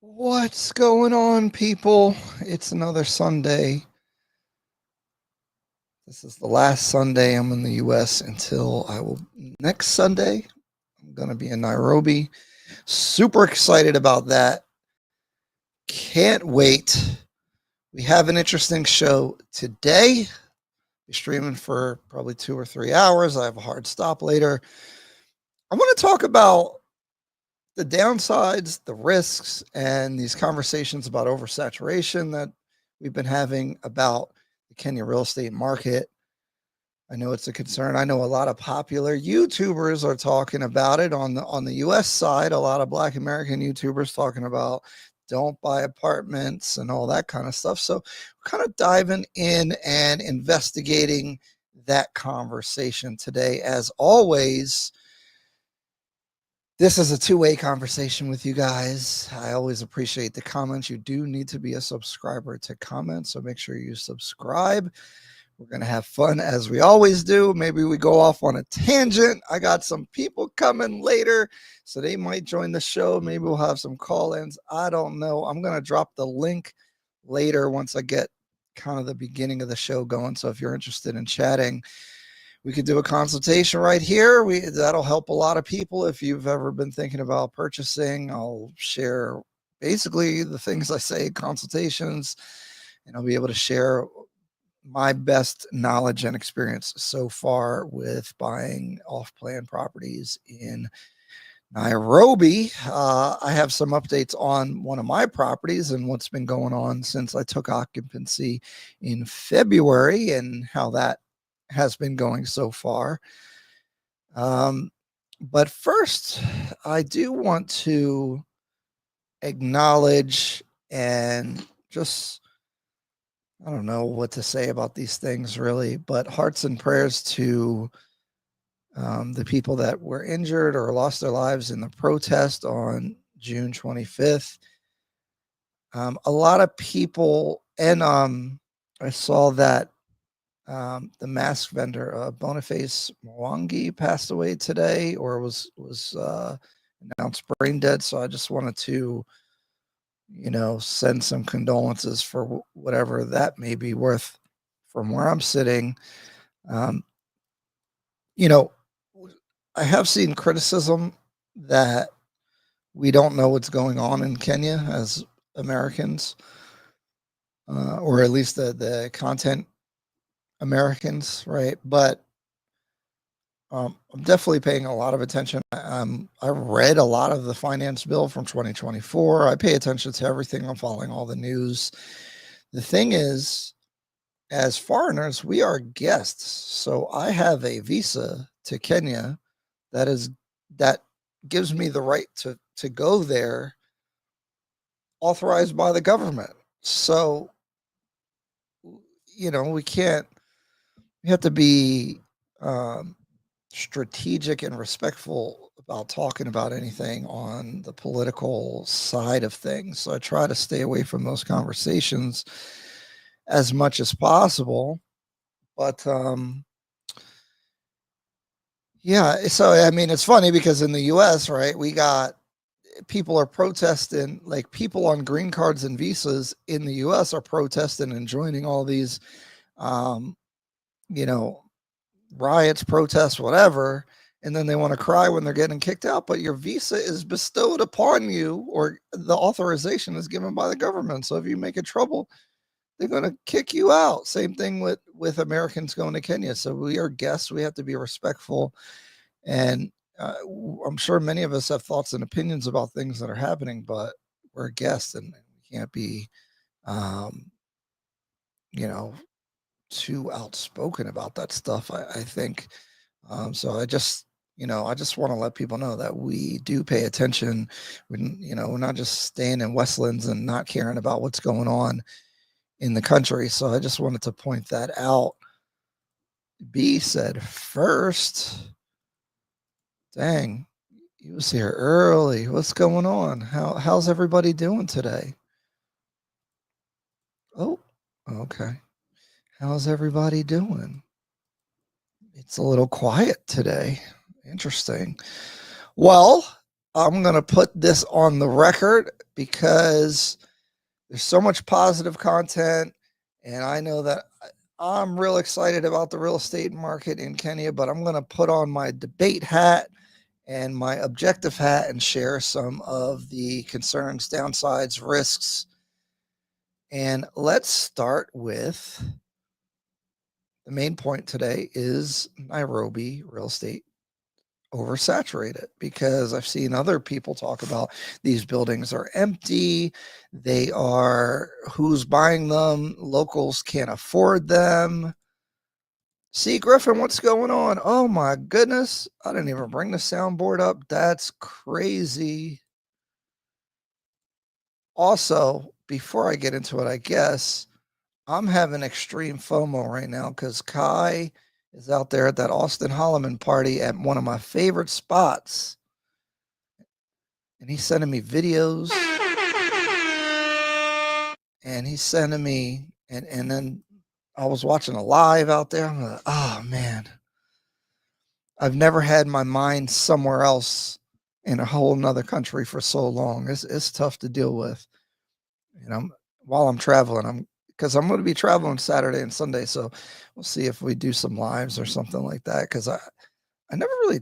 What's going on, people? It's another Sunday. This is the last Sunday I'm in the US until next Sunday. I'm going to be in Nairobi. Super excited about that. Can't wait. We have an interesting show today. Be streaming for probably 2 or 3 hours. I have a hard stop later. I want to talk about the downsides, the risks, and these conversations about oversaturation that we've been having about the Kenya real estate market. I know it's a concern. I know a lot of popular YouTubers are talking about it on the US side. A lot of Black American YouTubers talking about don't buy apartments and all that kind of stuff. So we're kind of diving in and investigating that conversation today. As always, this is a two-way conversation with you guys. I always appreciate the comments. You do need to be a subscriber to comment, so make sure you subscribe. We're going to have fun as we always do. Maybe we go off on a tangent. I got some people coming later, so they might join the show. Maybe we'll have some call-ins. I don't know. I'm going to drop the link later once I get kind of the beginning of the show going. So if you're interested in chatting, we could do a consultation right here. That'll help a lot of people. If you've ever been thinking about purchasing, I'll share basically the things I say, consultations, and I'll be able to share my best knowledge and experience so far with buying off-plan properties in Nairobi. I have some updates on one of my properties and what's been going on since I took occupancy in February and how that has been going so far. But first, I do want to acknowledge and just, I don't know what to say about these things really, but hearts and prayers to the people that were injured or lost their lives in the protest on June 25th. A lot of people, and I saw that the mask vendor, Boniface Mwangi, passed away today, or was announced brain dead. So I just wanted to, send some condolences for whatever that may be worth from where I'm sitting. Um, you know, I have seen criticism that we don't know what's going on in Kenya as Americans, or at least the content Americans, right? But I'm definitely paying a lot of attention. I read a lot of the finance bill from 2024. I pay attention to everything. I'm following all the news. The thing is, as foreigners, we are guests. So I have a visa to Kenya that gives me the right to go there, authorized by the government. So, we have to be strategic and respectful about talking about anything on the political side of things. So I try to stay away from those conversations as much as possible. But yeah, so I mean, it's funny because in the US, right, we got people are protesting, like people on green cards and visas in the US are protesting and joining all these, um, you know, riots, protests, whatever, and then they want to cry when they're getting kicked out. But your visa is bestowed upon you, or the authorization is given by the government. So if you make it trouble, they're going to kick you out. Same thing with Americans going to Kenya. So we are guests. We have to be respectful, and I'm sure many of us have thoughts and opinions about things that are happening, but we're guests, and we can't be, um, you know, too outspoken about that stuff. I think so I just want to let people know that we do pay attention. We're not just staying in Westlands and not caring about what's going on in the country. So I just wanted to point that out. B said first. Dang, he was here early. What's going on? How's everybody doing today? Oh, okay. How's everybody doing? It's a little quiet today. Interesting. Well, I'm going to put this on the record because there's so much positive content. And I know that I'm real excited about the real estate market in Kenya, but I'm going to put on my debate hat and my objective hat and share some of the concerns, downsides, risks. And let's start with the main point today is Nairobi real estate oversaturated, because I've seen other people talk about these buildings are empty. They are, who's buying them? Locals can't afford them. See, Griffin, what's going on? Oh my goodness. I didn't even bring the soundboard up. That's crazy. Also, before I get into it, I guess I'm having extreme FOMO right now because Kai is out there at that Austin Holloman party at one of my favorite spots. And he's sending me videos. And he's sending me, and then I was watching a live out there. I'm like, oh man, I've never had my mind somewhere else in a whole nother country for so long. It's tough to deal with. You know, while I'm traveling, because I'm going to be traveling Saturday and Sunday. So we'll see if we do some lives or something like that. Because I never really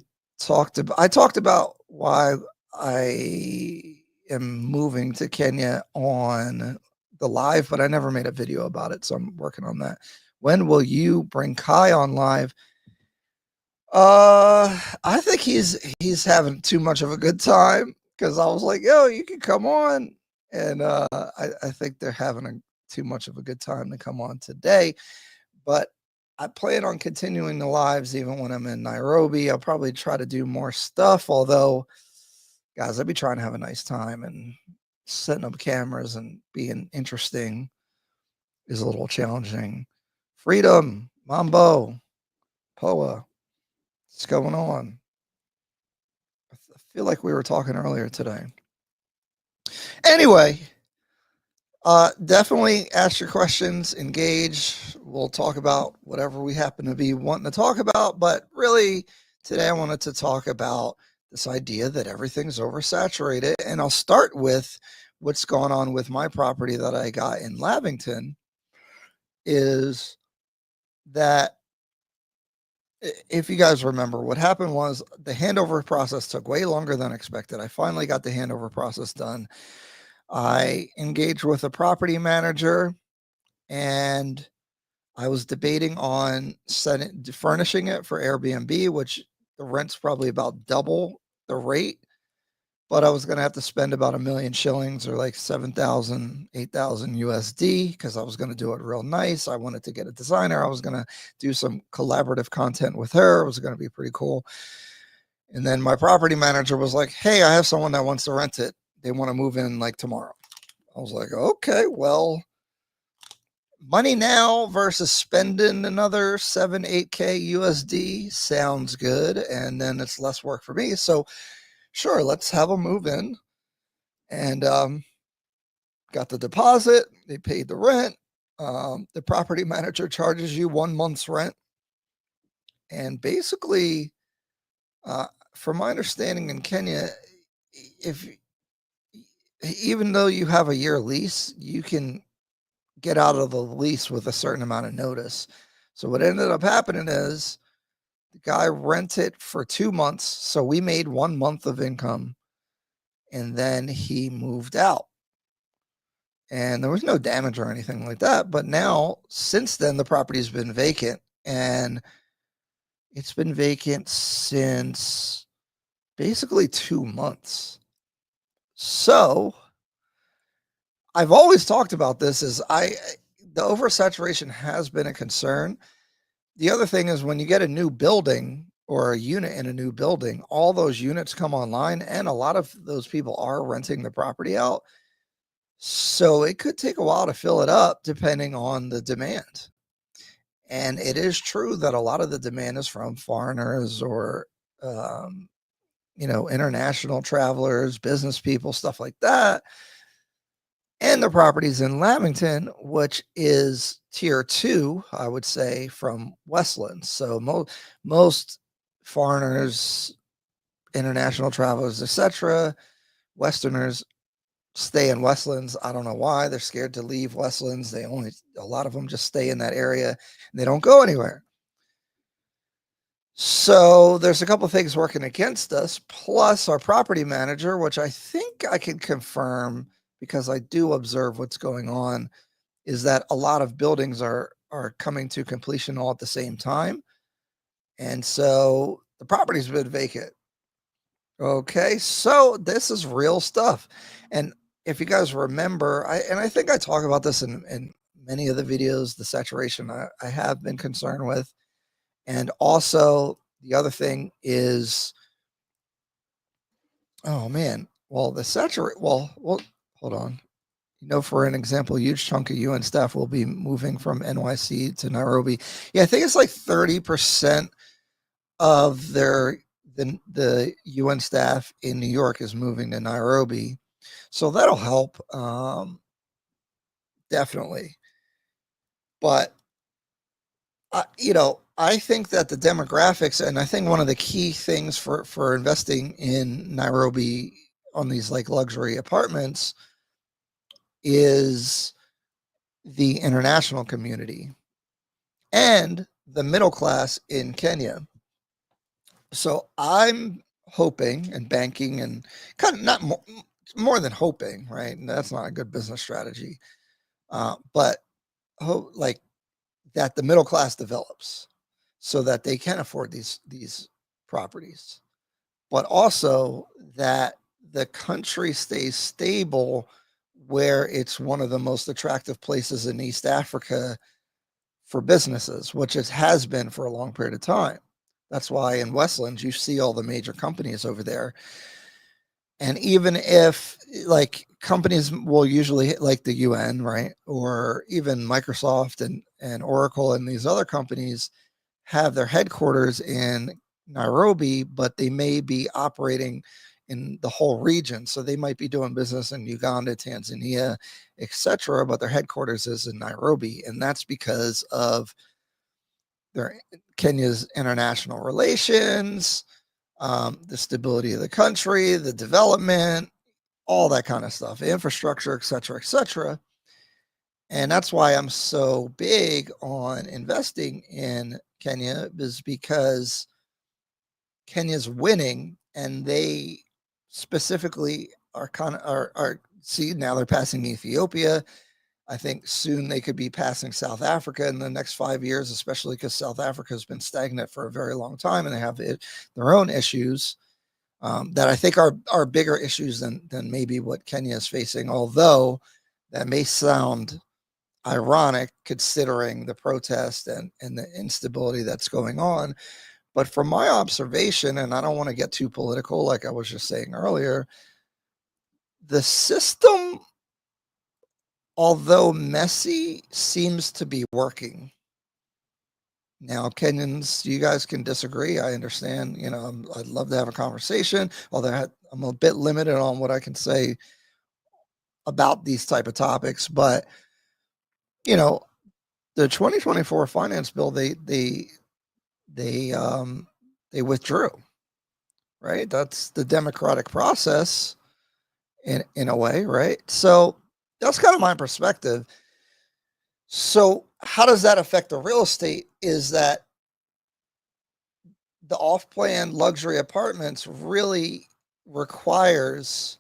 I talked about why I am moving to Kenya on the live, but I never made a video about it. So I'm working on that. When will you bring Kai on live? I think he's having too much of a good time, because I was like, yo, you can come on. And I think they're having too much of a good time to come on today. But I plan on continuing the lives even when I'm in Nairobi. I'll probably try to do more stuff, although, guys, I'd be trying to have a nice time, and setting up cameras and being interesting is a little challenging. Freedom, Mambo, Poa, what's going on? I feel like we were talking earlier today. Anyway, definitely ask your questions, engage. We'll talk about whatever we happen to be wanting to talk about. But really, today I wanted to talk about this idea that everything's oversaturated. And I'll start with what's going on with my property that I got in Lavington. Is that, if you guys remember, what happened was the handover process took way longer than expected. I finally got the handover process done. I engaged with a property manager, and I was debating on furnishing it for Airbnb, which the rent's probably about double the rate, but I was going to have to spend about 1,000,000 shillings, or like 7,000, 8,000 USD, because I was going to do it real nice. I wanted to get a designer. I was going to do some collaborative content with her. It was going to be pretty cool. And then my property manager was like, hey, I have someone that wants to rent it. They want to move in like tomorrow. I was like, okay, well, money now versus spending another 7, 8K USD sounds good. And then it's less work for me. So sure, let's have them move in. And got the deposit. They paid the rent. The property manager charges you 1 month's rent. And basically, from my understanding in Kenya, if even though you have a year lease, you can get out of the lease with a certain amount of notice. So what ended up happening is the guy rented for 2 months. So we made 1 month of income, and then he moved out. And there was no damage or anything like that. But now, since then, the property's been vacant, and it's been vacant since basically 2 months. So I've always talked about this, the oversaturation has been a concern. The other thing is, when you get a new building or a unit in a new building, all those units come online, and a lot of those people are renting the property out. So it could take a while to fill it up depending on the demand. And it is true that a lot of the demand is from foreigners, or, international travelers, business people, stuff like that. And the properties in Lamington, which is tier 2, I would say, from Westland. So most foreigners international travelers, etc. Westerners stay in Westlands. I don't know why. They're scared to leave Westlands. A lot of them just stay in that area and they don't go anywhere. So there's a couple of things working against us, plus our property manager, which I think I can confirm because I do observe what's going on, is that a lot of buildings are coming to completion all at the same time. And so the property's been vacant. Okay, so this is real stuff. And if you guys remember, I think I talk about this in many of the videos, the saturation I have been concerned with. And also the other thing is, oh man, well, hold on. For an example, a huge chunk of UN staff will be moving from NYC to Nairobi. Yeah, I think it's like 30% of the UN staff in New York is moving to Nairobi. So that'll help, definitely. But, I think that the demographics, and I think one of the key things for investing in Nairobi on these like luxury apartments is the international community and the middle class in Kenya. So I'm hoping and banking and kind of not more than hoping, right? And that's not a good business strategy. But hope like that the middle class develops so that they can afford these properties, but also that the country stays stable where it's one of the most attractive places in East Africa for businesses, which it has been for a long period of time. That's why in Westlands, you see all the major companies over there. And even if like companies will usually hit like the UN, right? Or even Microsoft and Oracle and these other companies have their headquarters in Nairobi, but they may be operating in the whole region. So they might be doing business in Uganda, Tanzania, etc., but their headquarters is in Nairobi. And that's because of their Kenya's international relations, the stability of the country, the development, all that kind of stuff, infrastructure, etc., etc. And that's why I'm so big on investing in Kenya, is because Kenya's winning, and they specifically are see, now they're passing Ethiopia. I think soon they could be passing South Africa in the next 5 years, especially because South Africa has been stagnant for a very long time and they have their own issues that I think are bigger issues than maybe what Kenya is facing. Although that may sound ironic considering the protest and the instability that's going on. But from my observation, and I don't want to get too political, like I was just saying earlier, the system, although messy, seems to be working. Now, Kenyans, you guys can disagree. I understand. I'd love to have a conversation, although I'm a bit limited on what I can say about these type of topics. But, the 2024 finance bill, they withdrew, right? That's the democratic process in a way, right? So that's kind of my perspective. So how does that affect the real estate? Is that the off-plan luxury apartments really requires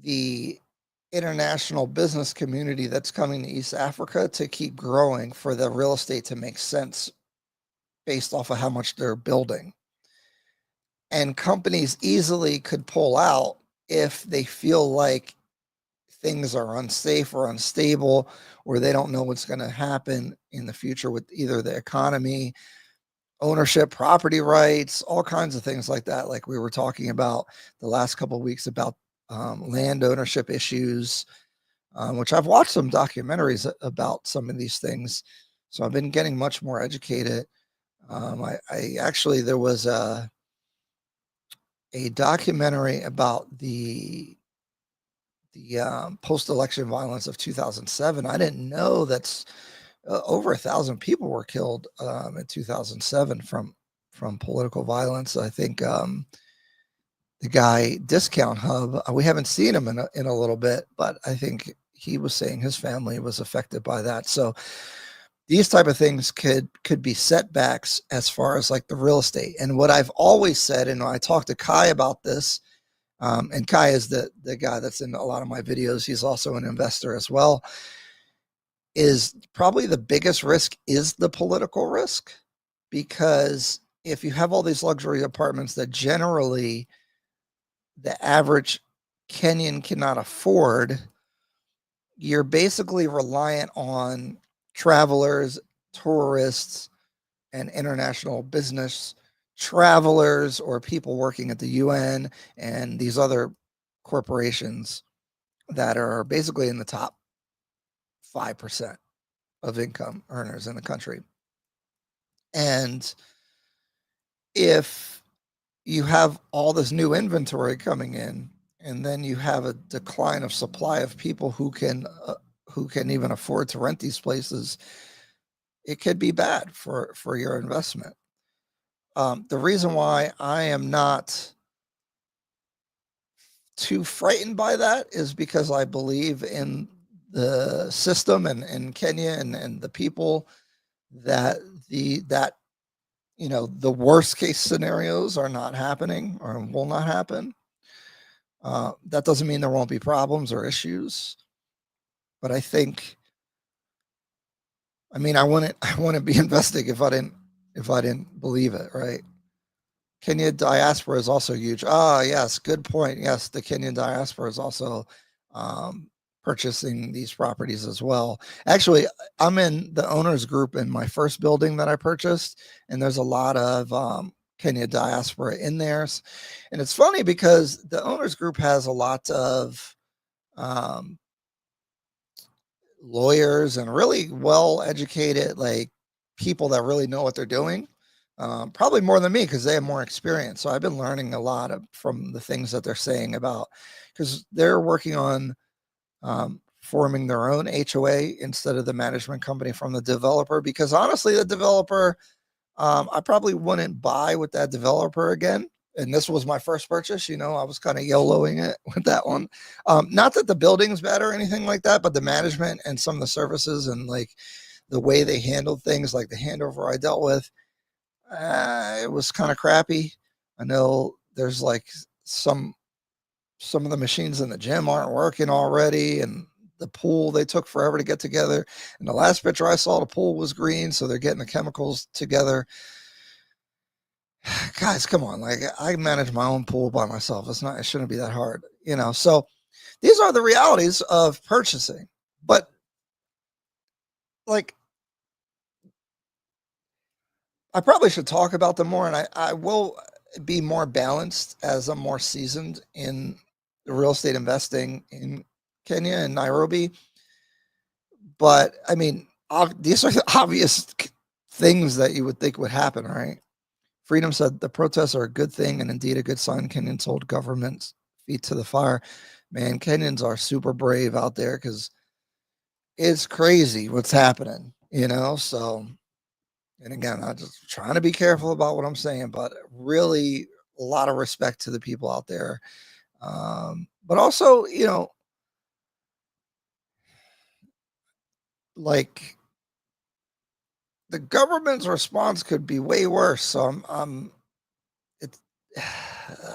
the international business community that's coming to East Africa to keep growing for the real estate to make sense based off of how much they're building. And companies easily could pull out if they feel like things are unsafe or unstable, or they don't know what's going to happen in the future with either the economy, ownership, property rights, all kinds of things like that. Like we were talking about the last couple of weeks about land ownership issues, which I've watched some documentaries about some of these things. So I've been getting much more educated. I actually, there was a documentary about the post-election violence of 2007. I didn't know that's over 1,000 people were killed in 2007 from political violence. I think the guy Discount Hub, we haven't seen him in a little bit, but I think he was saying his family was affected by that. So these type of things could be setbacks as far as like the real estate. And what I've always said, and I talked to Kai about this, and Kai is the guy that's in a lot of my videos. He's also an investor as well. Is probably the biggest risk is the political risk, because if you have all these luxury apartments that generally the average Kenyan cannot afford, you're basically reliant on travelers, tourists, and international business travelers, or people working at the UN and these other corporations that are basically in the top 5% of income earners in the country. And if you have all this new inventory coming in, and then you have a decline of supply of people who can even afford to rent these places, it could be bad for your investment. The reason why I am not too frightened by that is because I believe in the system and in Kenya and the people, that the worst case scenarios are not happening or will not happen. That doesn't mean there won't be problems or issues, but I think, I wouldn't be investing if I didn't believe it, right? Kenyan diaspora is also huge. Ah, yes, good point. Yes, the Kenyan diaspora is also purchasing these properties as well. Actually, I'm in the owners group in my first building that I purchased, and there's a lot of Kenyan diaspora in there. And it's funny because the owners group has a lot of lawyers and really well-educated, like, people that really know what they're doing. Probably more than me, because they have more experience. So I've been learning a lot from the things that they're saying about, because they're working on forming their own HOA instead of the management company from the developer. Because honestly, the developer, I probably wouldn't buy with that developer again. And this was my first purchase. I was kind of YOLOing it with that one. Not that the building's bad or anything like that, but the management and some of the services and like the way they handled things, like the handover I dealt with, it was kind of crappy. I know there's like some of the machines in the gym aren't working already, and the pool, they took forever to get together. And the last picture I saw, the pool was green, so they're getting the chemicals together. Guys, come on. Like, I manage my own pool by myself. It shouldn't be that hard, So these are the realities of purchasing. But like, I probably should talk about them more, and I will be more balanced as I'm more seasoned in the real estate investing in Kenya and Nairobi. But these are the obvious things that you would think would happen, right? Freedom said the protests are a good thing and indeed a good sign. Kenyans hold government's feet to the fire. Man, Kenyans are super brave out there, because it's crazy what's happening, So, and again, I'm just trying to be careful about what I'm saying, but really a lot of respect to the people out there. But also, like, the government's response could be way worse. So it's,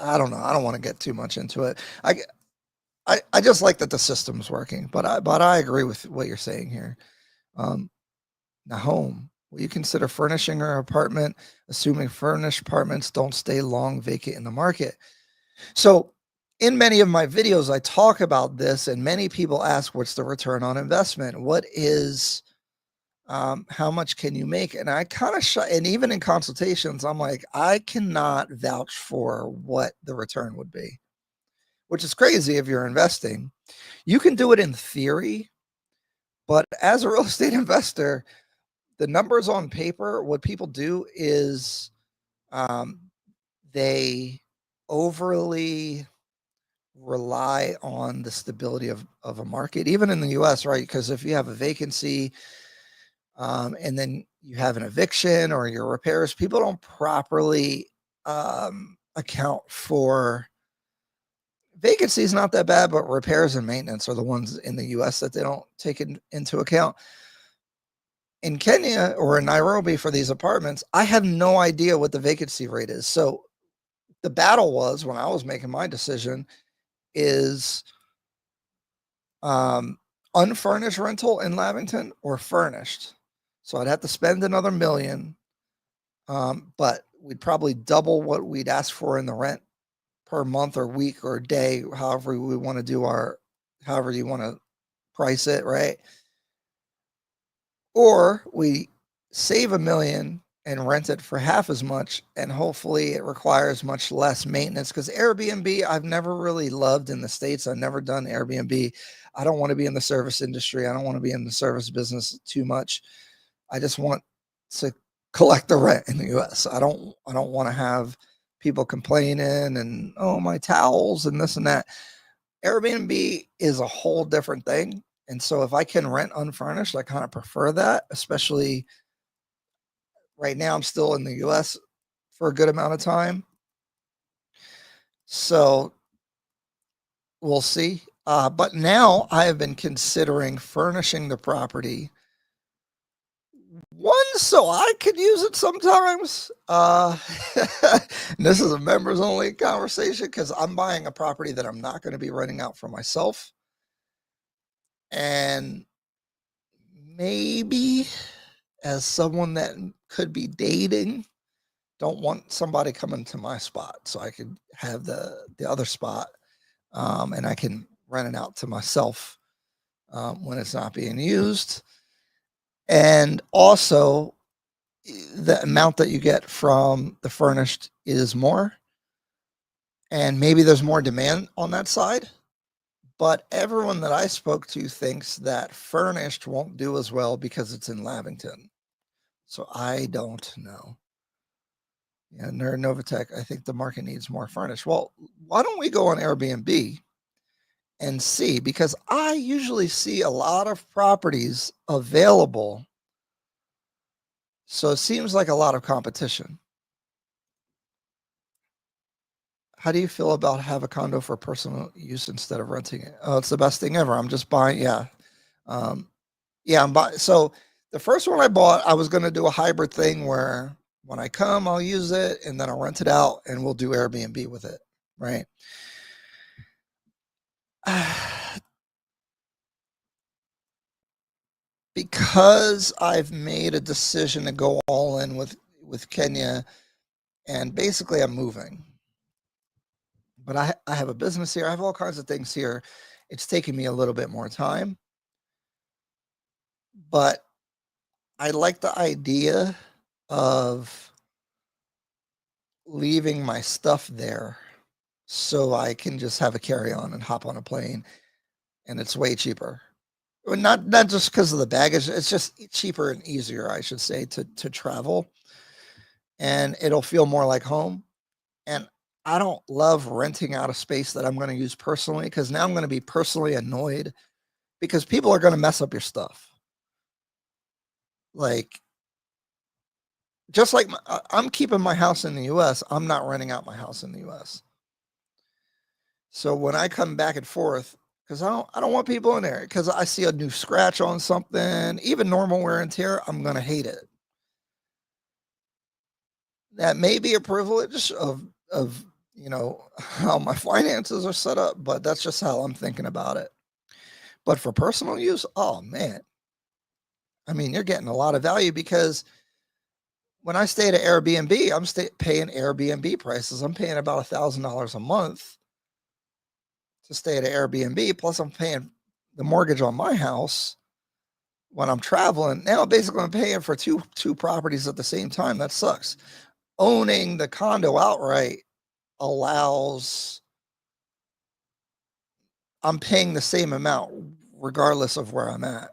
I don't know. I don't want to get too much into it. I just like that the system's working, but I agree with what you're saying here. Now, home. Will you consider furnishing your apartment, assuming furnished apartments don't stay long vacant in the market? So in many of my videos, I talk about this, and many people ask, what's the return on investment? What is, how much can you make? And I kind of, and even in consultations, I'm like, I cannot vouch for what the return would be, which is crazy if you're investing. You can do it in theory, but as a real estate investor, the numbers on paper, what people do is they overly rely on the stability of a market, even in the US, right? Because if you have a vacancy, and then you have an eviction or your repairs, people don't properly account for vacancy is not that bad, but repairs and maintenance are the ones in the US that they don't take into account. In Kenya or in Nairobi for these apartments, I have no idea what the vacancy rate is. So the battle was when I was making my decision is unfurnished rental in Lavington or furnished. So I'd have to spend another $1 million, but we'd probably double what we'd ask for in the rent per month or week or day, however we want to do however you want to price it, right? Or we save $1 million and rent it for half as much, and hopefully it requires much less maintenance. Because Airbnb, I've never really loved in the States. I've never done Airbnb. I don't want to be in the service industry. I don't want to be in the service business too much. I just want to collect the rent in the US. I don't want to have people complaining and, oh, my towels and this and that. Airbnb is a whole different thing. And so if I can rent unfurnished, I kind of prefer that, especially right now I'm still in the US for a good amount of time. So we'll see. But now I have been considering furnishing the property. One, so I could use it sometimes. This is a members only conversation because I'm buying a property that I'm not going to be renting out for myself. And maybe as someone that could be dating, don't want somebody coming to my spot, so I could have the other spot, and I can rent it out to myself when it's not being used. And also, the amount that you get from the furnished is more, and maybe there's more demand on that side. But everyone that I spoke to thinks that furnished won't do as well because it's in Lavington. So I don't know. Yeah, Nerd Novatech, I think the market needs more furnished. Well, why don't we go on Airbnb and see? Because I usually see a lot of properties available. So it seems like a lot of competition. How do you feel about have a condo for personal use instead of renting it? Oh, it's the best thing ever. I'm just buying. Yeah. Yeah, I'm buying. So the first one I bought, I was going to do a hybrid thing where when I come, I'll use it and then I'll rent it out and we'll do Airbnb with it. Right. Because I've made a decision to go all in with Kenya, and basically I'm moving. But I have a business here. I have all kinds of things here. It's taking me a little bit more time. But I like the idea of leaving my stuff there so I can just have a carry-on and hop on a plane, and it's way cheaper. Well, not just because of the baggage, it's just cheaper and easier, I should say, to travel, and it'll feel more like home. And I don't love renting out a space that I'm going to use personally, because now I'm going to be personally annoyed because people are going to mess up your stuff. Like, just like I'm keeping my house in the US, I'm not renting out my house in the US. So when I come back and forth, because I don't want people in there, because I see a new scratch on something, even normal wear and tear, I'm going to hate it. That may be a privilege of how my finances are set up, but that's just how I'm thinking about it. But for personal use, oh man, I mean, you're getting a lot of value, because when I stay at an Airbnb, I'm paying Airbnb prices. I'm paying about $1,000 a month to stay at an Airbnb. Plus, I'm paying the mortgage on my house when I'm traveling. Now, basically, I'm paying for two properties at the same time. That sucks. Owning the condo outright allows, I'm paying the same amount regardless of where I'm at.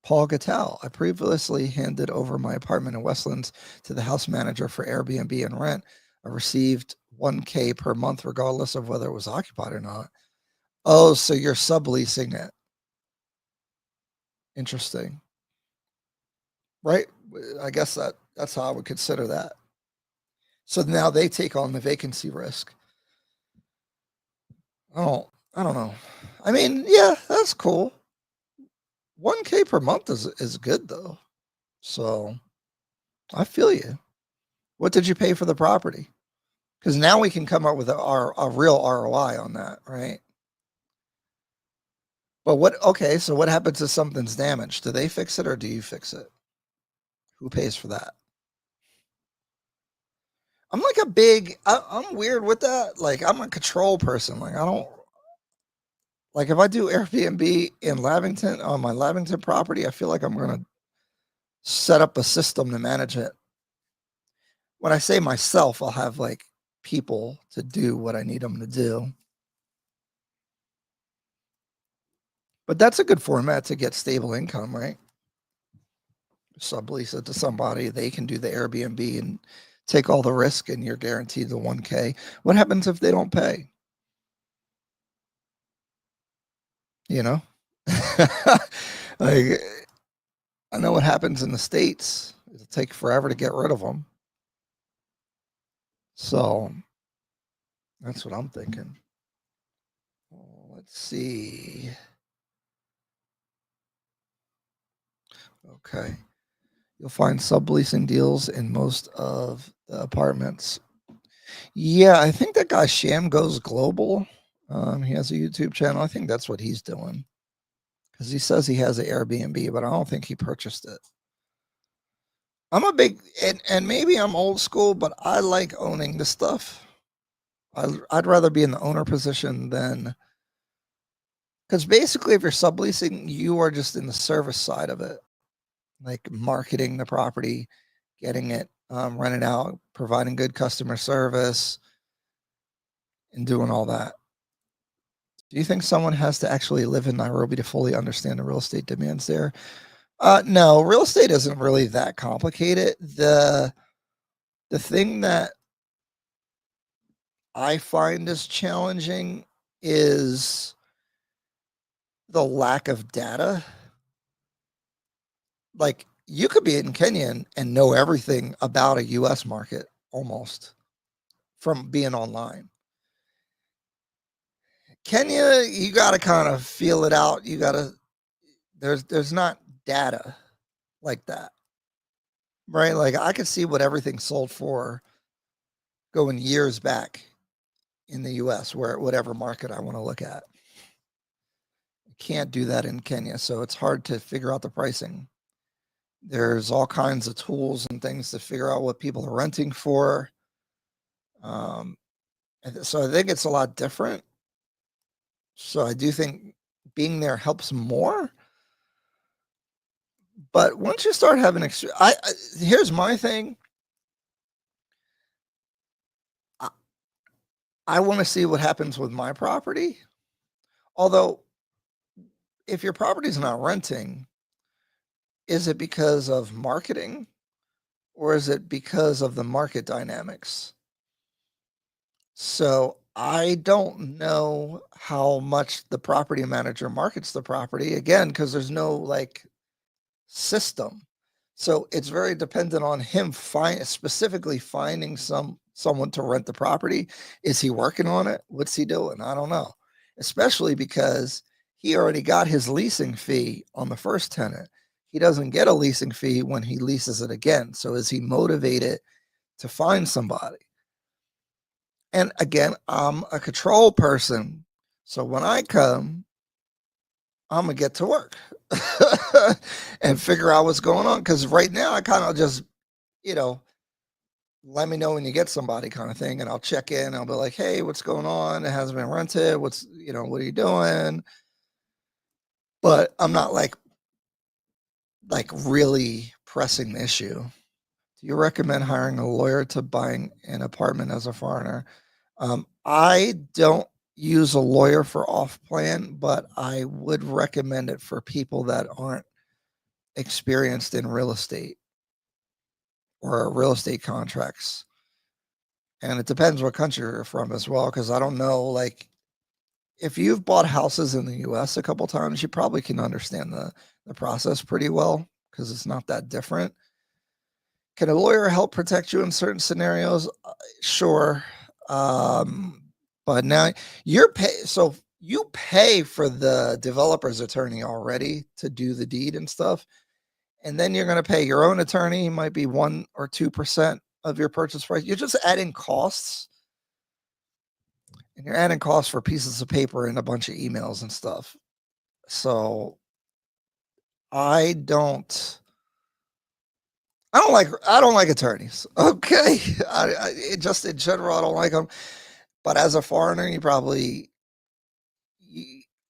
Paul Gattal, I previously handed over my apartment in Westlands to the house manager for Airbnb and rent. I received $1,000 per month regardless of whether it was occupied or not. Oh, so you're subleasing it. Interesting. right? I guess that's how I would consider that. So now they take on the vacancy risk. Oh, I don't know. I mean, yeah, that's cool. 1K per month is good though. So I feel you. What did you pay for the property? Because now we can come up with a real ROI on that, right? But okay, so what happens if something's damaged? Do they fix it or do you fix it? Who pays for that? I'm like I'm weird with that. Like, I'm a control person. Like, I don't, like, if I do Airbnb in Lavington, on my Lavington property, I feel like I'm going to set up a system to manage it. When I say myself, I'll have like people to do what I need them to do. But that's a good format to get stable income, right? Sublease it to somebody, they can do the Airbnb and take all the risk, and you're guaranteed the 1K. What happens if they don't pay? You know? Like, I know what happens in the States. It'll take forever to get rid of them. So that's what I'm thinking. Let's see. Okay. You'll find subleasing deals in most of the apartments. Yeah, I think that guy Sham Goes Global. He has a YouTube channel. I think that's what he's doing. Because he says he has an Airbnb, but I don't think he purchased it. I'm a big, and maybe I'm old school, but I like owning the stuff. I'd rather be in the owner position than, because basically if you're subleasing, you are just in the service side of it, like marketing the property, getting it rented out, providing good customer service, and doing all that. Do you think someone has to actually live in Nairobi to fully understand the real estate demands there? No, real estate isn't really that complicated. The thing that I find is challenging is the lack of data. Like, you could be in Kenya and know everything about a US market almost from being online. Kenya, you got to kind of feel it out. You got to, there's not data like that, right? Like, I could see what everything sold for going years back in the US, where whatever market I want to look at. You can't do that in Kenya, so it's hard to figure out the pricing. There's all kinds of tools and things to figure out what people are renting for. So I think it's a lot different. So I do think being there helps more. But once you start having here's my thing. I want to see what happens with my property. Although, if your property's not renting, is it because of marketing or is it because of the market dynamics? So I don't know how much the property manager markets the property, again, because there's no like system. So it's very dependent on him specifically finding someone to rent the property. Is he working on it? What's he doing? I don't know. Especially because he already got his leasing fee on the first tenant. He doesn't get a leasing fee when he leases it again. So is he motivated to find somebody? And again, I'm a control person. So when I come, I'm going to get to work and figure out what's going on. Because right now, I kind of just, let me know when you get somebody kind of thing. And I'll check in. I'll be like, hey, what's going on? It hasn't been rented. What are you doing? But I'm not like really pressing the issue. Do you recommend hiring a lawyer to buying an apartment as a foreigner? I don't use a lawyer for off plan, but I would recommend it for people that aren't experienced in real estate or real estate contracts. And it depends what country you're from as well, because I don't know, like, if you've bought houses in the US a couple times, you probably can understand the process pretty well. because it's not that different. Can a lawyer help protect you in certain scenarios? Sure. But now so you pay for the developer's attorney already to do the deed and stuff. And then you're going to pay your own attorney, might be 1 or 2% of your purchase price. You're just adding costs. And you're adding costs for pieces of paper and a bunch of emails and stuff. So I don't like attorneys. Okay. Just in general, I don't like them. But as a foreigner,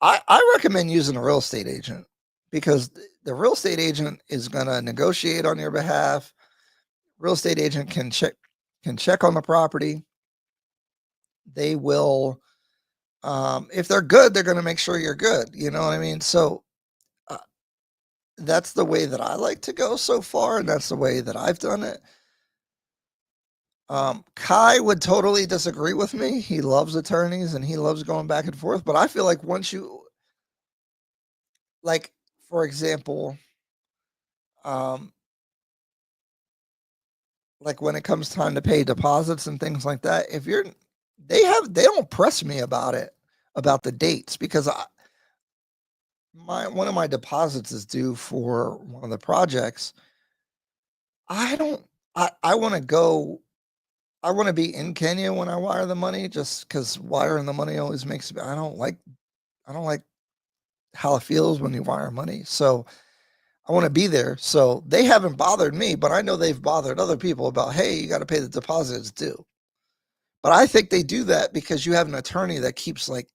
I recommend using a real estate agent, because the real estate agent is going to negotiate on your behalf. Real estate agent can check on the property. They will, if they're good, they're going to make sure you're good. You know what I mean? So that's the way that I like to go so far, and that's the way that I've done it. Kai would totally disagree with me. He loves attorneys and he loves going back and forth. But I feel like once you, like, for example, like when it comes time to pay deposits and things like that, they don't press me about it, about the dates, because one of my deposits is due for one of the projects. I want to be in Kenya when I wire the money, just because wiring the money always makes me, I don't like how it feels when you wire money. So I want to be there. So they haven't bothered me, but I know they've bothered other people about, hey, you got to pay the deposit, it's due. But I think they do that because you have an attorney that keeps like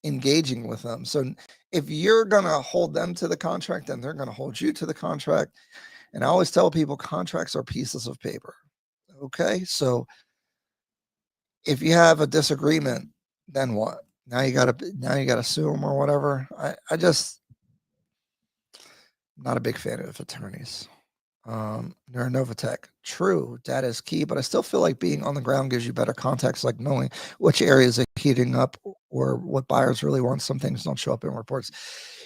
engaging with them. So if you're going to hold them to the contract, then they're going to hold you to the contract. And I always tell people contracts are pieces of paper. Okay. So if you have a disagreement, then what? Now you gotta sue them or whatever. Not a big fan of attorneys. Novatech, true, data is key, but I still feel like being on the ground gives you better context, like knowing which areas are heating up or what buyers really want. Some things don't show up in reports.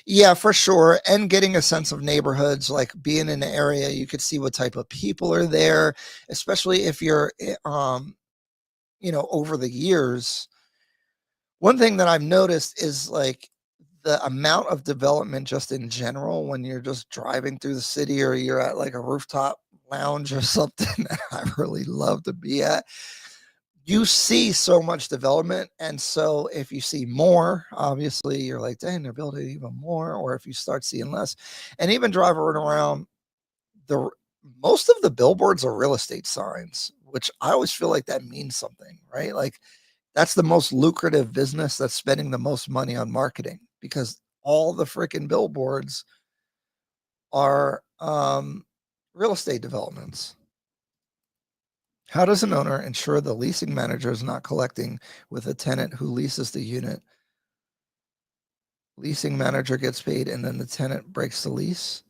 Yeah, for sure. And getting a sense of neighborhoods, like being in an area, you could see what type of people are there, especially if you're, over the years. One thing that I've noticed is like the amount of development just in general when you're just driving through the city or you're at like a rooftop lounge or something that I really love to be at. You see so much development. And so if you see more, obviously you're like, dang, they're building even more. Or if you start seeing less, and even driving around, most of the billboards are real estate signs, which I always feel like that means something, right? Like that's the most lucrative business that's spending the most money on marketing, because all the freaking billboards are real estate developments. How does an owner ensure the leasing manager is not collecting with a tenant who leases the unit? Leasing manager gets paid and then the tenant breaks the lease?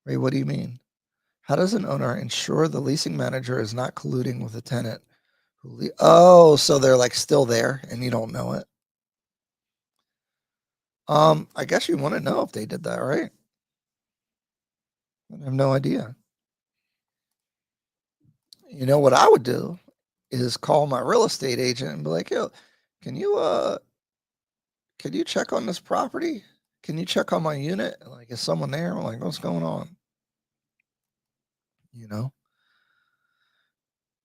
Wait, what do you mean? How does an owner ensure the leasing manager is not colluding with a tenant who so they're like still there and you don't know it? I guess you want to know if they did that, right? I have no idea. You know what I would do is call my real estate agent and be like, yo, can you check on this property? Can you check on my unit? Like, is someone there? I'm like, what's going on? You know?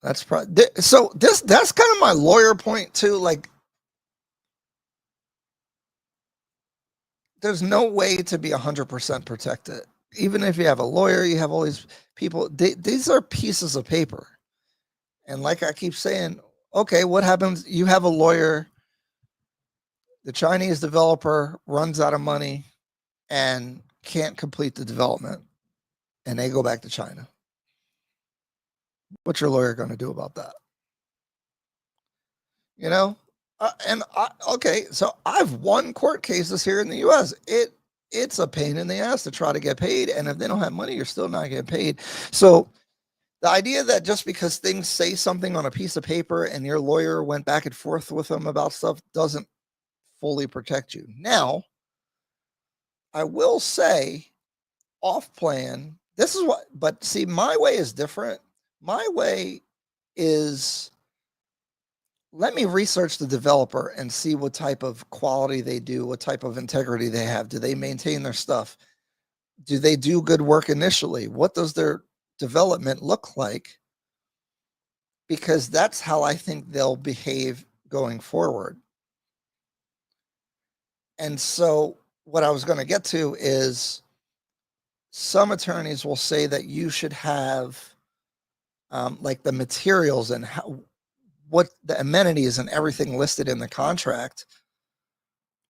That's so that's kind of my lawyer point too. Like, there's no way to be 100% protected. Even if you have a lawyer, you have all these people. These are pieces of paper. And like I keep saying, okay, what happens? You have a lawyer, the Chinese developer runs out of money and can't complete the development, and they go back to China. What's your lawyer going to do about that? You know? Okay, so I've won court cases here in the U.S. It's a pain in the ass to try to get paid, and if they don't have money, you're still not getting paid. So the idea that just because things say something on a piece of paper and your lawyer went back and forth with them about stuff doesn't fully protect you. Now, I will say off plan, this is what, but see, my way is different. My way is, let me research the developer and see what type of quality they do, what type of integrity they have. Do they maintain their stuff? Do they do good work initially? What does their development look like? Because that's how I think they'll behave going forward. And so what I was going to get to is, some attorneys will say that you should have like the materials and what the amenities and everything listed in the contract,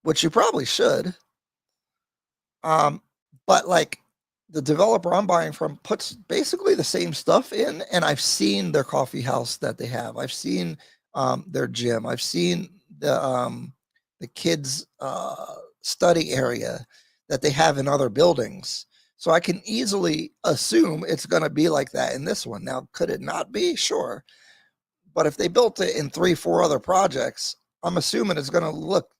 which you probably should. But like the developer I'm buying from puts basically the same stuff in, and I've seen their coffee house that they have. I've seen their gym. I've seen the kids' study area that they have in other buildings. So I can easily assume it's going to be like that in this one. Now, could it not be? Sure. But if they built it in 3-4 other projects, I'm assuming it's going to look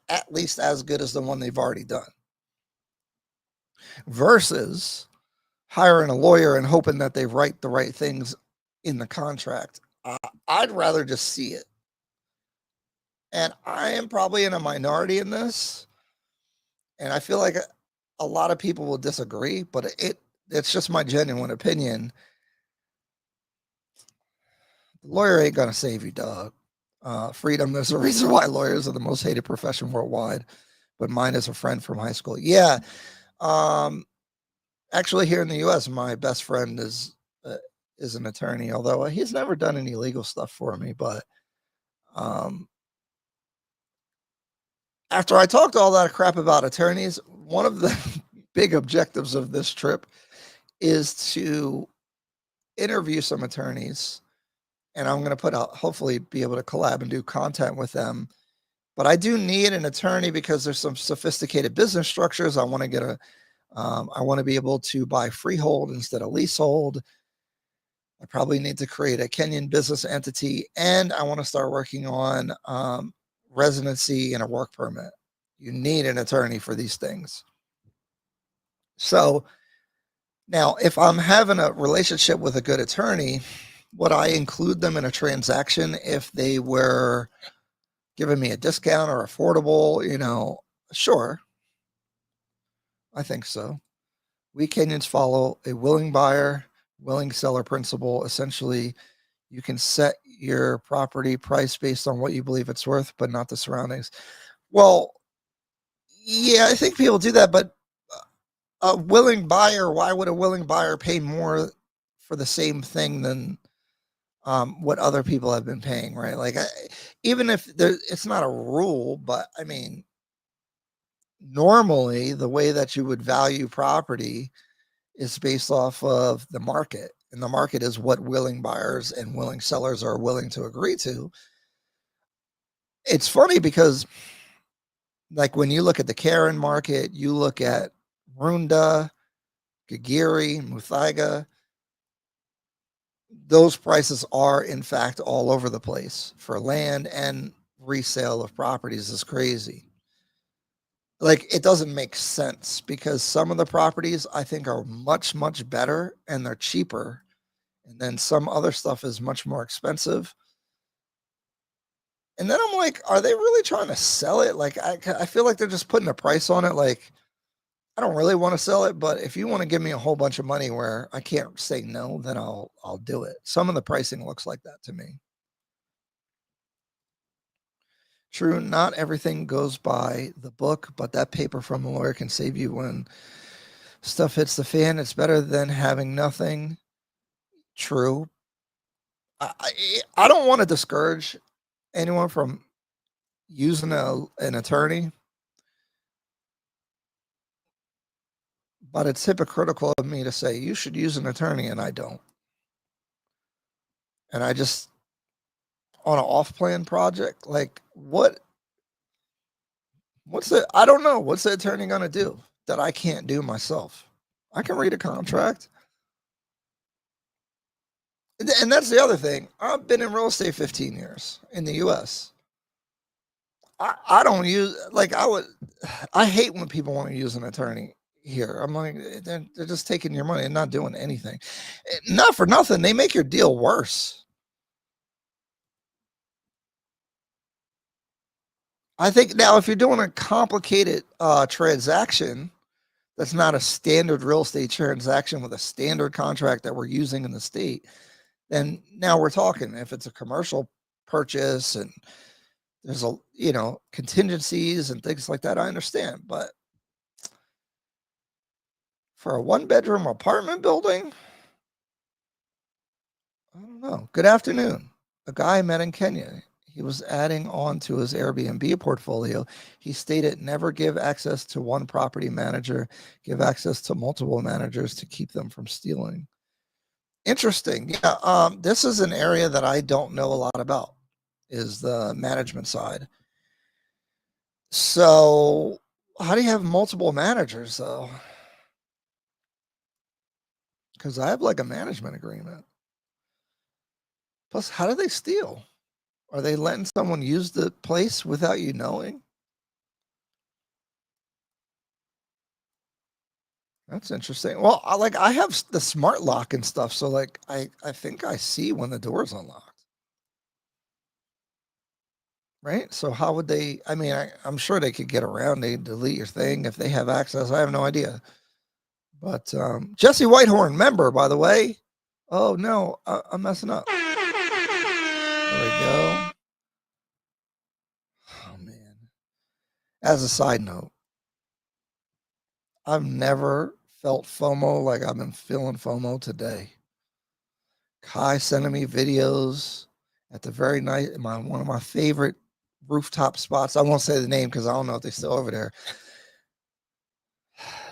at least as good as the one they've already done. Versus hiring a lawyer and hoping that they write the right things in the contract. I'd rather just see it. And I am probably in a minority in this. And I feel like a lot of people will disagree, but it's just my genuine opinion. The lawyer ain't gonna save you, dog. Freedom, there's a reason why lawyers are the most hated profession worldwide, but mine is a friend from high school. Yeah. Actually, here in the U.S., my best friend is an attorney, although he's never done any legal stuff for me. But after I talked all that crap about attorneys, one of the big objectives of this trip is to interview some attorneys, and I'm going to put out, hopefully be able to collab and do content with them. But I do need an attorney because there's some sophisticated business structures. I want to get I want to be able to buy freehold instead of leasehold. I probably need to create a Kenyan business entity, and I want to start working on residency and a work permit. You need an attorney for these things. So now, if I'm having a relationship with a good attorney, would I include them in a transaction if they were giving me a discount or affordable? Sure. I think so. We Kenyans follow a willing buyer, willing seller principle. Essentially, you can set your property price based on what you believe it's worth, but not the surroundings. Well, yeah, I think people do that, but a willing buyer, why would a willing buyer pay more for the same thing than what other people have been paying, right? Like, even if it's not a rule, but I mean, normally the way that you would value property is based off of the market, and the market is what willing buyers and willing sellers are willing to agree to. It's funny because, like, when you look at the Karen market, you look at Runda, Gagiri, Muthaiga, those prices are in fact all over the place for land, and resale of properties is crazy. Like, it doesn't make sense because some of the properties I think are much, much better and they're cheaper. And then some other stuff is much more expensive. And then I'm like, are they really trying to sell it? Like, I feel like they're just putting a price on it. Like, I don't really want to sell it, but if you want to give me a whole bunch of money where I can't say no, then I'll do it. Some of the pricing looks like that to me. True, not everything goes by the book, but that paper from a lawyer can save you when stuff hits the fan. It's better than having nothing. True. I don't want to discourage anyone from using an attorney, but it's hypocritical of me to say you should use an attorney and I don't. And I just, on an off-plan project, like, what's I don't know. What's the attorney going to do that I can't do myself? I can read a contract. And that's the other thing. I've been in real estate 15 years in the US. I don't use, like, I hate when people want to use an attorney. here? I'm like, they're just taking your money and not doing anything. Not for nothing, they make your deal worse. I think now if you're doing a complicated transaction, that's not a standard real estate transaction with a standard contract that we're using in the state, then now we're talking. If it's a commercial purchase and there's a, contingencies and things like that, I understand. But for a 1-bedroom apartment building, I don't know. Good afternoon. A guy I met in Kenya, he was adding on to his Airbnb portfolio. He stated never give access to one property manager, give access to multiple managers to keep them from stealing. Interesting. Yeah, this is an area that I don't know a lot about, is the management side. So how do you have multiple managers though? Because I have like a management agreement. Plus, how do they steal? Are they letting someone use the place without you knowing? That's interesting. Well, I have the smart lock and stuff, so like I think I see when the door's unlocked. Right? So how would they? I mean, I'm sure they could get around. They delete your thing if they have access. I have no idea. But Jesse Whitehorn, member, by the way. Oh no, I'm messing up. There we go. Oh man. As a side note, I've never felt FOMO like I've been feeling FOMO today. Kai sending me videos at the very night, one of my favorite rooftop spots. I won't say the name because I don't know if they're still over there.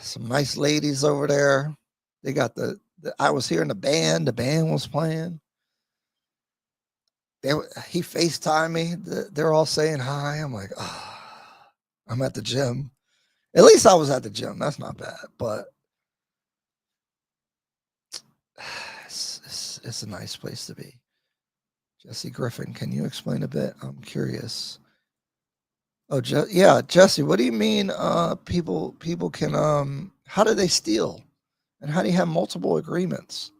Some nice ladies over there. They got I was hearing the band was playing. He FaceTimed me. They're all saying hi. I'm like, I'm at the gym. At least I was at the gym. That's not bad, but it's a nice place to be. Jesse Griffin, can you explain a bit? I'm curious. Oh, yeah, Jesse, what do you mean? People can how do they steal, and how do you have multiple agreements?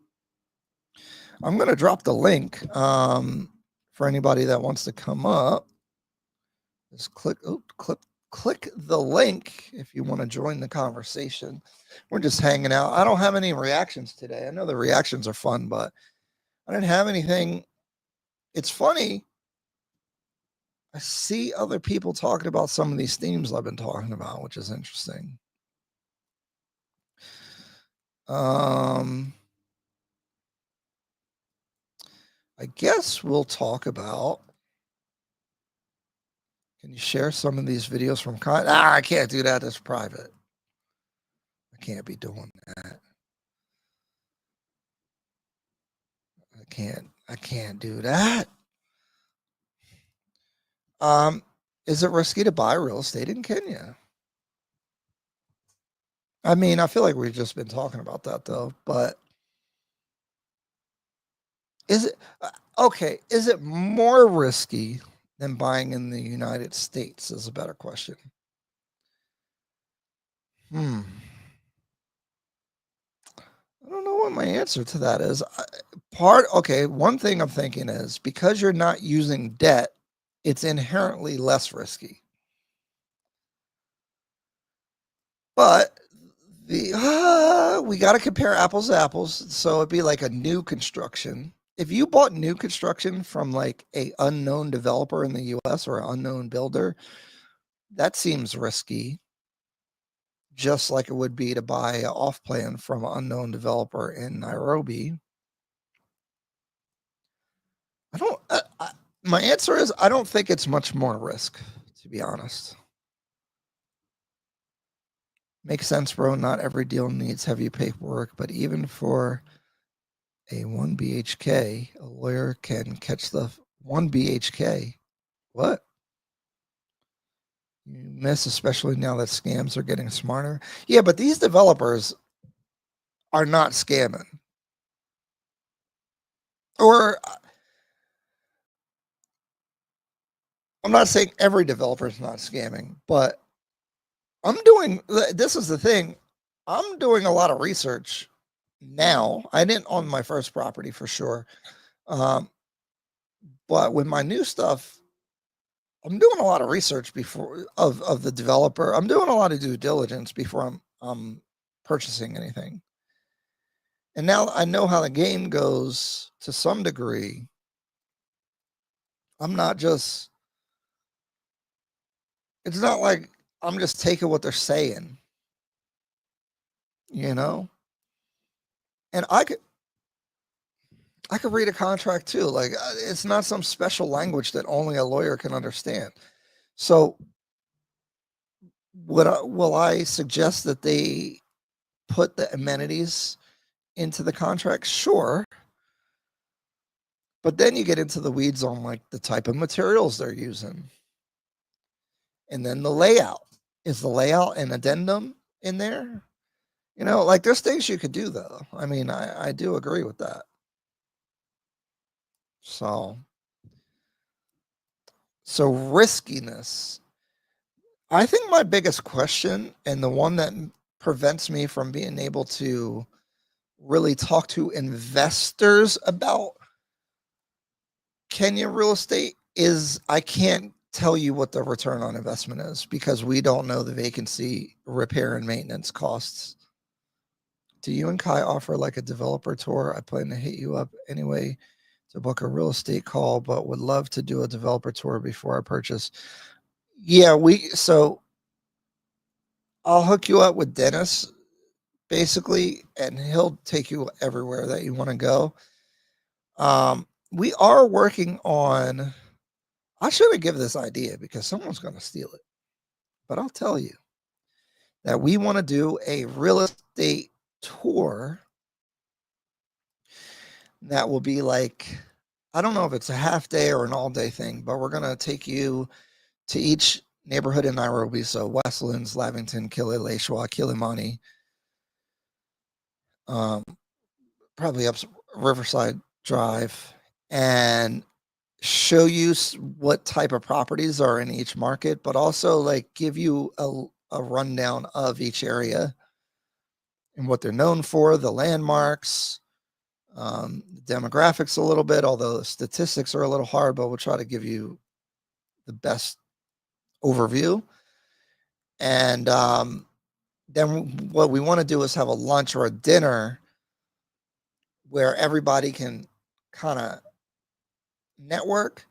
I'm gonna drop the link for anybody that wants to come up. Just click the link if you want to join the conversation. We're just hanging out. I don't have any reactions today. I know the reactions are fun, but I didn't have anything. It's funny. I see other people talking about some of these themes I've been talking about, which is interesting. I guess we'll talk about. Can you share some of these videos from I can't do that. That's private. I can't be doing that. I can't do that. Is it risky to buy real estate in Kenya? I mean, I feel like we've just been talking about that though, but is it okay? Is it more risky than buying in the United States? Is a better question. I don't know what my answer to that is. One thing I'm thinking is because you're not using debt, it's inherently less risky. But we got to compare apples to apples. So it'd be like a new construction. If you bought new construction from like a unknown developer in the US or an unknown builder, that seems risky. Just like it would be to buy an off plan from an unknown developer in Nairobi. My answer is I don't think it's much more risk, to be honest. Makes sense, bro. Not every deal needs heavy paperwork, but even for a 1 BHK, a lawyer can catch the 1 BHK. What? You miss, especially now that scams are getting smarter. Yeah, but these developers are not scamming. Or I'm not saying every developer is not scamming, but this is the thing. I'm doing a lot of research now. I didn't on my first property for sure. But with my new stuff, I'm doing a lot of research before of the developer. I'm doing a lot of due diligence before I'm purchasing anything. And now I know how the game goes to some degree. I'm not just it's not like I'm just taking what they're saying, you know? And I could read a contract too. Like it's not some special language that only a lawyer can understand. So will I suggest that they put the amenities into the contract? Sure. But then you get into the weeds on like the type of materials they're using. And then the layout. Is the layout an addendum in there? You know, like there's things you could do though. I mean, I do agree with that. So riskiness. I think my biggest question and the one that prevents me from being able to really talk to investors about Kenya real estate is I can't tell you what the return on investment is because we don't know the vacancy, repair, and maintenance costs. Do you and Kai offer like a developer tour? I plan to hit you up anyway to book a real estate call, but would love to do a developer tour before I purchase. Yeah, so I'll hook you up with Dennis basically, and he'll take you everywhere that you want to go. We are working on. I shouldn't give this idea because someone's going to steal it, but I'll tell you that we want to do a real estate tour that will be like, I don't know if it's a half day or an all day thing, but we're going to take you to each neighborhood in Nairobi. So Westlands, Lavington, Kileleshwa, Kilimani, probably up Riverside Drive, and show you what type of properties are in each market, but also like give you a rundown of each area and what they're known for, the landmarks, the demographics a little bit, although the statistics are a little hard, but we'll try to give you the best overview. And then what we want to do is have a lunch or a dinner where everybody can kind of network,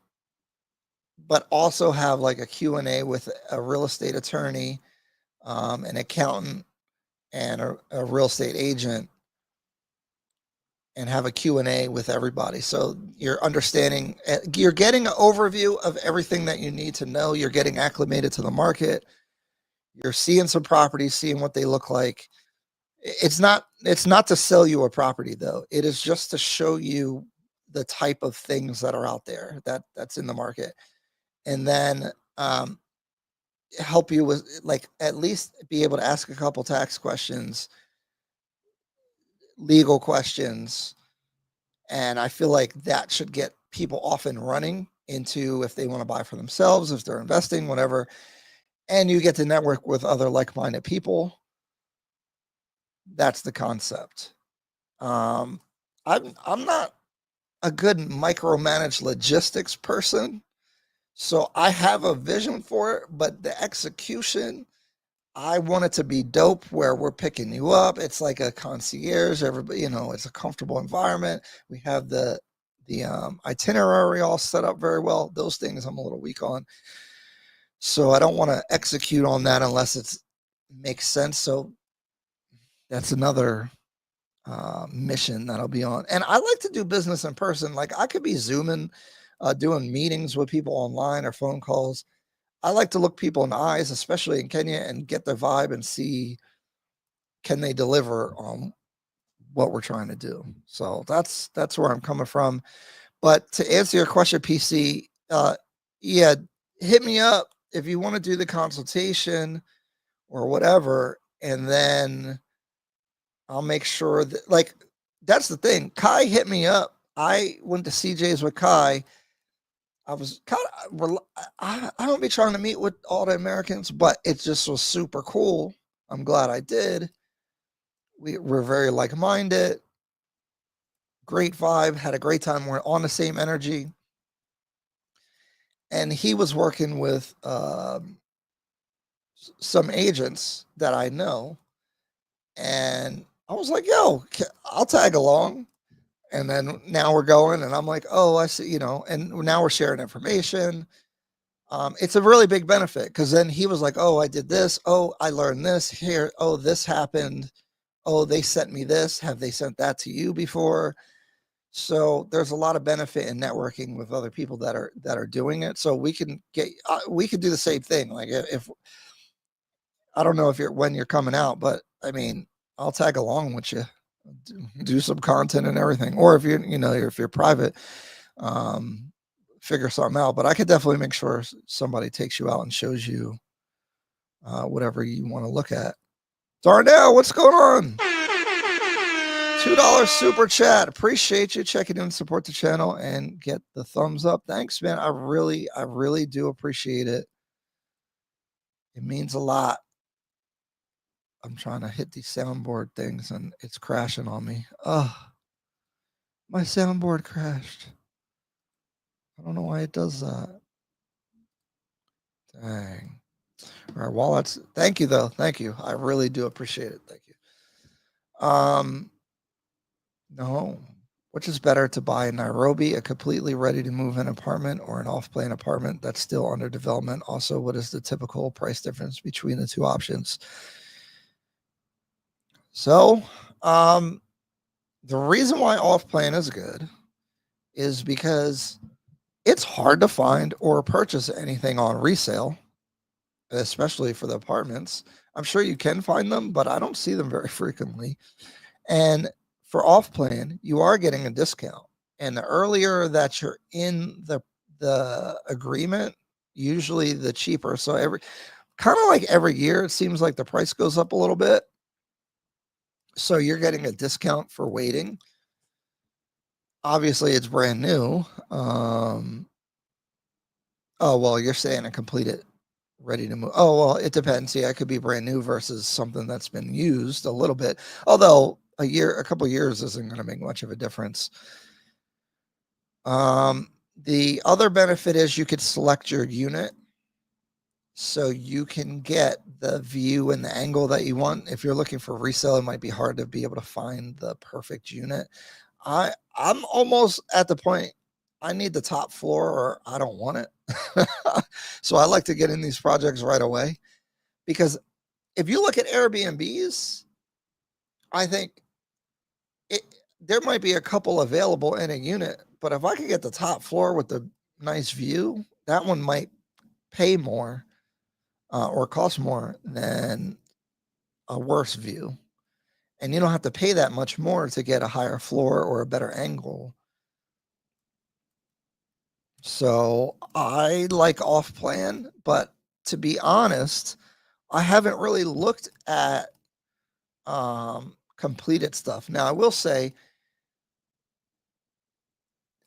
but also have like a Q&A with a real estate attorney, an accountant, and a real estate agent, and have a Q&A with everybody. So you're understanding, you're getting an overview of everything that you need to know. You're getting acclimated to the market. You're seeing some properties, seeing what they look like. It's not to sell you a property though. It is just to show you the type of things that are out there that's in the market. And then help you with like at least be able to ask a couple tax questions, legal questions, and I feel like that should get people off and running into if they want to buy for themselves, if they're investing, whatever. And you get to network with other like-minded people. That's the concept. I'm not a good micromanaged logistics person, so I have a vision for it, but the execution, I want it to be dope where we're picking you up. It's like a concierge. Everybody, it's a comfortable environment. We have the itinerary all set up very well. Those things I'm a little weak on. So I don't want to execute on that unless it makes sense. So that's another mission that I'll be on. And I like to do business in person. Like I could be Zooming, doing meetings with people online or phone calls. I like to look people in the eyes, especially in Kenya, and get their vibe and see can they deliver on what we're trying to do. So that's where I'm coming from. But to answer your question, PC, yeah, hit me up if you want to do the consultation or whatever, and then I'll make sure that like that's the thing. Kai hit me up. I went to CJ's with Kai. I was kind of I don't be trying to meet with all the Americans, but it just was super cool. I'm glad I did. we're very like-minded, great vibe, had a great time. We're on the same energy. And he was working with some agents that I know. And I was like, yo, I'll tag along. And then now we're going, and I'm like, oh, I see, and now we're sharing information. It's a really big benefit because then he was like, oh, I did this. Oh, I learned this here. Oh, this happened. Oh, they sent me this. Have they sent that to you before? So there's a lot of benefit in networking with other people that are doing it. So we can do the same thing. Like if I don't know if when you're coming out, but I mean, I'll tag along with you, do some content and everything. Or if if you're private, figure something out. But I could definitely make sure somebody takes you out and shows you whatever you want to look at. Darnell, what's going on? $2 super chat. Appreciate you checking in, support the channel, and get the thumbs up. Thanks, man. I really do appreciate it. It means a lot. I'm trying to hit these soundboard things and it's crashing on me. Oh, my soundboard crashed. I don't know why it does that. Dang. All right, well, thank you though. Thank you. I really do appreciate it. Thank you. No. Which is better to buy in Nairobi, a completely ready to move in apartment, or an off-plan apartment that's still under development? Also, what is the typical price difference between the two options? So, the reason why off-plan is good is because it's hard to find or purchase anything on resale, especially for the apartments. I'm sure you can find them, but I don't see them very frequently. And for off plan, you are getting a discount. And the earlier that you're in the agreement, usually the cheaper. So every year, it seems like the price goes up a little bit. So you're getting a discount for waiting. Obviously, it's brand new. Oh, well, you're saying a completed ready to move. Oh, well, it depends. Yeah, it could be brand new versus something that's been used a little bit. Although a couple of years isn't going to make much of a difference. The other benefit is you could select your unit. So you can get the view and the angle that you want. If you're looking for resale, it might be hard to be able to find the perfect unit. I'm almost at the point I need the top floor or I don't want it. So I like to get in these projects right away, because if you look at Airbnbs, I think there might be a couple available in a unit, but if I could get the top floor with the nice view, that one might pay more or cost more than a worse view. And you don't have to pay that much more to get a higher floor or a better angle. So I like off plan, but to be honest, I haven't really looked at completed stuff. Now I will say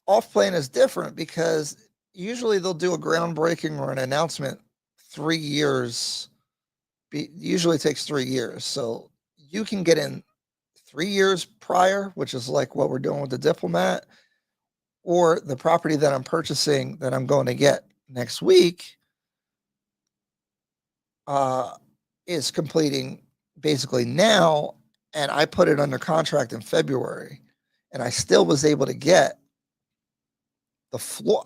off plan is different because usually they'll do a groundbreaking or an announcement 3 years. Usually takes 3 years. So you can get in 3 years prior, which is like what we're doing with the Diplomat, or the property that I'm purchasing that I'm going to get next week is completing basically now. And I put it under contract in February, and I still was able to get the floor.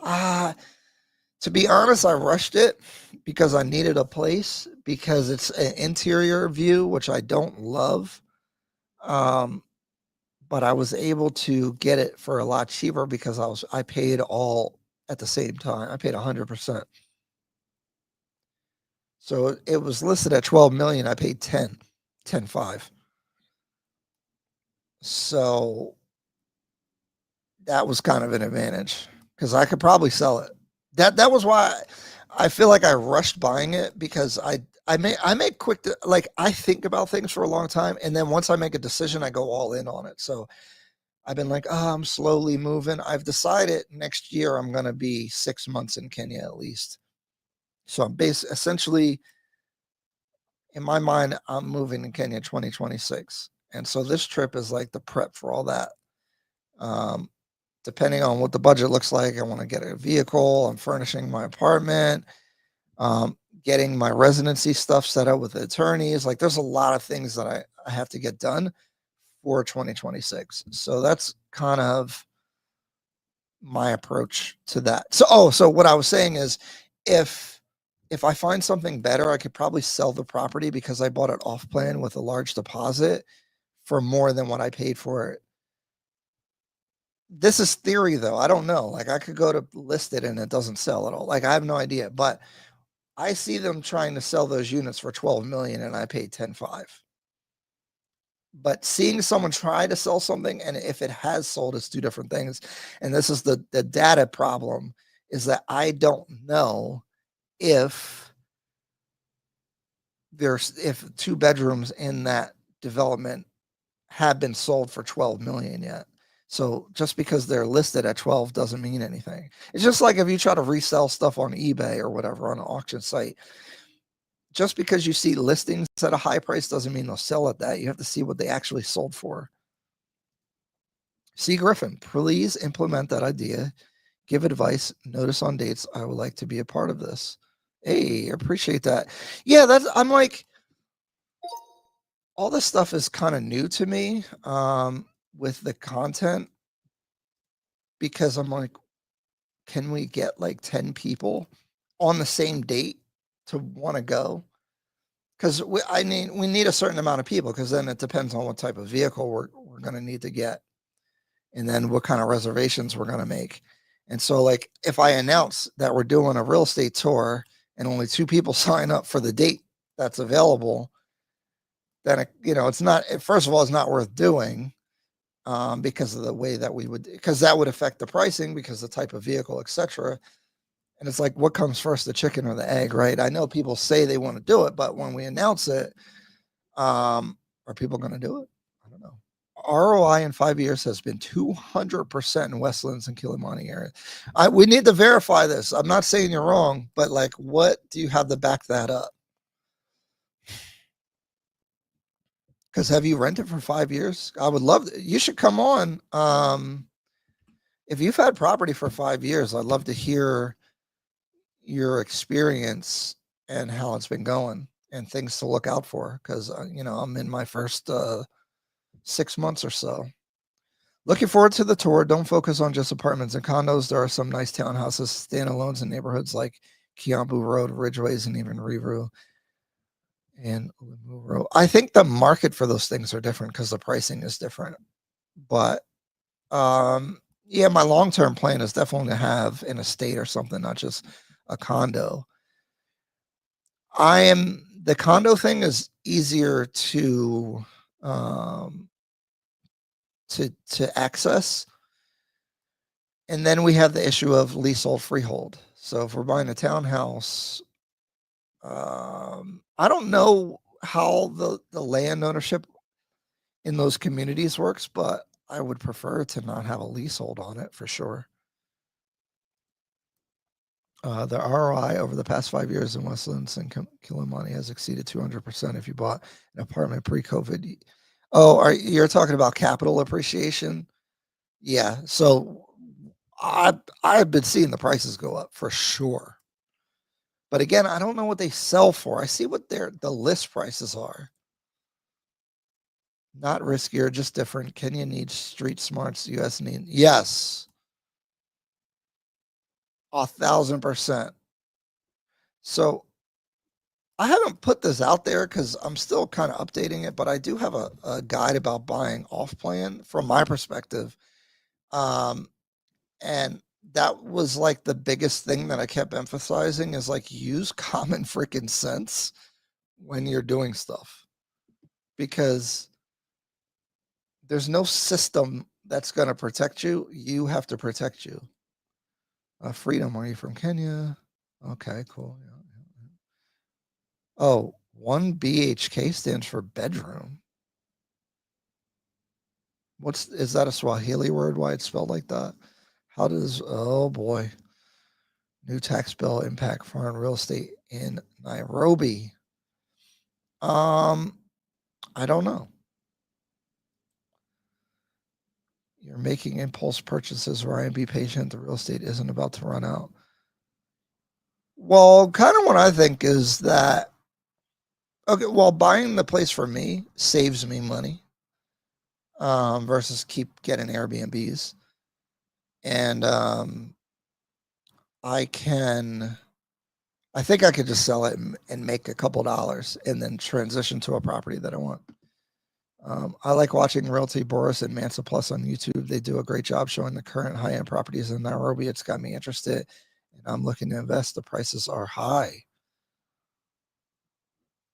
To be honest, I rushed it because I needed a place, because it's an interior view, which I don't love. But I was able to get it for a lot cheaper because I paid all at the same time. I paid 100%. So it was listed at 12 million. I paid 10.5. So that was kind of an advantage because I could probably sell it. That was why I feel like I rushed buying it, because I make quick, like I think about things for a long time, and then once I make a decision, I go all in on it. So I've been like, oh, I'm slowly moving. I've decided next year I'm going to be 6 months in Kenya at least. So I'm essentially, in my mind, I'm moving to Kenya 2026. And so this trip is like the prep for all that. Depending on what the budget looks like, I want to get a vehicle. I'm furnishing my apartment, getting my residency stuff set up with the attorneys. Like there's a lot of things that I have to get done for 2026. So that's kind of my approach to that. So what I was saying is if I find something better, I could probably sell the property because I bought it off plan with a large deposit for more than what I paid for it. This is theory though. I don't know. Like I could go to list it and it doesn't sell at all. Like I have no idea, but I see them trying to sell those units for 12 million and I paid 10.5. But seeing someone try to sell something and if it has sold, it's two different things. And this is the data problem, is that I don't know if if 2 bedrooms in that development have been sold for 12 million yet. So just because they're listed at 12 doesn't mean anything. It's just like if you try to resell stuff on eBay or whatever on an auction site, just because you see listings at a high price doesn't mean they'll sell at that. You have to see what they actually sold for. C. Griffin, please implement that idea. Give advice. Notice on dates. I would like to be a part of this. Hey, appreciate that. Yeah, I'm like, all this stuff is kind of new to me with the content, because I'm like, can we get like 10 people on the same date to want to go? Because we need a certain amount of people, because then it depends on what type of vehicle we're going to need to get, and then what kind of reservations we're going to make. And so like if I announce that we're doing a real estate tour and only 2 people sign up for the date that's available, then it's not, first of all, it's not worth doing, because of the way that because that would affect the pricing, because the type of vehicle, etc. And it's like, what comes first, the chicken or the egg, right? I know people say they want to do it, but when we announce it, are people going to do it? I don't know. ROI in 5 years has been 200% in Westlands and Kilimani area. We need to verify this. I'm not saying you're wrong, but like, what do you have to back that up? Because have you rented for 5 years? I would love to. You should come on. If you've had property for 5 years, I'd love to hear your experience and how it's been going and things to look out for. Because I'm in my first 6 months or so. Looking forward to the tour. Don't focus on just apartments and condos. There are some nice townhouses, standalones in neighborhoods like Kiambu Road, Ridgeways, and even Rivu and Limuru. I think the market for those things are different because the pricing is different. But yeah, my long-term plan is definitely to have an estate or something, not just a condo. The condo thing is easier to access. And then we have the issue of leasehold, freehold. So if we're buying a townhouse, I don't know how the land ownership in those communities works, but I would prefer to not have a leasehold on it for sure. The ROI over the past 5 years in Westlands and Kilimani has exceeded 200% if you bought an apartment pre-COVID. Oh, you're talking about capital appreciation? Yeah. So I've been seeing the prices go up for sure. But again, I don't know what they sell for. I see what the list prices are. Not riskier, just different. Kenya needs street smarts. US need, yes, 1,000%. So I haven't put this out there because I'm still kind of updating it, but I do have a guide about buying off plan from my perspective. And that was like the biggest thing that I kept emphasizing, is like, use common freaking sense when you're doing stuff, because there's no system that's going to protect you. You have to protect you. Freedom, are you from Kenya? Okay, cool. Yeah. Oh, 1 BHK stands for bedroom. Is that a Swahili word? Why it's spelled like that? Oh boy. New tax bill impact foreign real estate in Nairobi. I don't know. You're making impulse purchases, Ryan. Be patient. The real estate isn't about to run out. Well, kind of what I think is that, okay, well, buying the place for me saves me money versus keep getting Airbnbs. And I think I could just sell it and make a couple dollars and then transition to a property that I want. I like watching Realty Boris and Mansa Plus on YouTube. They do a great job showing the current high-end properties in Nairobi. It's got me interested, and I'm looking to invest. The prices are high.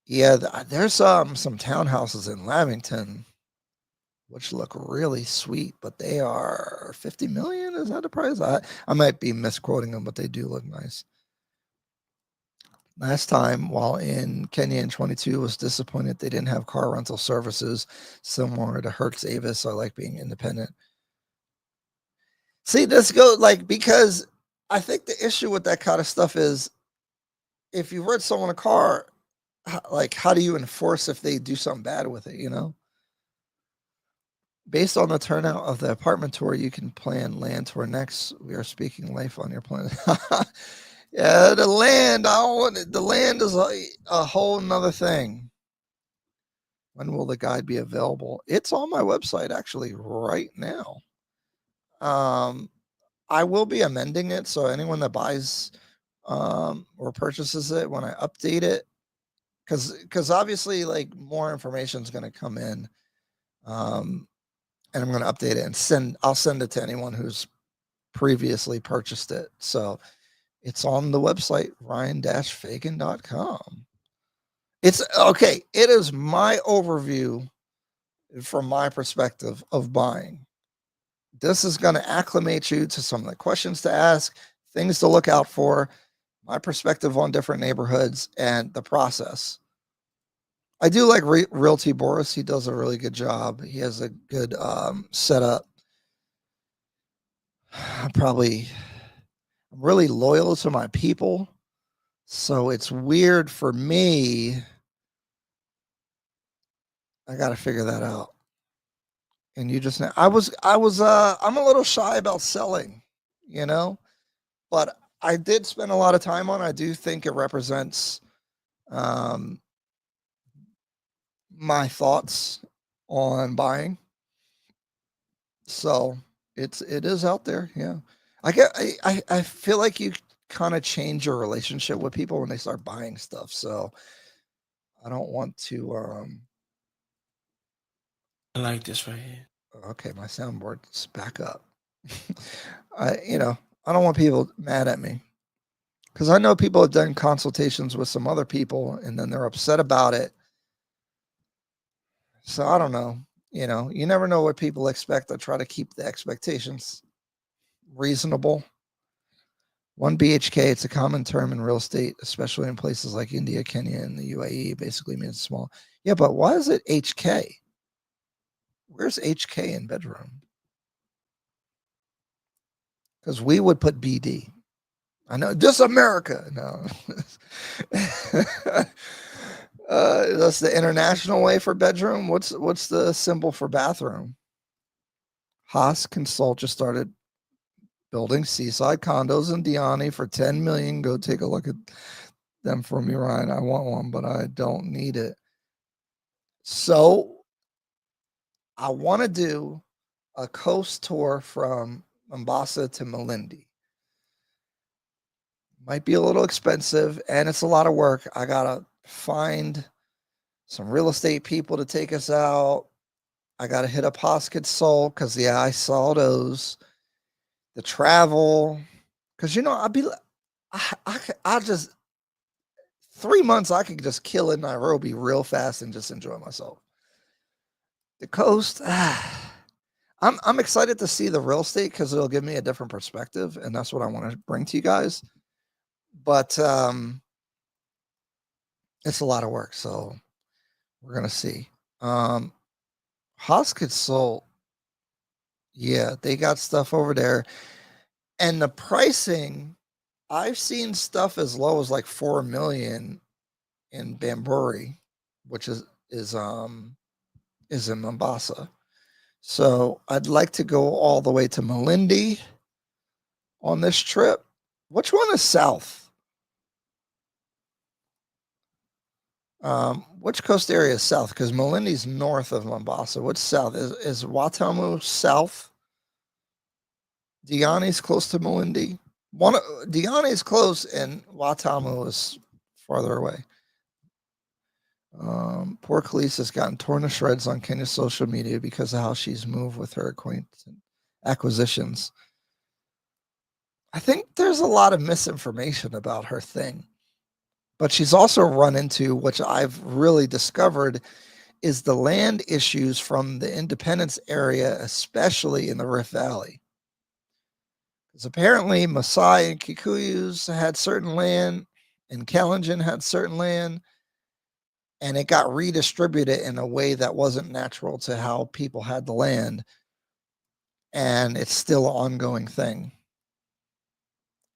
Yeah, there's some townhouses in Lavington, which look really sweet, but they are 50 million. Is that the price? I might be misquoting them, but they do look nice. Last time while in Kenya in 22 was disappointed they didn't have car rental services similar to Hertz Avis. I like being independent. See, this goes like, because I think the issue with that kind of stuff is if you rent someone a car, like how do you enforce if they do something bad with it, you know? Based on the turnout of the apartment tour, you can plan land tour next. We are speaking life on your plan. Yeah, the land. The land is a whole nother thing. When will the guide be available? It's on my website actually right now. I will be amending it, so anyone that buys or purchases it, when I update it, because obviously like more information is going to come in, and I'm going to update it and I'll send it to anyone who's previously purchased it. So it's on the website ryan-fagan.com. It's okay. It is my overview from my perspective of buying. This is going to acclimate you to some of the questions to ask, things to look out for, my perspective on different neighborhoods, and the process. I do like Realty Boris. He does a really good job. He has a good setup. I'm really loyal to my people. So it's weird for me. I got to figure that out. And you just, I'm a little shy about selling, you know, but I did spend a lot of time on it. I do think it represents my thoughts on buying. So it is out there. Yeah. I feel like you kind of change your relationship with people when they start buying stuff. So I don't want to, I like this right here. okay, my soundboard's back up. I don't want people mad at me because I know people have done consultations with some other people and then they're upset about it. So I don't know. You never know what people expect. I try to keep the expectations reasonable. 1 BHK, it's a common term in real estate, especially in places like India, Kenya, and the UAE. It basically means small. Yeah, but why is it HK? Where's HK in bedroom? Because we would put BD. I know, just America. No. That's the international way for bedroom. What's the symbol for bathroom? Haas Consult just started building seaside condos in Diani for 10 million. Go take a look at them for me, Ryan. I want one, but I don't need it. So I want to do a coast tour from Mombasa to Malindi. Might be a little expensive and it's a lot of work. I gotta find some real estate people to take us out. I gotta hit up Hoskett Soul because I saw those. The travel, because I'll just 3 months I could just kill in Nairobi real fast and just enjoy myself. The coast, I'm excited to see the real estate because it'll give me a different perspective, and that's what I want to bring to you guys. But it's a lot of work, so we're gonna see. Hoskett Soul, yeah, they got stuff over there, and the pricing. I've seen stuff as low as like 4 million in Bamburi, which is in Mombasa. So I'd like to go all the way to Malindi on this trip. Which one is south? Which coast area is south? Because Malindi's north of Mombasa. What's south? Is Watamu south? Diani's close to Malindi. Diani's close, and Watamu is farther away. Poor Khalees has gotten torn to shreds on Kenya's social media because of how she's moved with her acquaintance and acquisitions. I think there's a lot of misinformation about her thing, but she's also run into, which I've really discovered, is the land issues from the Independence area, especially in the Rift Valley. Because apparently Maasai and Kikuyus had certain land, and Kalenjin had certain land, and it got redistributed in a way that wasn't natural to how people had the land, and it's still an ongoing thing.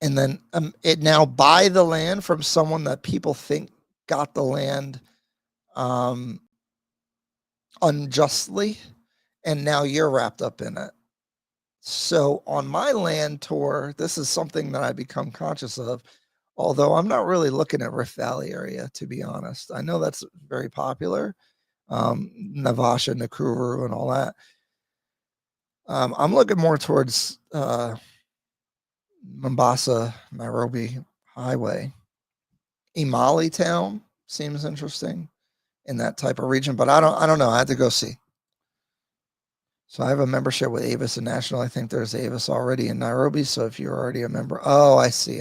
And then it now buy the land from someone that people think got the land unjustly, and now you're wrapped up in it. So on my land tour, this is something that I become conscious of, although I'm not really looking at Rift Valley area, to be honest. I know that's very popular, Navasha, Nakuru, and all that. I'm looking more towards Mombasa, Nairobi highway. Imali town seems interesting in that type of region, but I don't know. I had to go see. So I have a membership with Avis and National. I think there's Avis already in Nairobi. So if you're already a member, oh, I see.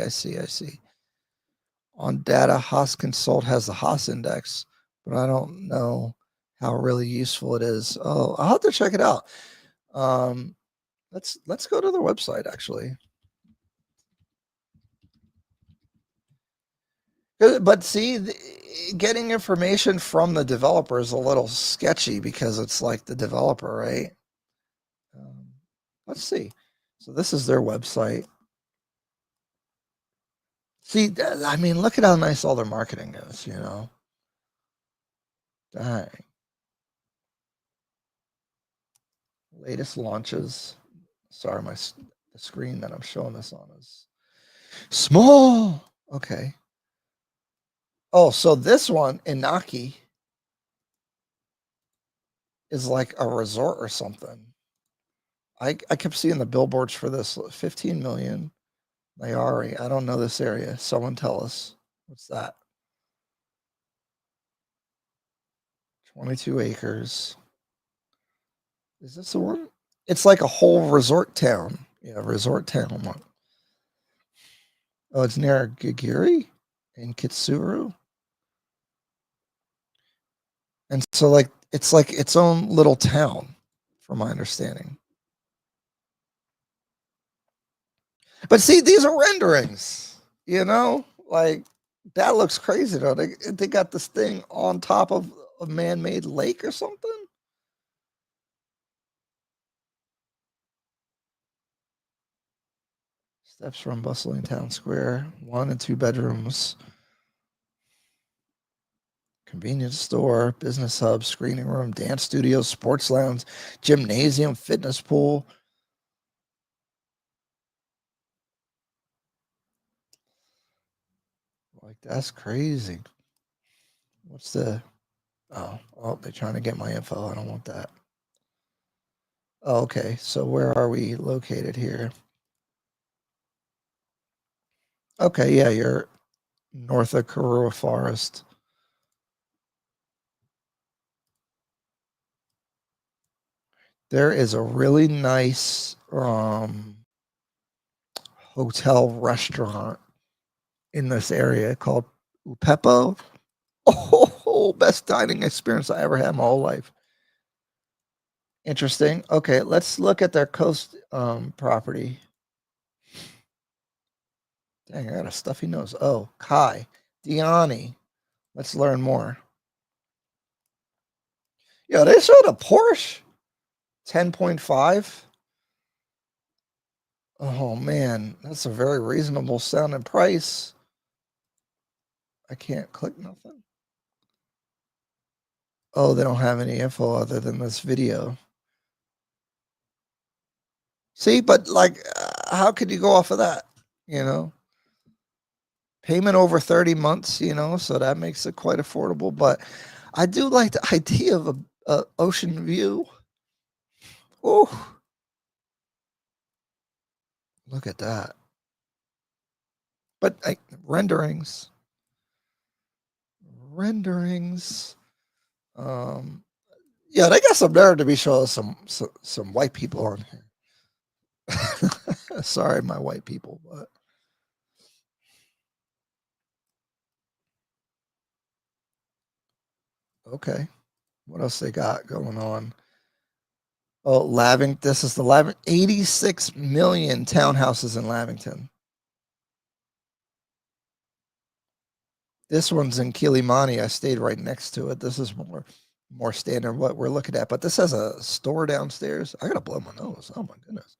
On data, Haas Consult has the Haas index, but I don't know how really useful it is. Oh, I'll have to check it out. Let's go to their website actually. But see, getting information from the developer is a little sketchy because it's like the developer, right? Let's see. So this is their website. See, I mean, look at how nice all their marketing is, you know? Dang. Latest launches. Sorry, the screen that I'm showing this on is small. Okay. Oh, so this one, Inaki, is like a resort or something. I kept seeing the billboards for this 15 million. Nayari. I don't know this area. Someone tell us. What's that? 22 acres. Is this the one? It's like a whole resort town. Yeah, resort town. Oh, it's near Gigiri in Kitsuru. And so like it's like its own little town, from my understanding. But see, these are renderings, you know? Like that looks crazy though. They got this thing on top of a man-made lake or something. Steps from bustling town square, 1 and 2 bedrooms, convenience store, business hub, screening room, dance studio, sports lounge, gymnasium, fitness pool. Like that's crazy. What's the oh, they're trying to get my info. I don't want that. Oh, okay. So where are we located here? Okay, yeah, you're north of Karua Forest. There is a really nice hotel restaurant in this area called Upepo. Oh, best dining experience I ever had in my whole life. Interesting. Okay, let's look at their coast property. Dang, I got a stuffy nose. Oh, Kai, Diani. Let's learn more. Yeah, they showed a Porsche 10.5. Oh man, that's a very reasonable sounding price. I can't click nothing. Oh, they don't have any info other than this video. See, but like, how could you go off of that? You know, payment over 30 months, you know, so that makes it quite affordable. But I do like the idea of a ocean view. Oh, look at that. But like renderings. Um, yeah, they got some nerve to be showing some white people on here. Sorry, my white people, but okay. What else they got going on? Oh, Lavington. This is the Lavington. 86 million townhouses in Lavington. This one's in Kilimani. I stayed right next to it. This is more standard what we're looking at. But this has a store downstairs. I gotta blow my nose. Oh my goodness.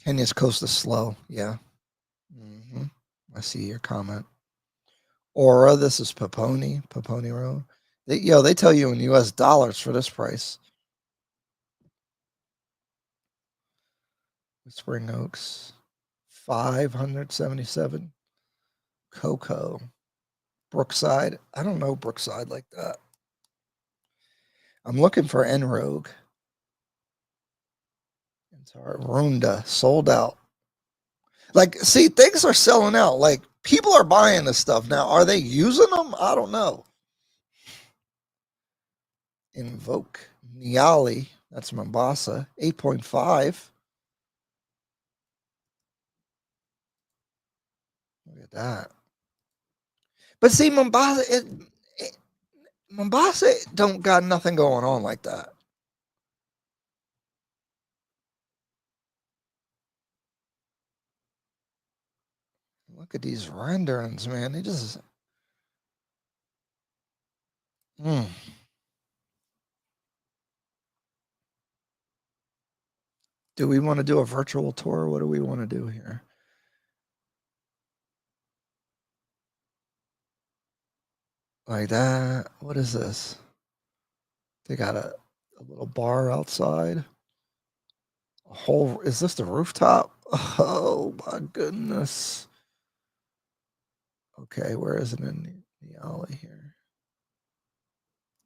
Kenya's coast is slow. Yeah. Hmm. I see your comment. Aura. This is Paponi Road. They tell you in U.S. dollars for this price. Spring Oaks, 577. Cocoa. Brookside. I don't know Brookside like that. I'm looking for Enrogue. Runda sold out. Like, see, things are selling out. Like, people are buying this stuff now. Are they using them? I don't know. Invoke Niali. That's Mombasa. 8.5. Look at that. But see, Mombasa don't got nothing going on like that. Look at these renderings, man. They just. Mm. Do we want to do a virtual tour? What do we want to do here? Like that. What is this? They got a little bar outside. A whole. Is this the rooftop? Oh my goodness. Okay, where is it in the alley here?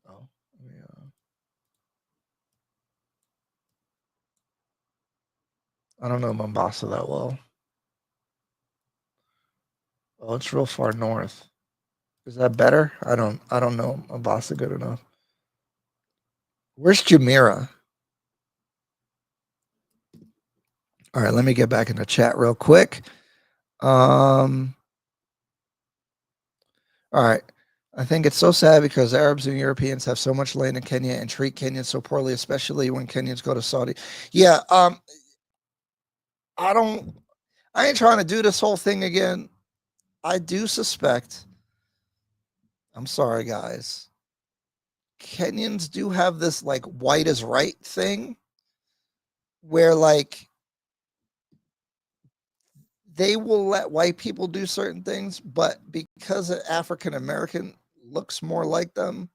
Oh, yeah. I don't know Mombasa that well. Oh, it's real far north. Is that better? I don't know Mombasa good enough. Where's Jumeirah? All right, let me get back in the chat real quick. All right. I think it's so sad because Arabs and Europeans have so much land in Kenya and treat Kenyans so poorly, especially when Kenyans go to Saudi. Yeah, I don't I ain't trying to do this whole thing again. I do suspect, I'm sorry guys, Kenyans do have this like white is right thing where like they will let white people do certain things, but because an African American looks more like them,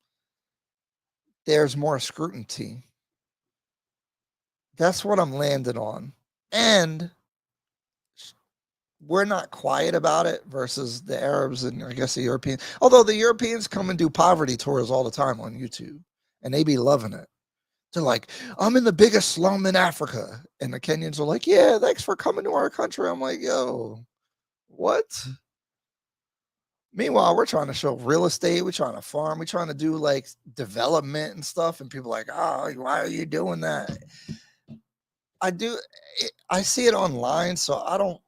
there's more scrutiny. That's what I'm landing on. And we're not quiet about it versus the Arabs and I guess the Europeans. Although the Europeans come and do poverty tours all the time on YouTube and they be loving it. They're like, I'm in the biggest slum in Africa. And the Kenyans are like, yeah, thanks for coming to our country. I'm like, yo, what? Meanwhile, we're trying to show real estate. We're trying to farm. We're trying to do like development and stuff. And people are like, oh, why are you doing that? I do. I see it online. So I don't,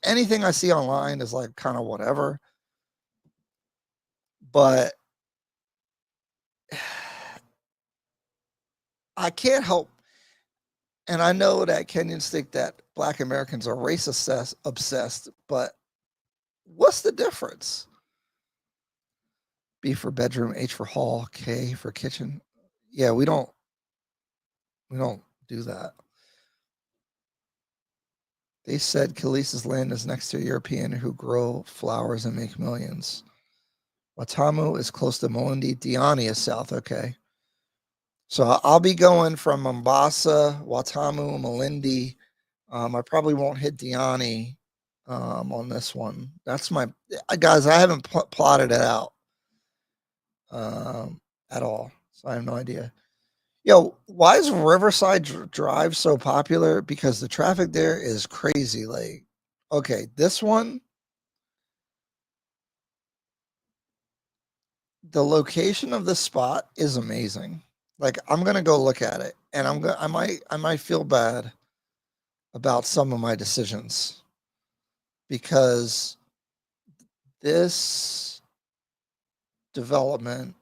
anything I see online is like kind of whatever. But I can't help. And I know that Kenyans think that Black Americans are race obsessed, but what's the difference? B for bedroom, H for hall, K for kitchen. Yeah, we don't do that. They said Khalees's land is next to a European who grow flowers and make millions. Watamu is close to Moendi. Diani is south. Okay. So I'll be going from Mombasa, Watamu, Malindi. I probably won't hit Diani on this one. That's my guys. I haven't plotted it out at all, so I have no idea. Yo, why is Riverside Drive so popular? Because the traffic there is crazy. Like, okay, this one, the location of this spot is amazing. Like, I'm gonna go look at it, and I might feel bad about some of my decisions because this development,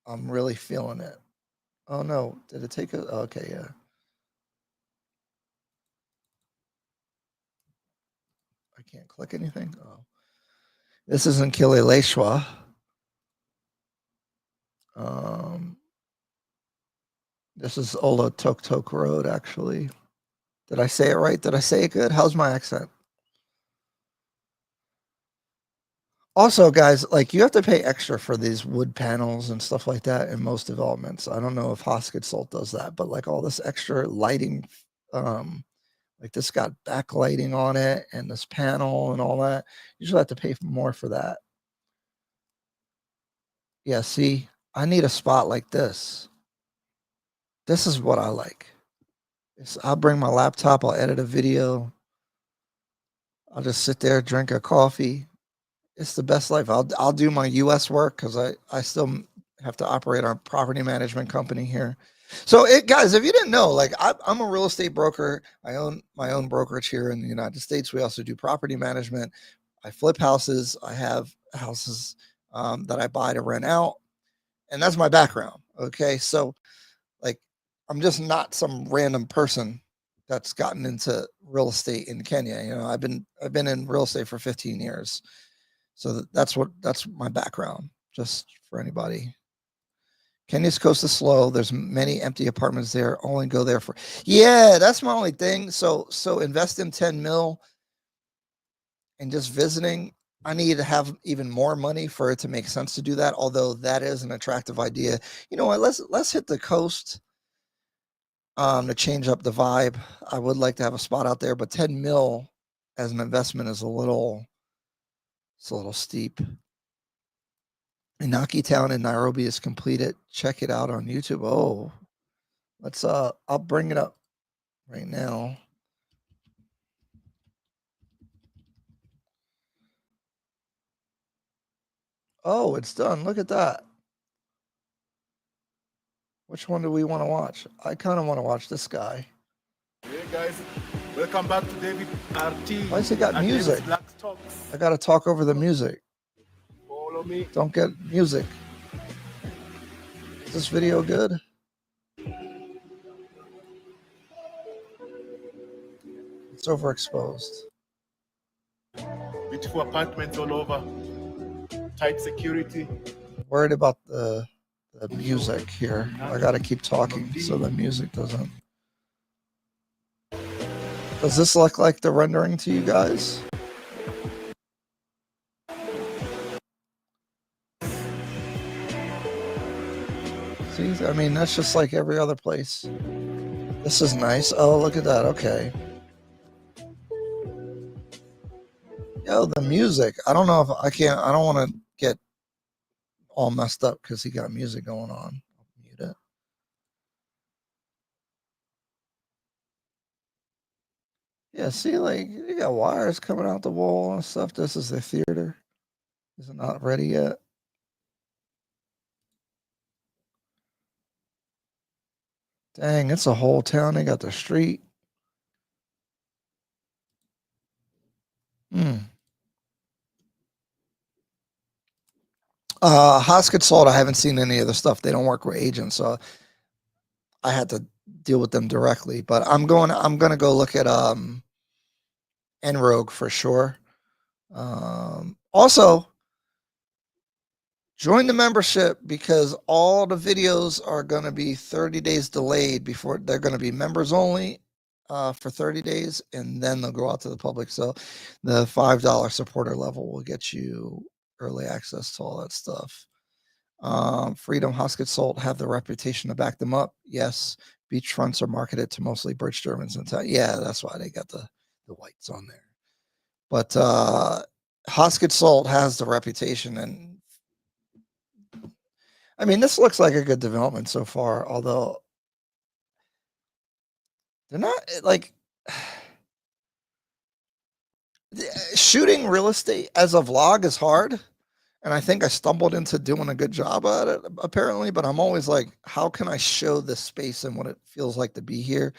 I'm really feeling it. Oh no, did it take a? Okay, yeah. I can't click anything. Oh, this isn't Kileleshwa. This is Ola Tok Tok Road, actually. Did I say it right? Did I say it good? How's my accent? Also, guys, like you have to pay extra for these wood panels and stuff like that in most developments. I don't know if Hotspot does that, but like all this extra lighting, like this got backlighting on it and this panel and all that. You just have to pay more for that. Yeah, see, I need a spot like this. This is what I like. I'll bring my laptop, I'll edit a video, I'll just sit there, drink a coffee. It's the best life. I'll do my US work because I still have to operate our property management company here. So guys, if you didn't know, like I'm a real estate broker. I own my own brokerage here in the United States. We also do property management. I flip houses. I have houses that I buy to rent out, and that's my background. Okay, so like I'm just not some random person that's gotten into real estate in Kenya. You know, I've been in real estate for 15 years. So that's my background, just for anybody. Kenya's coast is slow. There's many empty apartments there. Only go there for, yeah, that's my only thing. So invest in 10 mil and just visiting. I need to have even more money for it to make sense to do that. Although that is an attractive idea. You know what? Let's hit the coast to change up the vibe. I would like to have a spot out there, but 10 mil as an investment is a little steep. Inaki Town in Nairobi is completed. Check it out on YouTube. Oh, let's I'll bring it up right now. Oh, it's done. Look at that. Which one do we want to watch? I kind of want to watch this guy. Hey guys, welcome back to David RT. Why has he got music? I got to talk over the music. Follow me. Don't get music. Is this video good? It's overexposed. Beautiful apartments all over. Tight security. Worried about the music here. I got to keep talking so the music doesn't. Does this look like the rendering to you guys? See, I mean, that's just like every other place. This is nice. Oh, look at that. Okay. Yo, the music. I don't know if I can't. I don't want to get all messed up because he got music going on. I'll mute it. Yeah, see, like you got wires coming out the wall and stuff. This is the theater. Is it not ready yet? Dang, it's a whole town. They got the street. Hoskett Salt, I haven't seen any of the stuff. They don't work with agents, so I had to deal with them directly. But I'm gonna go look at Enrogue for sure. Also, join the membership because all the videos are going to be 30 days delayed before they're going to be members only for 30 days, and then they'll go out to the public. So the $5 supporter level will get you early access to all that stuff. Freedom Hosket Salt have the reputation to back them up. Yes. Beachfronts are marketed to mostly British Germans and yeah, that's why they got the whites on there. But Hosket Salt has the reputation, and I mean, this looks like a good development so far, although they're not like shooting real estate as a vlog is hard. And I think I stumbled into doing a good job at it, apparently. But I'm always like, how can I show this space and what it feels like to be here?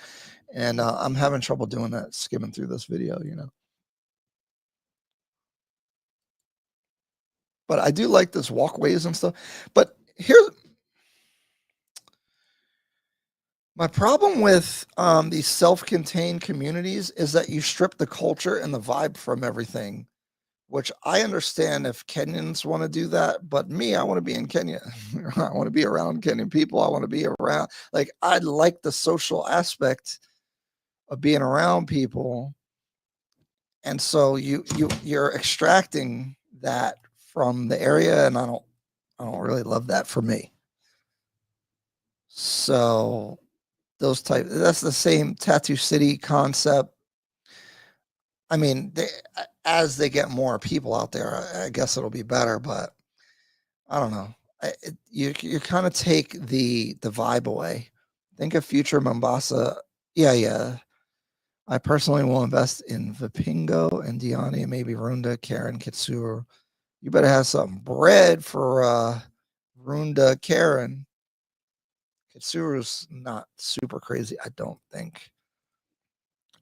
And I'm having trouble doing that, skimming through this video, you know. But I do like this walkways and stuff. But here's my problem with these self-contained communities is that you strip the culture and the vibe from everything, which I understand if Kenyans want to do that, but me, I want to be in Kenya. I want to be around Kenyan people. I want to be around, like, I like the social aspect of being around people. And so you're extracting that from the area, and I don't really love that for me. So that's the same Tattoo City concept. I mean, as they get more people out there, I guess it'll be better, but I don't know. You kind of take the vibe away. Think of future Mombasa. Yeah. I personally will invest in Vipingo and Diani and maybe Runda, Karen, Kitsuru. You better have some bread for Runda, Karen. Kitsuru's not super crazy, I don't think.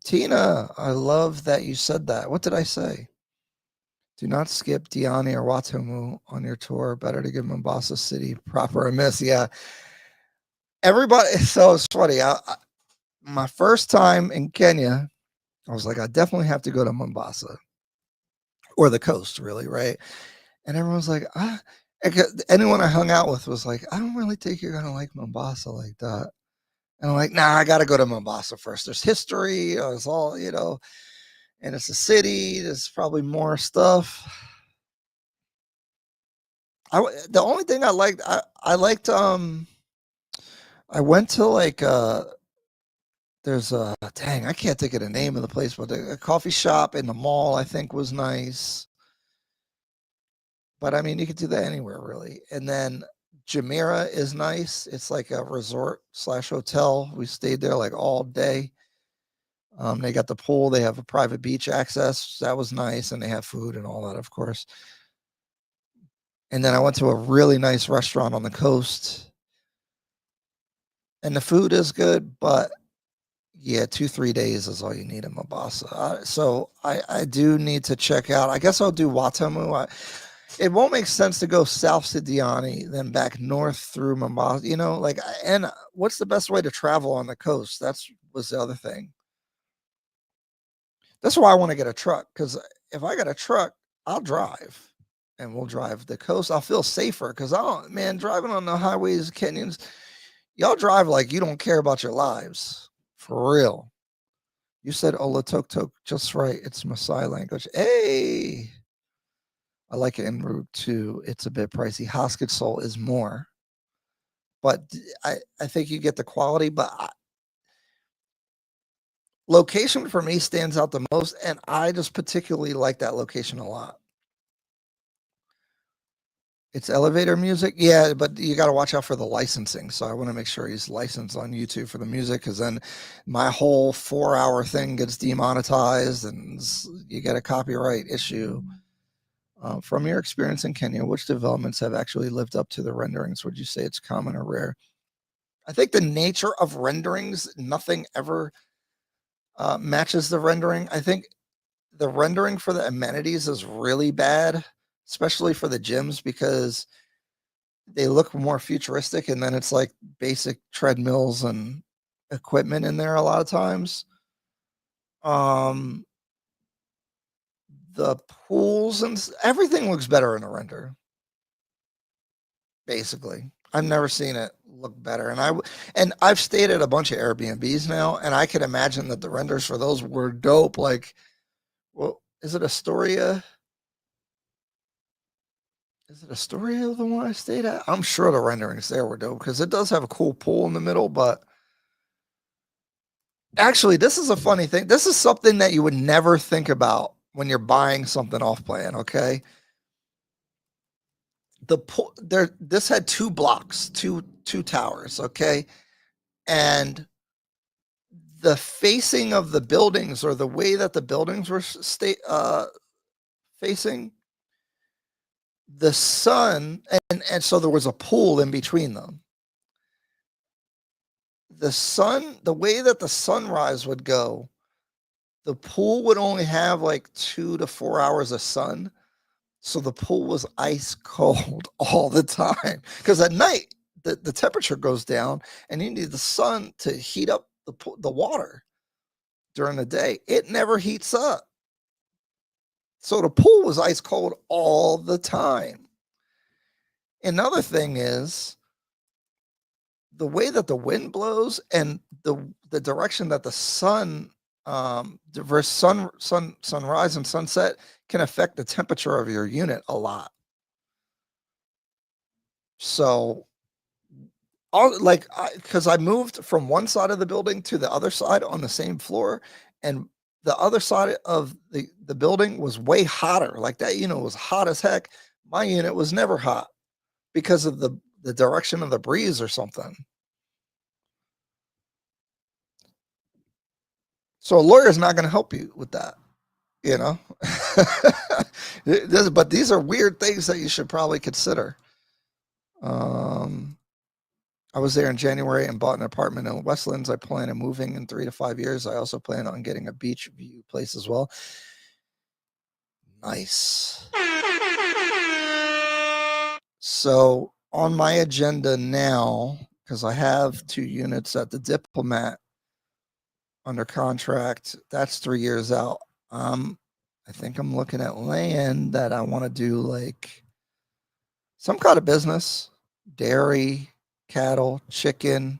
Tina, I love that you said that. What did I say? Do not skip Diani or Watamu on your tour. Better to give Mombasa City proper a miss. Yeah. Everybody, so it's funny. My first time in Kenya, I was like, I definitely have to go to Mombasa or the coast, really, right? And everyone's like, anyone I hung out with was like, I don't really think you're gonna like Mombasa like that. And I'm like, nah, I got to go to Mombasa first. There's history. It's all, you know, and it's a city. There's probably more stuff. The only thing I liked, I liked, I went to like, there's a, dang, I can't think of the name of the place, but a coffee shop in the mall, I think was nice. But I mean, you could do that anywhere really. And then Jumeirah is nice. It's like a resort / hotel. We stayed there like all day. They got the pool. They have a private beach access. That was nice. And they have food and all that, of course. And then I went to a really nice restaurant on the coast. And the food is good, but yeah, 2-3 days is all you need in Mombasa. So I do need to check out. I guess I'll do Watamu. It won't make sense to go south to Diani, then back north through Mombasa. You know, like, and what's the best way to travel on the coast? Was the other thing. That's why I want to get a truck, because if I got a truck, I'll drive, and we'll drive the coast. I'll feel safer because driving on the highways, Kenyans, y'all drive like you don't care about your lives. For real. You said Ola Tok Tok just right. It's Maasai language. Hey, I like it en route too. It's a bit pricey. Hosket Soul is more, but I think you get the quality. But location for me stands out the most, and I just particularly like that location a lot. It's elevator music. Yeah, but you got to watch out for the licensing. So I want to make sure he's licensed on YouTube for the music, because then my whole 4-hour thing gets demonetized and you get a copyright issue. From your experience in Kenya, which developments have actually lived up to the renderings? Would you say it's common or rare? I think the nature of renderings, nothing ever matches the rendering. I think the rendering for the amenities is really bad, especially for the gyms, because they look more futuristic, and then it's like basic treadmills and equipment in there a lot of times. The pools and everything looks better in a render. Basically, I've never seen it look better, and I've stayed at a bunch of Airbnbs now, and I can imagine that the renders for those were dope. Like, well, is it Astoria? Is it Astoria, the one I stayed at? I'm sure the renderings there were dope because it does have a cool pool in the middle, but actually, this is a funny thing. This is something that you would never think about when you're buying something off plan, okay? The pool there, this had two blocks, two towers, okay? And the facing of the buildings or the way that the buildings were facing the sun, and so there was a pool in between them. The sun, the way that the sunrise would go, the pool would only have like 2 to 4 hours of sun. So the pool was ice cold all the time because at night the temperature goes down and you need the sun to heat up the water during the day. It never heats up. So the pool was ice cold all the time. Another thing is the way that the wind blows and the direction that the sun versus sunrise and sunset can affect the temperature of your unit a lot. So because I moved from one side of the building to the other side on the same floor, and the other side of the building was way hotter. Like that unit was hot as heck. My unit was never hot because of the direction of the breeze or something. So a lawyer's not going to help you with that, you know. But these are weird things that you should probably consider. I was there in January and bought an apartment in Westlands. I plan on moving in 3 to 5 years. I also plan on getting a beach view place as well. Nice. So on my agenda now, because I have 2 units at the Diplomat under contract, that's 3 years out. I think I'm looking at land that I want to do like some kind of business, dairy, cattle, chicken,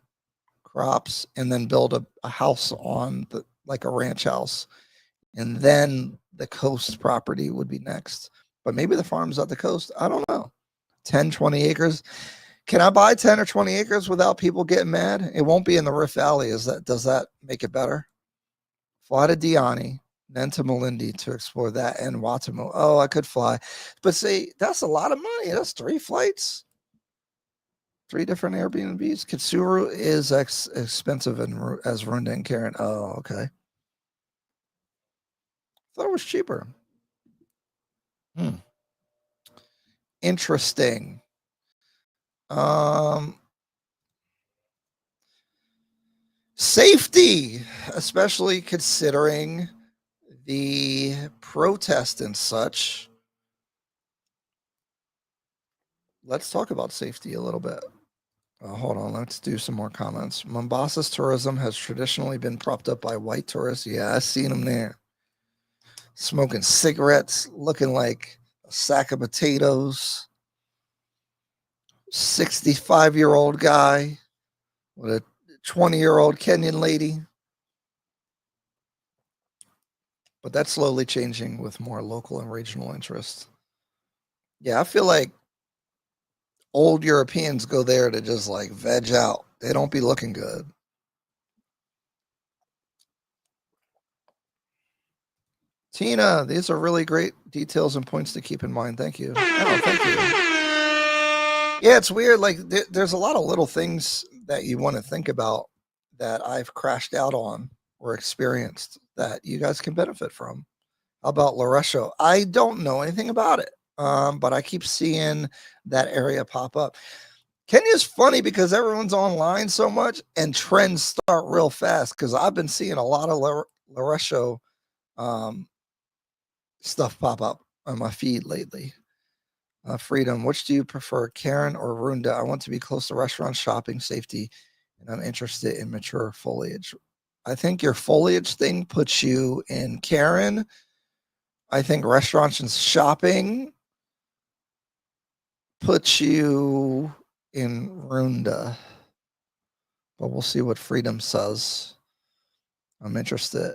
crops, and then build a house on like a ranch house. And then the coast property would be next. But maybe the farm's at the coast. I don't know. 10, 20 acres. Can I buy 10 or 20 acres without people getting mad? It won't be in the Rift Valley. Does that make it better? Fly to Diani, then to Malindi to explore that and Watamu. Oh, I could fly. But see, that's a lot of money. That's 3 flights. 3 different Airbnbs. Kitsuru is expensive as Runda and Karen. Oh, okay. Thought it was cheaper. Interesting. Safety, especially considering the protest and such. Let's talk about safety a little bit. Hold on, let's do some more comments. Mombasa's tourism has traditionally been propped up by white tourists. Yeah, I've seen them there. Smoking cigarettes, looking like a sack of potatoes. 65-year-old guy with a 20-year-old Kenyan lady. But that's slowly changing with more local and regional interests. Yeah, I feel like old Europeans go there to just like veg out. They don't be looking good. Tina, these are really great details and points to keep in mind. Thank you. Oh, thank you. Yeah, it's weird. Like there's a lot of little things that you want to think about that I've crashed out on or experienced that you guys can benefit from. How about Laresho? I don't know anything about it, but I keep seeing that area pop up. Kenya's funny because everyone's online so much and trends start real fast because I've been seeing a lot of Laresho stuff pop up on my feed lately. Freedom, which do you prefer, Karen or Runda? I want to be close to restaurants, shopping, safety, and I'm interested in mature foliage. I think your foliage thing puts you in Karen. I think restaurants and shopping puts you in Runda. But we'll see what Freedom says. I'm interested.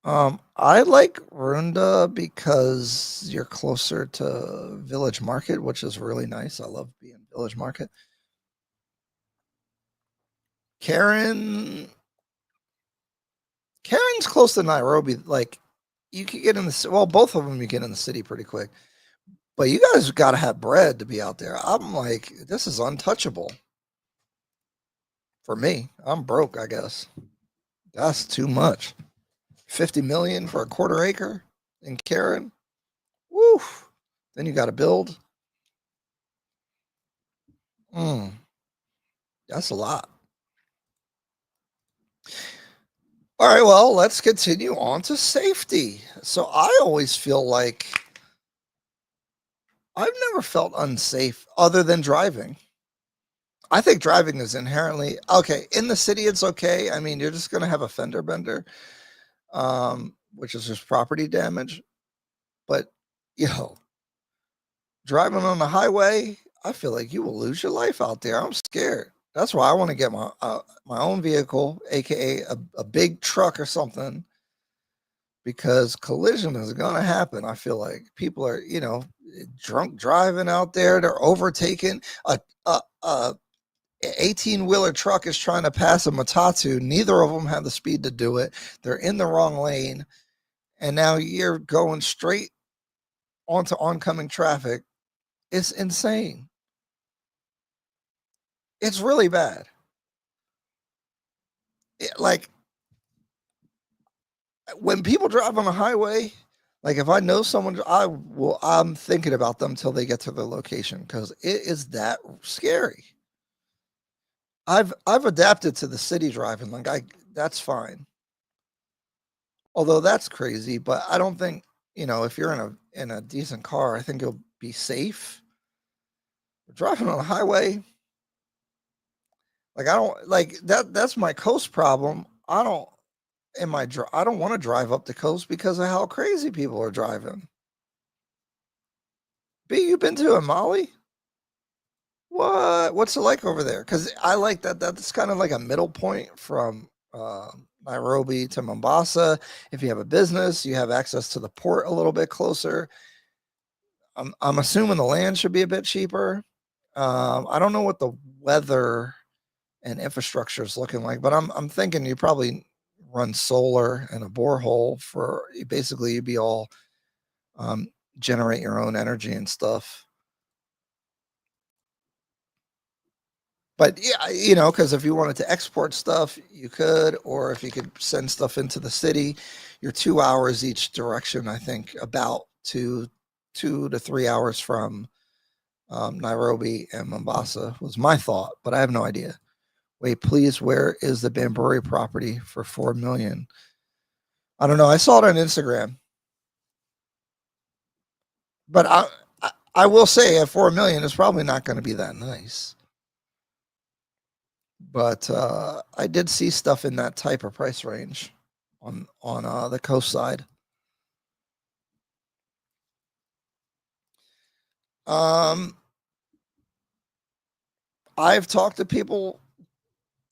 I like Runda because you're closer to Village Market, which is really nice. I love being Village Market. Karen's close to Nairobi. Like you could get in well, both of them you get in the city pretty quick. But you guys got to have bread to be out there. I'm like, this is untouchable for me. I'm broke, I guess. That's too much. 50 million for a quarter acre in Karen. Woo. Then you got to build. That's a lot. All right, well, let's continue on to safety. So I always feel like I've never felt unsafe other than driving. I think driving is inherently okay. In the city, it's okay. I mean, you're just going to have a fender bender, which is just property damage. But, you know, driving on the highway, I feel like you will lose your life out there. I'm scared. That's why I want to get my own vehicle, aka a big truck or something, because collision is going to happen. I feel like people are, drunk driving out there. They're overtaking a 18-wheeler truck is trying to pass a matatu. Neither of them have the speed to do it. They're in the wrong lane, and now you're going straight onto oncoming traffic. It's insane. It's really bad. Like when people drive on a highway, like if I know someone, I'm thinking about them till they get to their location because it is that scary. I've adapted to the city driving. That's fine. Although that's crazy, but I don't think, if you're in a decent car, I think you'll be safe. Driving on a highway, like I don't like that's my coast problem. I don't want to drive up the coast because of how crazy people are driving. B, you been to Mali? What's it like over there? Because I like that's kind of like a middle point from Nairobi to Mombasa. If you have a business, you have access to the port a little bit closer. I'm assuming the land should be a bit cheaper. I don't know what the weather and infrastructure is looking like, but I'm thinking you probably run solar and a borehole for basically you'd be all generate your own energy and stuff. But yeah, because if you wanted to export stuff, you could, or if you could send stuff into the city, you're 2 hours each direction. I think about 2 to 3 hours from Nairobi and Mombasa was my thought, but I have no idea. Wait, please, where is the Bamburi property for 4 million? I don't know. I saw it on Instagram, but I will say at 4 million, it's probably not going to be that nice. But I did see stuff in that type of price range on the coast side. I've talked to people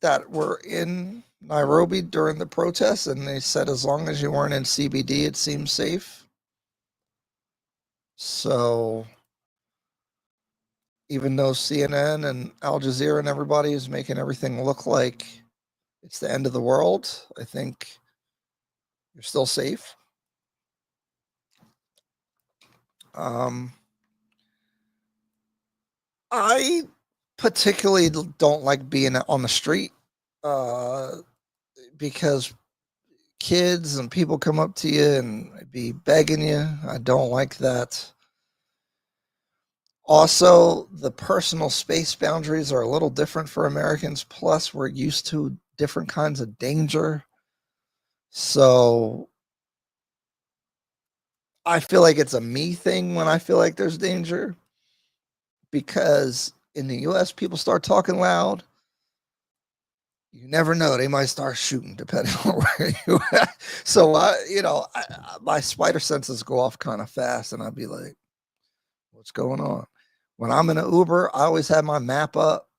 that were in Nairobi during the protests, and they said as long as you weren't in CBD, it seems safe. So even though CNN and Al Jazeera and everybody is making everything look like it's the end of the world, I think you're still safe. I particularly don't like being on the street because kids and people come up to you and be begging you. I don't like that. Also, the personal space boundaries are a little different for Americans. Plus, we're used to different kinds of danger. So I feel like it's a me thing when I feel like there's danger because in the US, people start talking loud. You never know. They might start shooting depending on where you at. So, my spider senses go off kind of fast and I'd be like, what's going on? When I'm in an Uber, I always have my map up.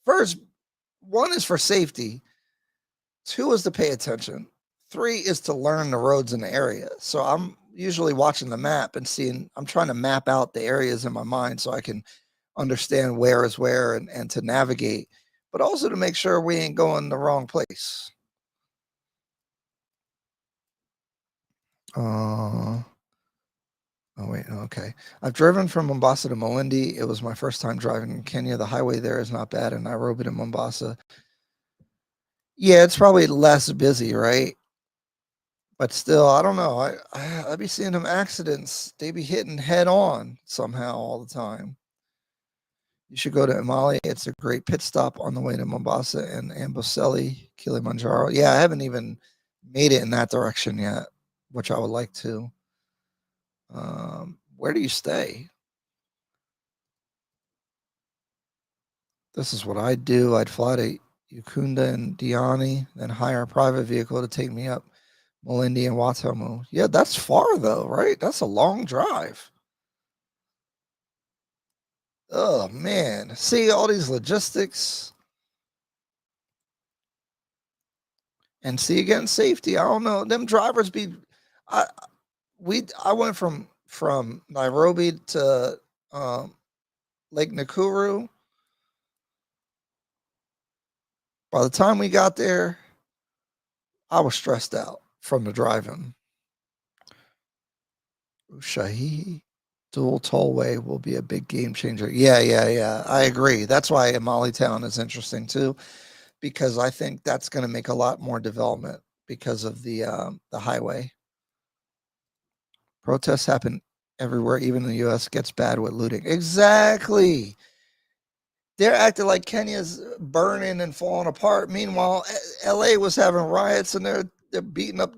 First, one is for safety. Two is to pay attention. 3 is to learn the roads in the area. So I'm usually watching the map and I'm trying to map out the areas in my mind so I can understand where is where and to navigate, but also to make sure we ain't going the wrong place. Oh wait, okay. I've driven from Mombasa to Malindi. It was my first time driving in Kenya. The highway there is not bad in Nairobi to Mombasa. Yeah, it's probably less busy, right? But still, I don't know. I be seeing them accidents. They be hitting head on somehow all the time. You should go to Imali. It's a great pit stop on the way to Mombasa and Amboseli, Kilimanjaro. Yeah, I haven't even made it in that direction yet, which I would like to. Where do you stay? This is what I'd do. I'd fly to Ukunda and Diani, then hire a private vehicle to take me up Malindi and Watamu. Yeah, that's far though, right? That's a long drive. Oh man, see all these logistics and see again safety. I don't know. Them drivers be I went from Nairobi to Lake Nakuru. By the time we got there, I was stressed out from the driving. Shahi dual tollway will be a big game changer. Yeah. I agree. That's why Imali Town is interesting too, because I think that's going to make a lot more development because of the highway. Protests happen everywhere, even in the U.S. Gets bad with looting. Exactly. They're acting like Kenya's burning and falling apart. Meanwhile, L.A. was having riots and they're beating up,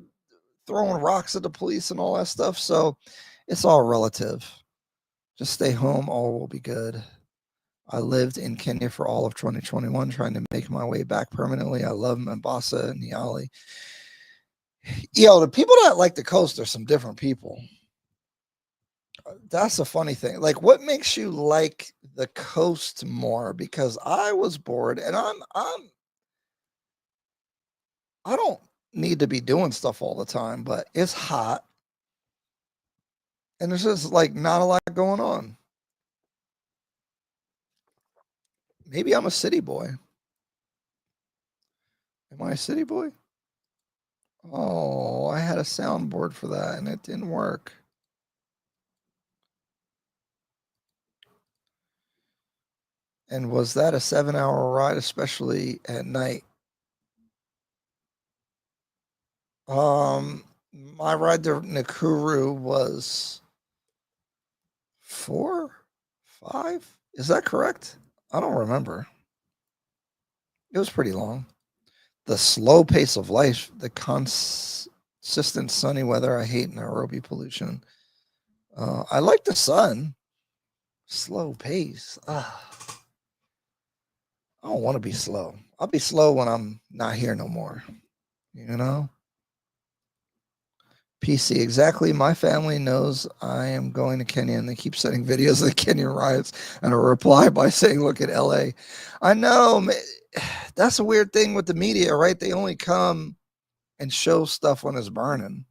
throwing rocks at the police and all that stuff. So it's all relative. Just stay home, all will be good. I lived in Kenya for all of 2021, trying to make my way back permanently. I love Mombasa and Niali. The people that like the coast are some different people. That's a funny thing. Like, what makes you like the coast more? Because I was bored, and I don't need to be doing stuff all the time, but it's hot, and there's just like not a lot going on. Maybe I'm a city boy. Am I a city boy? Oh, I had a soundboard for that, and it didn't work. And was that a 7-hour ride, especially at night? My ride to Nakuru was 4, 5. Is that correct? I don't remember. It was pretty long. The slow pace of life, the consistent sunny weather. I hate Nairobi pollution. I like the sun. Slow pace. I don't want to be slow. I'll be slow when I'm not here no more. You know? PC, exactly. My family knows I am going to Kenya and they keep sending videos of the Kenyan riots and a reply by saying, look at LA. I know. That's a weird thing with the media, right? They only come and show stuff when it's burning.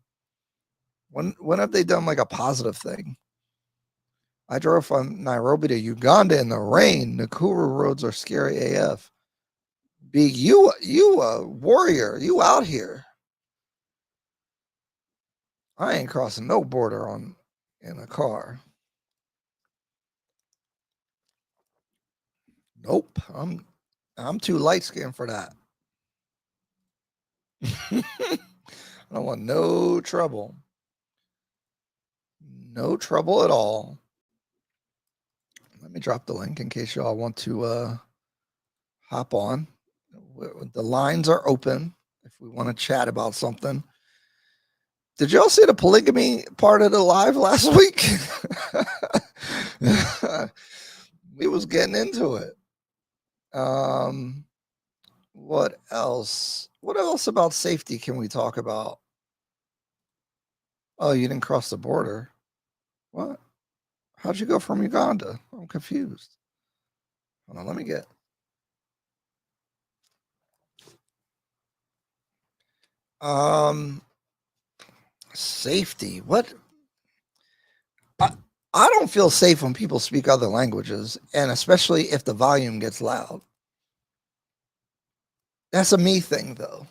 When have they done like a positive thing? I drove from Nairobi to Uganda in the rain. Nakuru roads are scary AF. Big, you a warrior. You out here. I ain't crossing no border in a car. Nope. I'm too light skinned for that. I don't want no trouble. No trouble at all. Let me drop the link in case y'all want to hop on. The lines are open if we want to chat about something. Did y'all see the polygamy part of the live last week? We was getting into it. What else? What else about safety can we talk about? Oh, you didn't cross the border. What? How'd you go from Uganda? I'm confused. Hold on, let me get. Safety. What? I, I don't feel safe when people speak other languages, and especially if the volume gets loud. That's a me thing, though.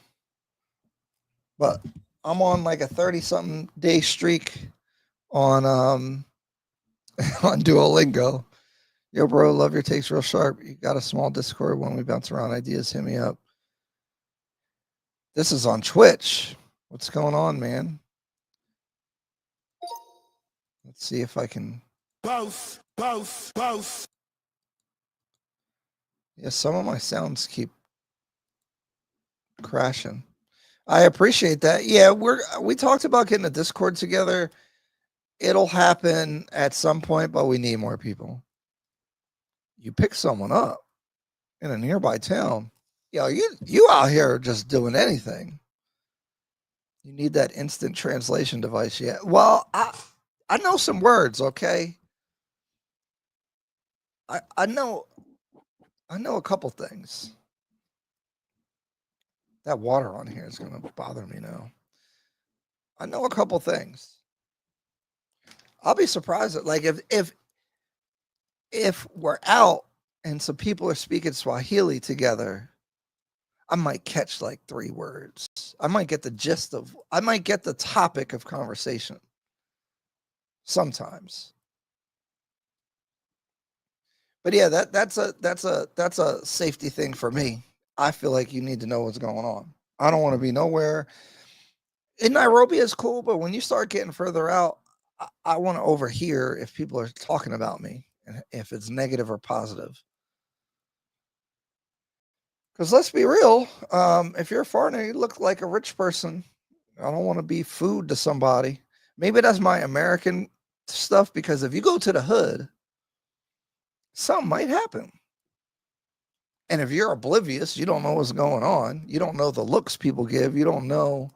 But I'm on like a 30-something day streak on on Duolingo. Yo, bro, love your takes real sharp. You got a small Discord when we bounce around ideas. Hit me up. This is on Twitch. What's going on, man? Let's see if I can. Both. Yeah, some of my sounds keep crashing. I appreciate that. Yeah, we talked about getting a Discord together. It'll happen at some point, but we need more people. You pick someone up in a nearby town. Yo, you out here just doing anything. You need that instant translation device. Yeah. Well, I know some words, okay? I know a couple things. That water on here is gonna bother me now. I know a couple things. I'll be surprised at like if we're out and some people are speaking Swahili together, I might catch like 3 words. I might get the topic of conversation sometimes. But yeah, that's a safety thing for me. I feel like you need to know what's going on. I don't want to be nowhere. In Nairobi is cool, but when you start getting further out, I want to overhear if people are talking about me and if it's negative or positive. Because let's be real, if you're a foreigner, you look like a rich person. I don't want to be food to somebody. Maybe that's my American stuff, because if you go to the hood, something might happen. And if you're oblivious, you don't know what's going on. You don't know the looks people give. You don't know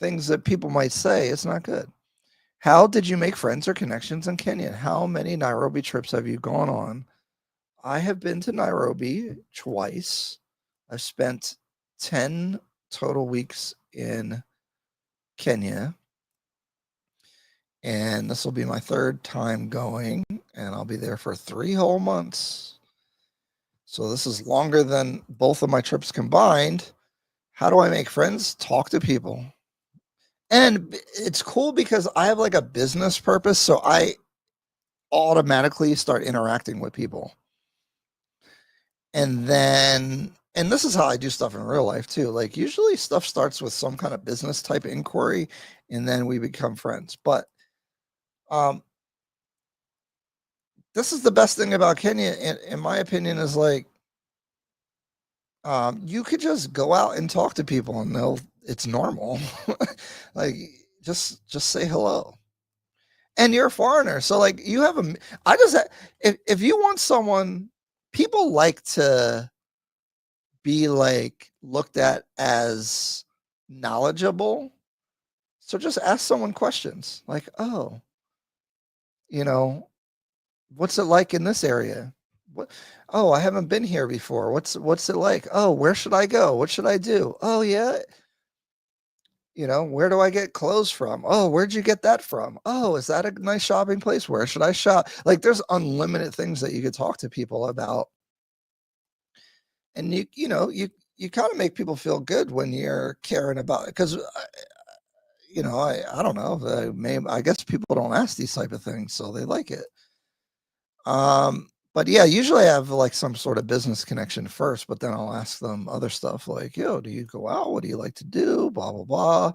things that people might say. It's not good. How did you make friends or connections in Kenya? How many Nairobi trips have you gone on? I have been to Nairobi twice. I've spent 10 total weeks in Kenya. And this will be my 3rd time going, and I'll be there for 3 whole months. So this is longer than both of my trips combined. How do I make friends? Talk to people. And it's cool because I have like a business purpose, so I automatically start interacting with people. And this is how I do stuff in real life too. Like usually stuff starts with some kind of business type inquiry, and then we become friends. But this is the best thing about Kenya, in my opinion, is like you could just go out and talk to people and it's normal. Like just say hello. And you're a foreigner, so like you have if you want someone, people like to be like looked at as knowledgeable. So just ask someone questions like, oh, what's it like in this area? What? Oh, I haven't been here before. What's it like? Oh, where should I go? What should I do? Oh, yeah. Where do I get clothes from? Oh, where'd you get that from? Oh, is that a nice shopping place? Where should I shop? Like there's unlimited things that you could talk to people about. And you kind of make people feel good when you're caring about it. Cause I don't know. I guess people don't ask these type of things, so they like it. But yeah, usually I have like some sort of business connection first, but then I'll ask them other stuff like, yo, do you go out? What do you like to do? Blah, blah, blah.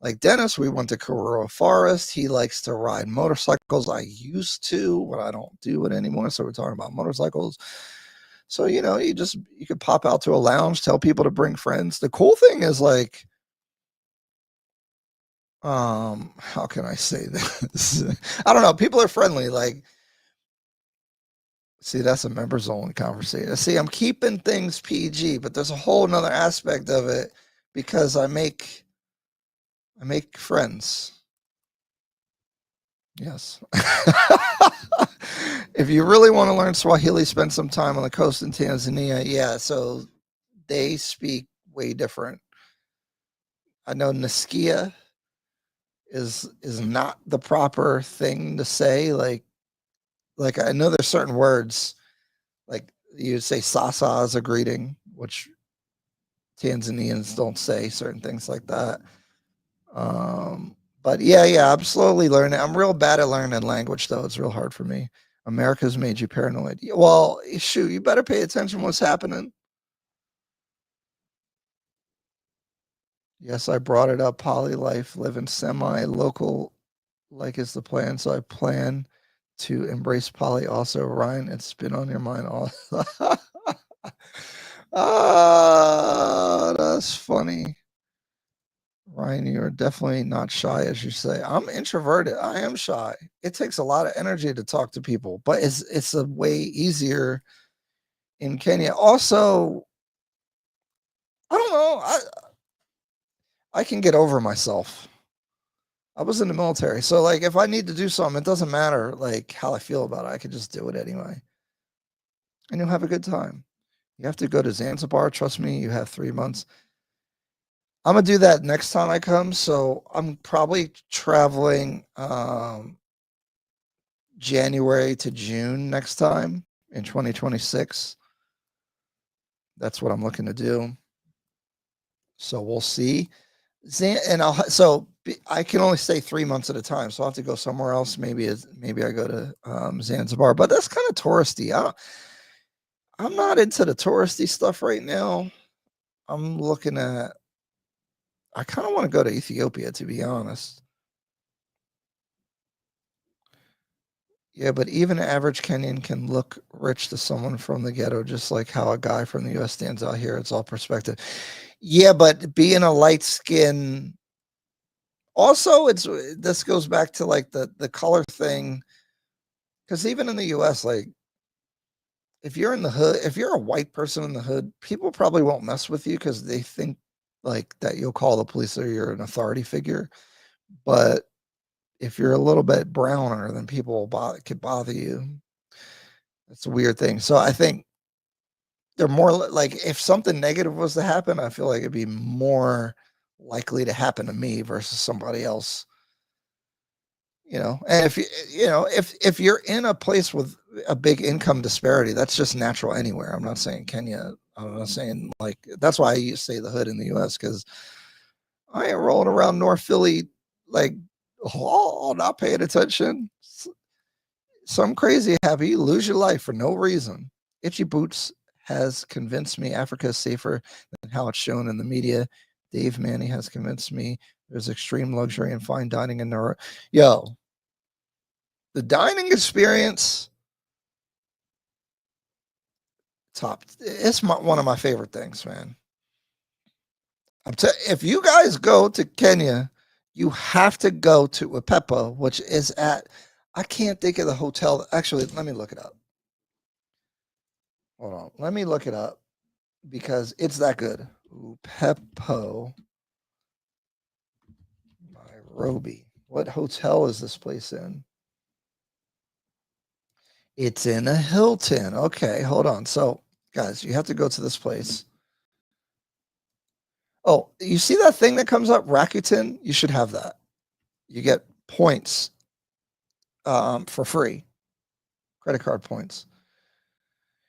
Like Dennis, we went to Karura Forest. He likes to ride motorcycles. I used to, but I don't do it anymore. So we're talking about motorcycles. So, you could pop out to a lounge, tell people to bring friends. The cool thing is like, how can I say this? I don't know. People are friendly. Like, see, that's a members only conversation. See, I'm keeping things PG, but there's a whole nother aspect of it because I make friends. Yes. If you really want to learn Swahili, spend some time on the coast in Tanzania. Yeah, so they speak way different. I know Niskia is not the proper thing to say. Like I know there's certain words, like you say sasa as a greeting, which Tanzanians don't say certain things like that. But yeah, I'm slowly learning. I'm real bad at learning language, though. It's real hard for me. America's made you paranoid. Well, shoot, you better pay attention to what's happening. Yes, I brought it up. Poly life, living semi-local, like is the plan. So I plan to embrace poly. Also, Ryan, it's been on your mind all. Ah, that's funny. Ryan, you're definitely not shy, as you say. I'm introverted. I am shy. It takes a lot of energy to talk to people, but it's a way easier in Kenya. Also, I don't know. I can get over myself. I was in the military, so like if I need to do something, it doesn't matter like how I feel about it. I could just do it anyway, and you'll have a good time. You have to go to Zanzibar. Trust me, you have 3 months. I'm gonna do that next time I come. So I'm probably traveling January to June next time in 2026. That's what I'm looking to do. So we'll see. I can only stay 3 months at a time, so I'll have to go somewhere else. Maybe I go to Zanzibar, but that's kind of touristy. I'm not into the touristy stuff right now. I'm looking at. I kind of want to go to Ethiopia, to be honest. Yeah, but even an average Kenyan can look rich to someone from the ghetto, just like how a guy from the US stands out here. It's all perspective. Yeah, but being a light skin, also this goes back to like the color thing. Because even in the US, like if you're in the hood, if you're a white person in the hood, people probably won't mess with you because they think like that you'll call the police or you're an authority figure. But if you're a little bit browner, then people could bother you. That's a weird thing. So I think they're more like if something negative was to happen, I feel like it'd be more likely to happen to me versus somebody else. And if you're in a place with a big income disparity, that's just natural anywhere. I'm not saying Kenya. I'm not saying like that's why I used to say the hood in the U.S. because I ain't rolling around North Philly like not paying attention. Some crazy happy, you lose your life for no reason. Itchy Boots has convinced me Africa is safer than how it's shown in the media. Dave Manny has convinced me there's extreme luxury and fine dining in Nairobi. Yo, the dining experience, top. It's one of my favorite things, man. If you guys go to Kenya, you have to go to Upepo, which is I can't think of the hotel. Actually, let me look it up. Hold on. Let me look it up because it's that good. Upepo, Nairobi. What hotel is this place in? It's in a Hilton. Okay, hold on. So, guys, you have to go to this place. Oh, you see that thing that comes up, Rakuten? You should have that. You get points for free, credit card points.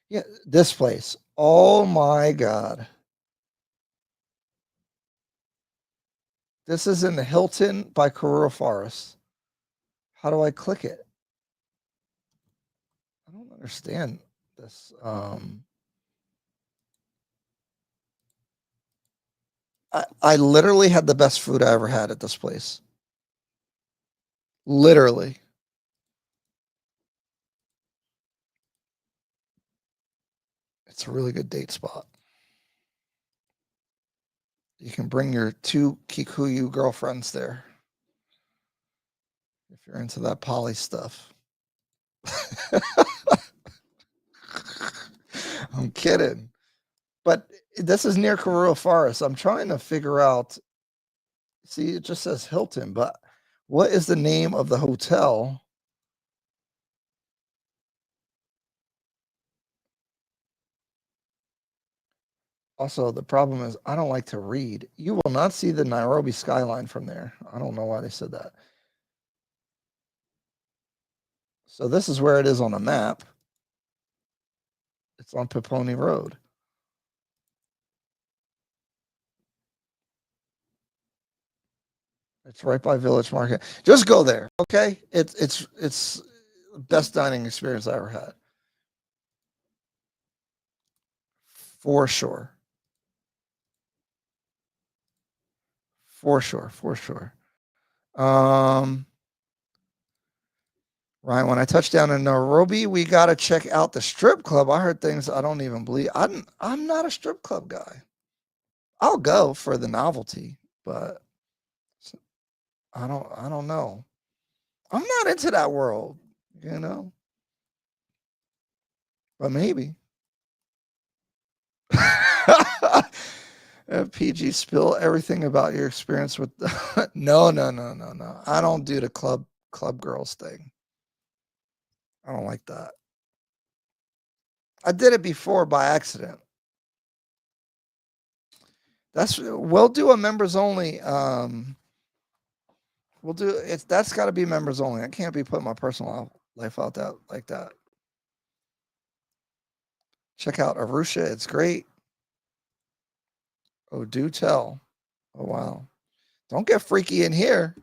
Yeah, this place. Oh my God. This is in the Hilton by Karura Forest. How do I click it? I don't understand this. I literally had the best food I ever had at this place. Literally. It's a really good date spot. You can bring your 2 Kikuyu girlfriends there if you're into that poly stuff. I'm kidding. But this is near Karua Forest. I'm trying to figure out. See, it just says Hilton, but what is the name of the hotel? Also, the problem is I don't like to read. You will not see the Nairobi skyline from there. I don't know why they said that. So this is where it is on the map. It's on Peponi Road. It's right by Village Market. Just go there, okay? It's the best dining experience I ever had. For sure. For sure. For sure. Ryan, when I touch down in Nairobi, we gotta check out the strip club. I heard things I don't even believe. I'm not a strip club guy. I'll go for the novelty, but I don't know. I'm not into that world, you know. But maybe. PG, spill everything about your experience with no. I don't do the club girls thing. I don't like that. I did it before by accident. We'll do a members only. We'll do it. That's got to be members only. I can't be putting my personal life out that like that. Check out Arusha. It's great. Oh, do tell. Oh wow. Don't get freaky in here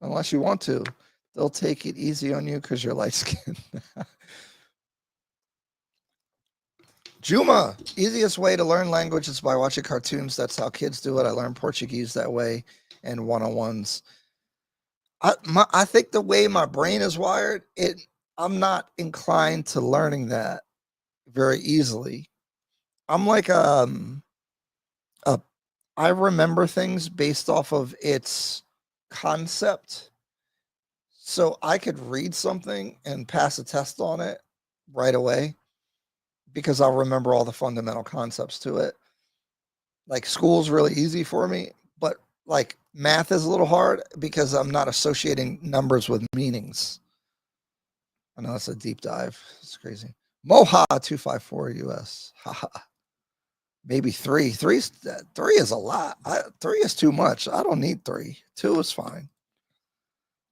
unless you want to. They'll take it easy on you because you're light skinned. Juma, easiest way to learn language is by watching cartoons. That's how kids do it. I learned Portuguese that way and one-on-ones. I think the way my brain is wired, I'm not inclined to learning that very easily. I'm like a I remember things based off of its concept. So I could read something and pass a test on it right away because I'll remember all the fundamental concepts to it. Like school's really easy for me, but like math is a little hard because I'm not associating numbers with meanings. I know that's a deep dive. It's crazy. Moha 254 US. Maybe three. Three is a lot. Three is too much. I don't need three. Two is fine.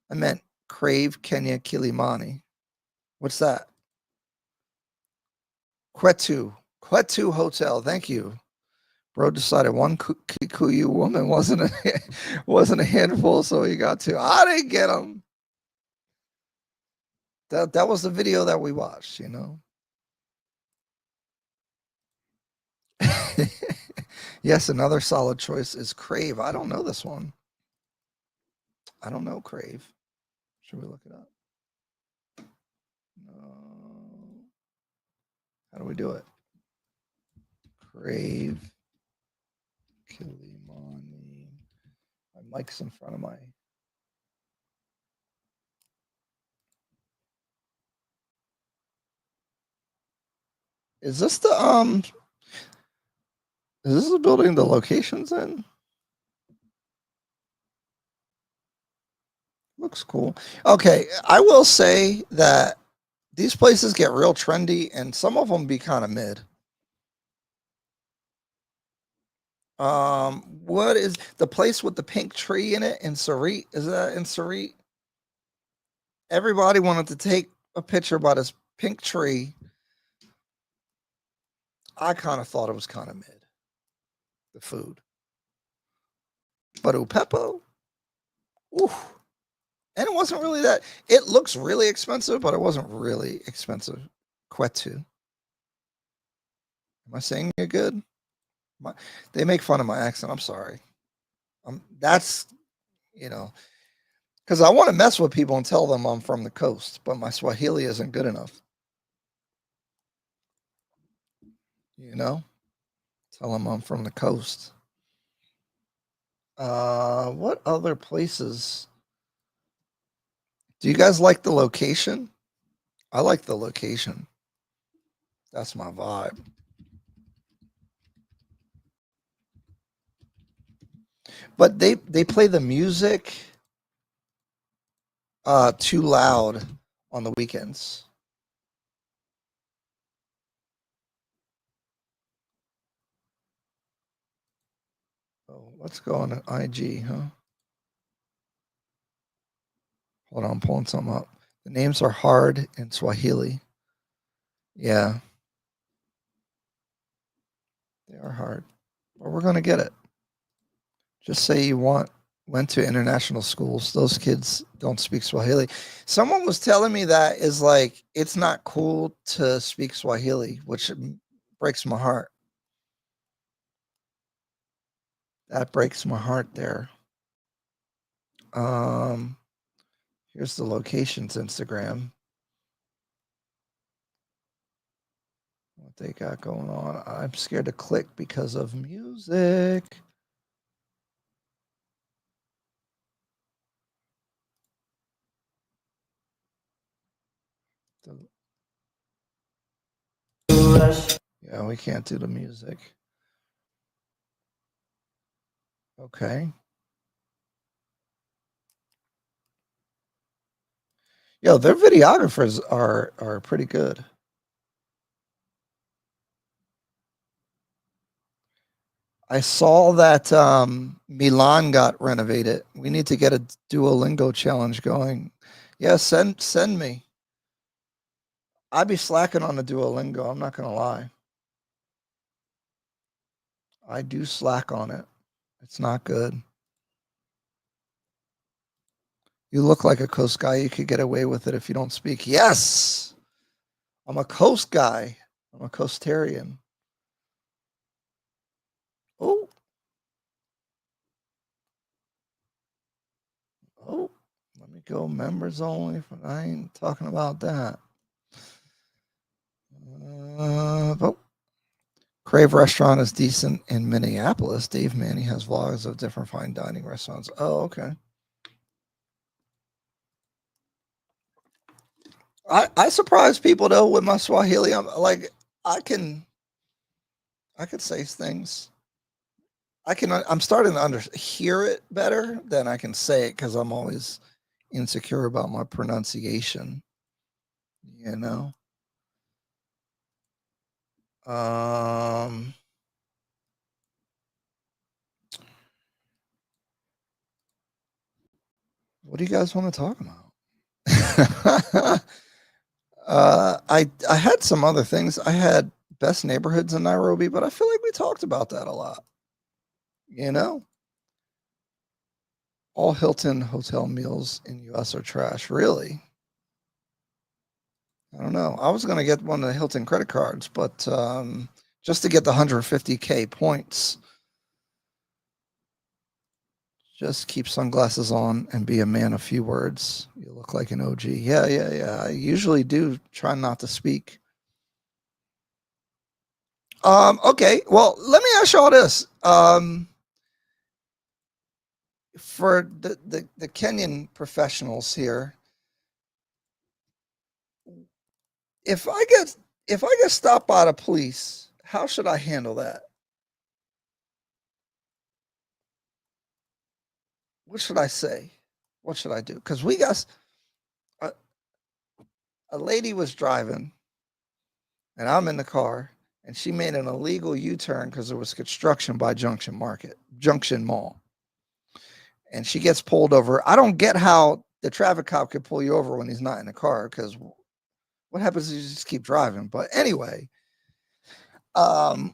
I meant Crave Kenya Kilimani. What's that? Kwetu Hotel. Thank you. Bro decided one Kikuyu woman wasn't a handful, so he got two. I didn't get him. That was the video that we watched, you know. Yes, another solid choice is Crave. I don't know this one. I don't know Crave. Should we look it up? No. How do we do it? Crave Kilimani. My mic's in front of my. Is this the Is this the building the location's in? Looks cool. Okay, I will say that these places get real trendy and some of them be kind of mid. What is the place with the pink tree in it in Sarit? Is that in Sarit? Everybody wanted to take a picture by this pink tree. I kind of thought it was kind of mid, the food. But Upepo, oof. And it wasn't really that. It looks really expensive, but it wasn't really expensive. Kwetu. Am I saying it good? They make fun of my accent. I'm sorry. That's, you know, because I want to mess with people and tell them I'm from the coast, but my Swahili isn't good enough. You know, tell them I'm from the coast. What other places? Do you guys like the location? I like the location. That's my vibe. But they play the music too loud on the weekends. Oh, let's go on IG, huh? Hold on, I'm pulling something up. The names are hard in Swahili. Yeah. They are hard. But we're going to get it. Just say you went to international schools. Those kids don't speak Swahili. Someone was telling me that is like it's not cool to speak Swahili, which breaks my heart. That breaks my heart there. Here's the locations Instagram. What they got going on. I'm scared to click because of music. Yeah, we can't do the music. Okay. Yo, their videographers are pretty good. I saw that Milan got renovated. We need to get a Duolingo challenge going. Yeah, send me. I'd be slacking on the Duolingo. I'm not gonna lie. I do slack on it. It's not good. You look like a coast guy. You could get away with it if you don't speak. Yes, I'm a coast guy. I'm a coastarian. Oh, oh. Let me go members only. I ain't talking about that. Oh. Crave Restaurant is decent in Minneapolis. Dave Manny has vlogs of different fine dining restaurants. Oh, okay. I surprise people though with my Swahili. I'm like I can say things. I'm starting to hear it better than I can say it because I'm always insecure about my pronunciation. You know. What do you guys want to talk about? I had some other things. I had best neighborhoods in Nairobi, but I feel like we talked about that a lot. You know, all Hilton hotel meals in US are trash. Really? I don't know. I was gonna get one of the Hilton credit cards, but just to get the 150K points. Just keep sunglasses on and be a man of few words. You look like an OG. Yeah. I usually do try not to speak. Okay. Well, let me ask y'all this. For the Kenyan professionals here, if I get stopped by the police, how should I handle that? What should I say? What should I do? Because we got a lady was driving, and I'm in the car, and she made an illegal U-turn because there was construction by Junction Mall, and she gets pulled over. I don't get how the traffic cop could pull you over when he's not in the car because what happens is you just keep driving. But anyway, I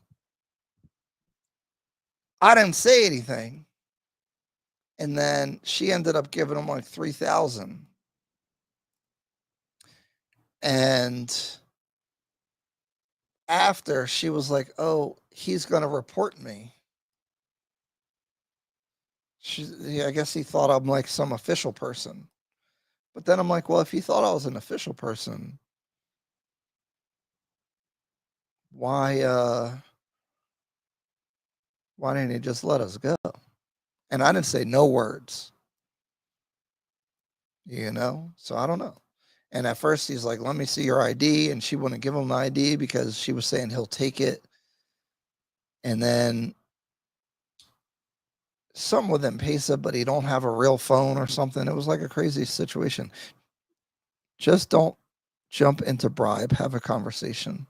didn't say anything. And then she ended up giving him like 3,000. And after she was like, "Oh, he's going to report me." I guess he thought I'm like some official person. But then I'm like, well, if he thought I was an official person, why didn't he just let us go? And I didn't say no words, So I don't know. And at first he's like, "Let me see your ID," and she wouldn't give him the ID because she was saying he'll take it. And then something with M-Pesa, but he don't have a real phone or something. It was like a crazy situation. Just don't jump into bribe. Have a conversation.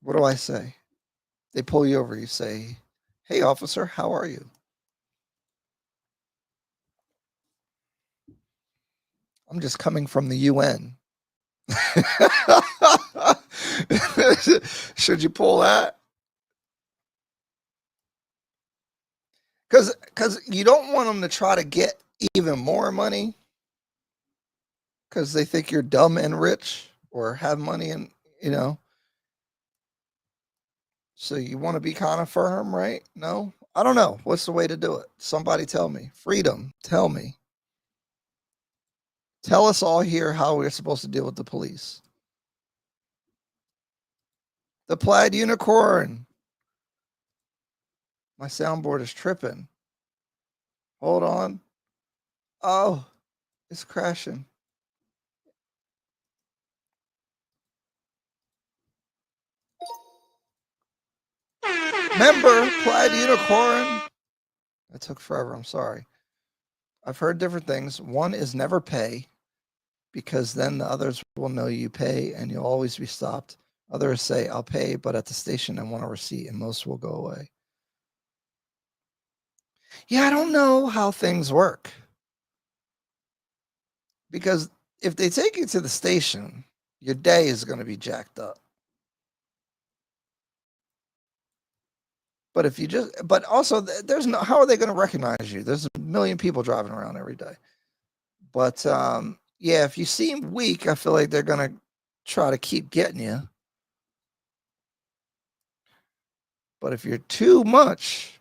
What do I say? They pull you over. You say, Hey, officer, how are you? I'm just coming from the UN. Should you pull that? Because you don't want them to try to get even more money because they think you're dumb and rich or have money and you know. So you want to be kind of firm, right? No, I don't know. What's the way to do it? Somebody tell me. Freedom, tell me. Tell us all here how we're supposed to deal with the police. The plaid unicorn. My soundboard is tripping. Hold on. Oh, it's crashing. Member, plaid unicorn. That took forever. I'm sorry. I've heard different things. One is never pay because then the others will know you pay and you'll always be stopped. Others say, I'll pay, but at the station I want a receipt, and most will go away. Yeah, I don't know how things work. Because if they take you to the station, your day is going to be jacked up. But if you just, but also, there's no, how are they going to recognize you? There's a million people driving around every day. But yeah, if you seem weak, I feel like they're going to try to keep getting you. But if you're too much,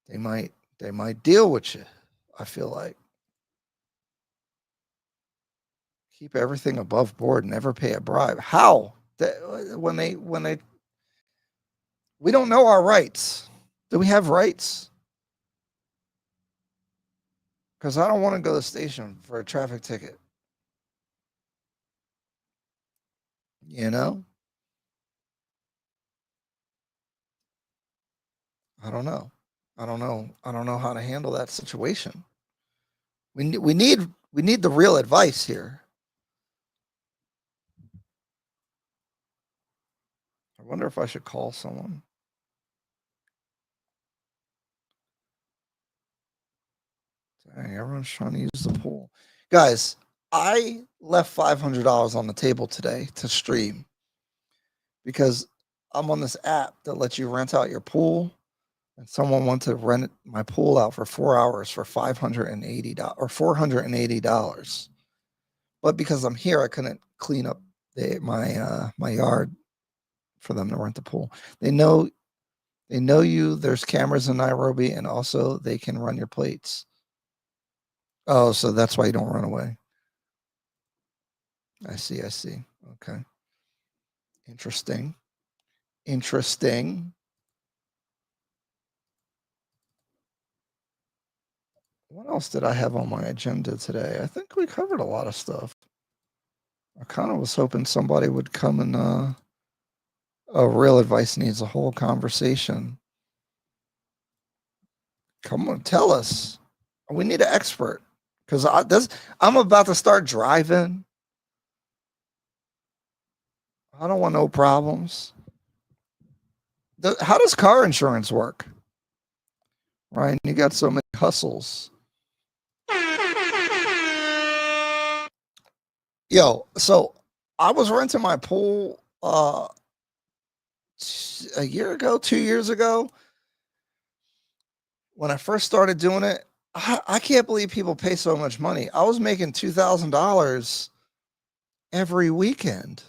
they might deal with you. I feel like keep everything above board, never pay a bribe. How? When they we don't know our rights. Do we have rights? Because I don't want to go to the station for a traffic ticket. You know? I don't know. I don't know. I don't know how to handle that situation. We need the real advice here. I wonder if I should call someone. Dang, everyone's trying to use the pool. Guys, I left $500 on the table today to stream because I'm on this app that lets you rent out your pool, and someone wanted to rent my pool out for 4 hours for $580 or $480. But because I'm here, I couldn't clean up my yard for them to rent the pool. They know you. There's cameras in Nairobi, and also they can run your plates. Oh, so that's why you don't run away. I see. I see. Okay. Interesting. Interesting. What else did I have on my agenda today? I think we covered a lot of stuff. I kind of was hoping somebody would come and real advice needs a whole conversation. Come on, tell us. We need an expert because I'm about to start driving. I don't want no problems. How does car insurance work? Ryan, you got so many hustles. Yo, so I was renting my pool a year ago, 2 years ago. When I first started doing it, I can't believe people pay so much money. I was making $2,000 every weekend.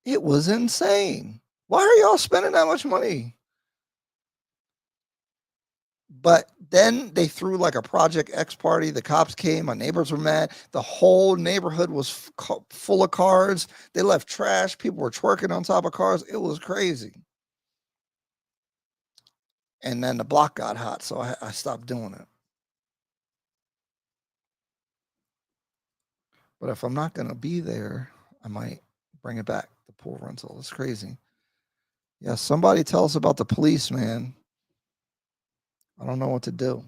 It was insane. Why are y'all spending that much money? But then they threw like a Project X party. The cops came. My neighbors were mad. The whole neighborhood was full of cars. They left trash. People were twerking on top of cars. It was crazy. And then the block got hot, so I stopped doing it. But if I'm not going to be there, I might bring it back. The pool rental. It's crazy. Yeah, somebody tell us about the police, man. I don't know what to do.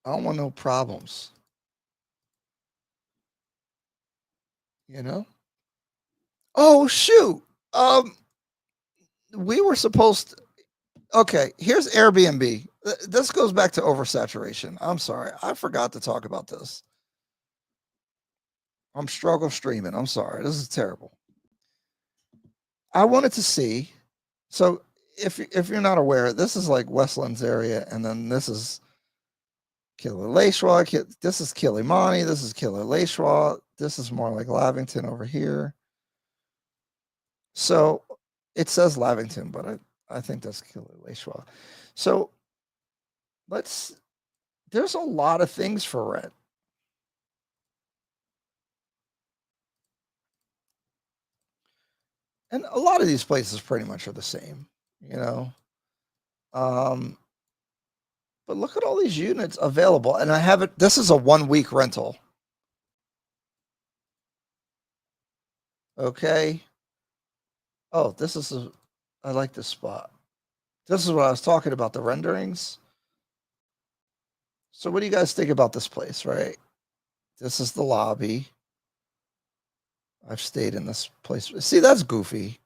I don't want no problems. You know? Oh shoot. Um we were supposed to, okay, here's Airbnb. This goes back to oversaturation. I'm sorry. I forgot to talk about this. I'm struggle streaming. I'm sorry. This is terrible. I wanted to see. So if you're not aware, this is like Westlands area, and then this is Killer Lakeshwa. This is Kilimani. This is Killer Lakeshwa. This is more like Lavington over here. So it says Lavington, but I think that's Killer Lakeshwa. So there's a lot of things for rent. And a lot of these places pretty much are the same, you know. But look at all these units available. And I have it, this is a 1 week rental. Okay. Oh, I like this spot. This is what I was talking about, the renderings. So what do you guys think about this place, right? This is the lobby. I've stayed in this place. See, that's goofy.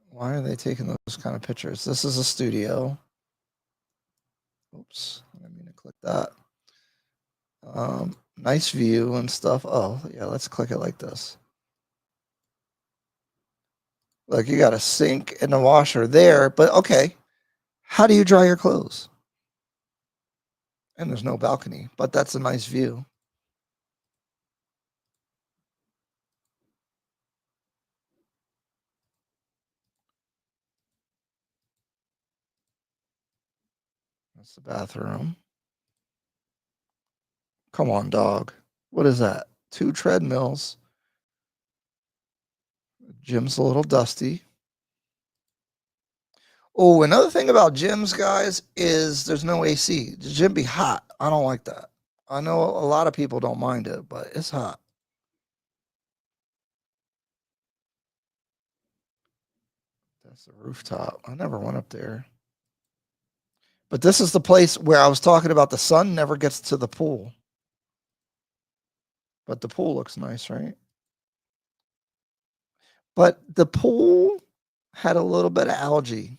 Why are they taking those kind of pictures? This is a studio. Oops, I didn't mean to click that. Nice view and stuff. Oh, yeah, let's click it like this. Look, you got a sink and a washer there, but okay. How do you dry your clothes? And there's no balcony, but that's a nice view. That's the bathroom. Come on, dog. What is that? 2 treadmills. Gym's a little dusty. Oh, another thing about gyms, guys, is there's no AC. The gym be hot. I don't like that. I know a lot of people don't mind it, but it's hot. That's the rooftop. I never went up there. But this is the place where I was talking about the sun never gets to the pool. But the pool looks nice, right? But the pool had a little bit of algae.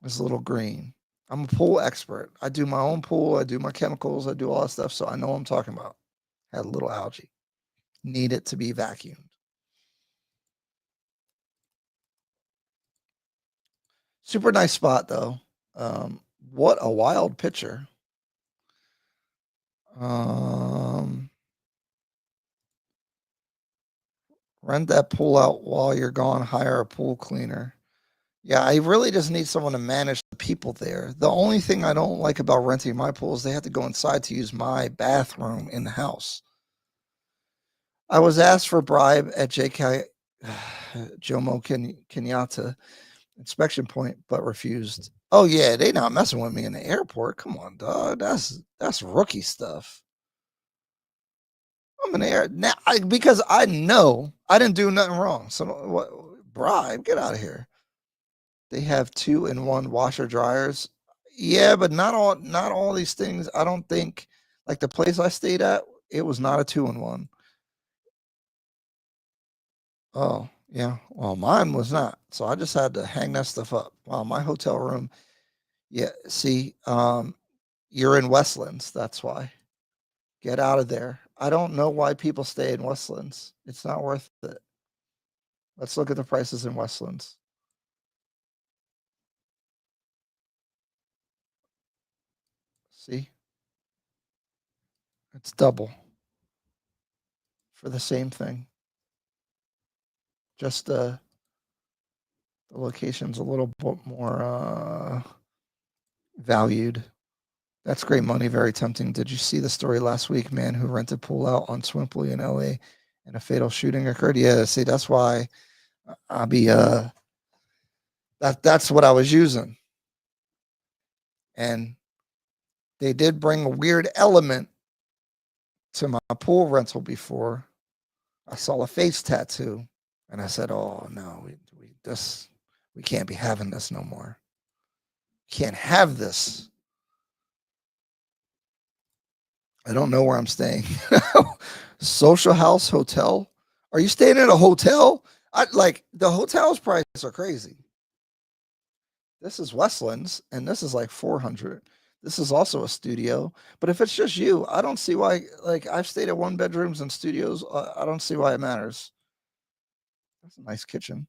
It's a little green. I'm a pool expert. I do my own pool. I do my chemicals. I do all that stuff. So I know what I'm talking about. Had a little algae. Need it to be vacuumed. Super nice spot though. What a wild picture. Rent that pool out while you're gone. Hire a pool cleaner. Yeah, I really just need someone to manage the people there. The only thing I don't like about renting my pool is they have to go inside to use my bathroom in the house. I was asked for a bribe at JK Jomo Kenyatta inspection point, but refused. Oh yeah, they not messing with me in the airport. Come on, dog. That's rookie stuff. I'm in the air now because I know I didn't do nothing wrong. So what bribe? Get out of here. They have 2-in-1 washer dryers. Yeah, but not all these things. I don't think like the place I stayed at, it was not a 2-in-1. Oh, yeah. Well, mine was not. So I just had to hang that stuff up. Wow, my hotel room. Yeah, see, you're in Westlands, that's why. Get out of there. I don't know why people stay in Westlands. It's not worth it. Let's look at the prices in Westlands. See? It's double for the same thing. Just the location's a little bit more valued. That's great money, very tempting. Did you see the story last week? Man who rented pool out on Swimply in LA and a fatal shooting occurred. Yeah, see, that's why I'll be that's what I was using. And they did bring a weird element to my pool rental before. I saw a face tattoo and I said, "Oh no, we can't be having this no more. Can't have this." I don't know where I'm staying. Social house hotel. Are you staying in a hotel? Like the hotels prices are crazy. This is Westlands, and this is like 400. This is also a studio, but if it's just you, I don't see why. Like I've stayed at one bedrooms and studios. I don't see why it matters. That's a nice kitchen.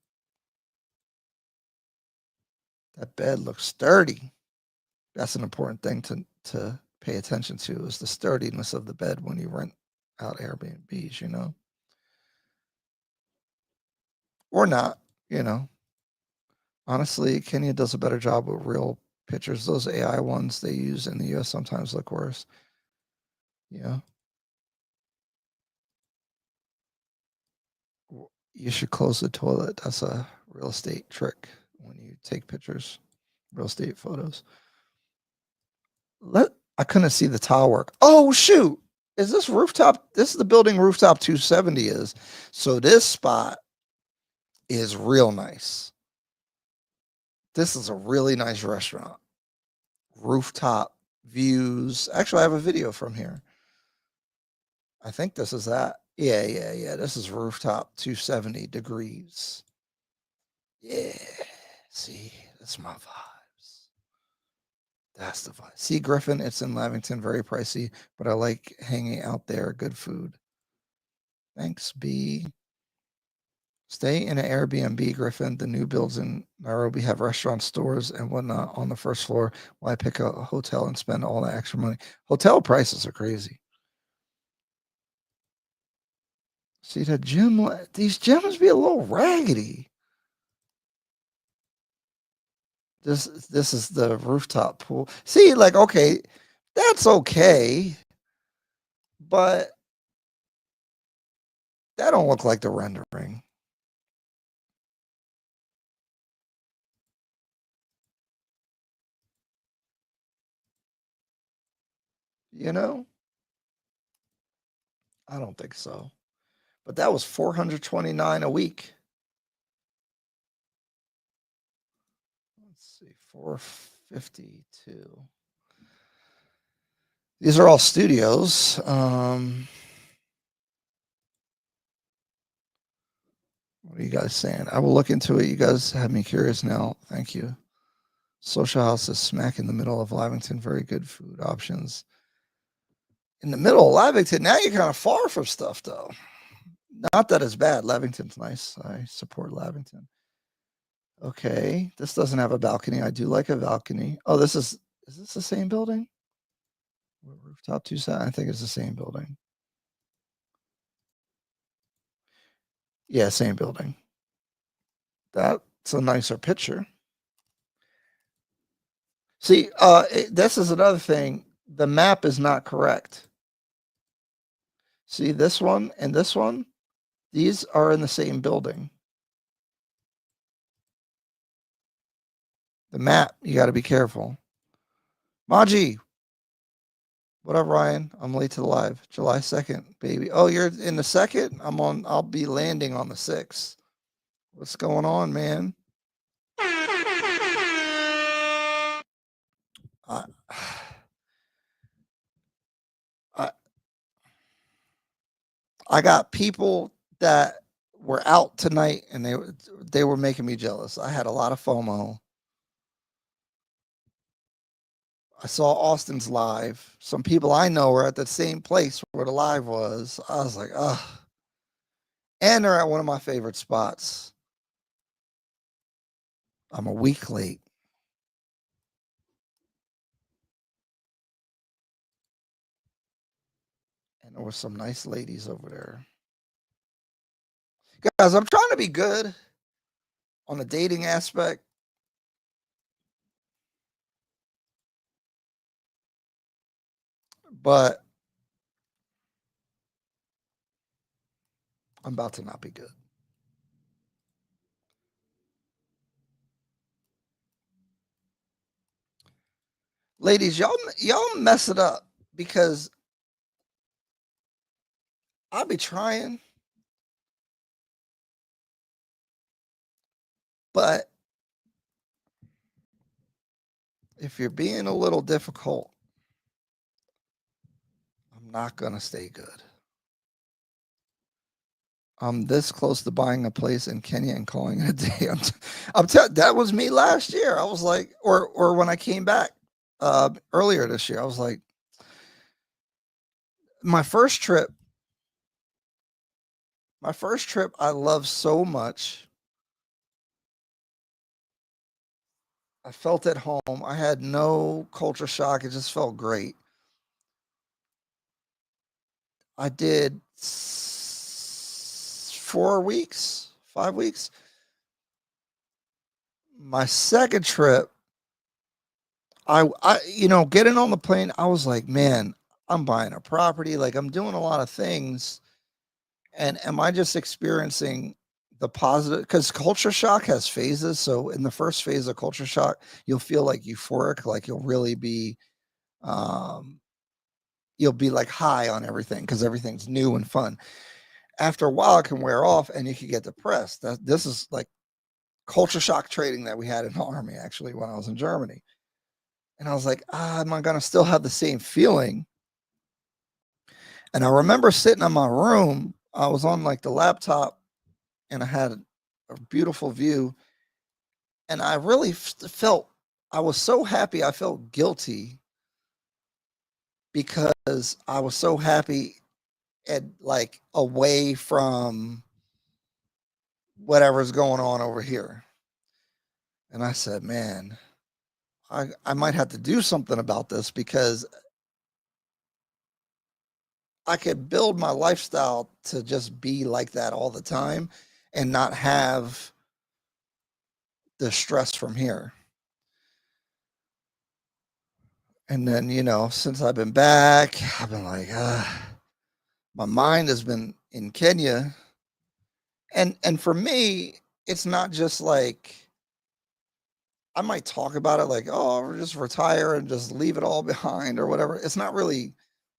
That bed looks sturdy. That's an important thing to pay attention to is the sturdiness of the bed when you rent out Airbnbs, you know, or not, you know. Honestly, Kenya does a better job with real pictures. Those AI ones they use in the US sometimes look worse. Yeah. You should close the toilet. That's a real estate trick when you take pictures, real estate photos. I couldn't see the tile work. Oh shoot. Is this rooftop? This is the building rooftop 270 is. So this spot is real nice. This is a really nice restaurant. Rooftop views. Actually, I have a video from here. I think this is that. Yeah. This is rooftop 270 degrees. Yeah. See, that's my vibes. That's the vibe. See, Griffin, it's in Lavington, very pricey, but I like hanging out there. Good food. Thanks, B. Stay in an Airbnb, Griffin. The new builds in Nairobi have restaurants, stores, and whatnot on the first floor. Why pick a hotel and spend all that extra money? Hotel prices are crazy. See, the gym, these gyms be a little raggedy. This is the rooftop pool. See, like, okay, that's okay, but that don't look like the rendering. You know? I don't think so. But that was 429 a week. Let's see, 452. These are all studios. What are you guys saying? I will look into it. You guys have me curious now. Thank you. Social House is smack in the middle of Lavington. Very good food options. In the middle of Lavington, now you're kind of far from stuff, though. Not that it's bad. Lavington's nice. I support Lavington. Okay, this doesn't have a balcony. I do like a balcony. Oh, is this the same building? Rooftop 270. I think it's the same building. Yeah, same building. That's a nicer picture. See, this is another thing. The map is not correct. See this one and this one? These are in the same building. The map, you got to be careful. Maji, what up, Ryan? I'm late to the live. July 2nd, baby. Oh, you're in the 2nd? I'll be landing on the 6th. What's going on, man? I, I got people that were out tonight and they were making me jealous. I had a lot of FOMO. I saw Austin's live. Some people I know were at the same place where the live was. I was like, ugh. And they're at one of my favorite spots. I'm a week late. And there were some nice ladies over there. Guys, I'm trying to be good on the dating aspect. But I'm about to not be good. Ladies, y'all mess it up because I'll be trying, but if you're being a little difficult, I'm not gonna stay good. I'm this close to buying a place in Kenya and calling it a day. That was me last year. I was like, or when I came back earlier this year, I was like, my first trip, I love so much. I felt at home. I had no culture shock. It just felt great. I did 4 weeks, 5 weeks. My second trip, getting on the plane, I was like, man, I'm buying a property. Like I'm doing a lot of things. And am I just experiencing the positive? Because culture shock has phases. So in the first phase of culture shock, you'll feel like euphoric, like um, you'll be like high on everything because everything's new and fun. After a while, it can wear off and you can get depressed. This is like culture shock trading that we had in the army actually when I was in Germany. And I was like, am I going to still have the same feeling? And I remember sitting in my room, I was on like the laptop and I had a beautiful view. And I really felt, I was so happy. I felt guilty because I was so happy and like away from whatever's going on over here. And I said, man, I might have to do something about this because I could build my lifestyle to just be like that all the time and not have the stress from here. And then, since I've been back, I've been like, my mind has been in Kenya. And for me, it's not just like I might talk about it like, oh, I'll just retire and just leave it all behind or whatever. It's not really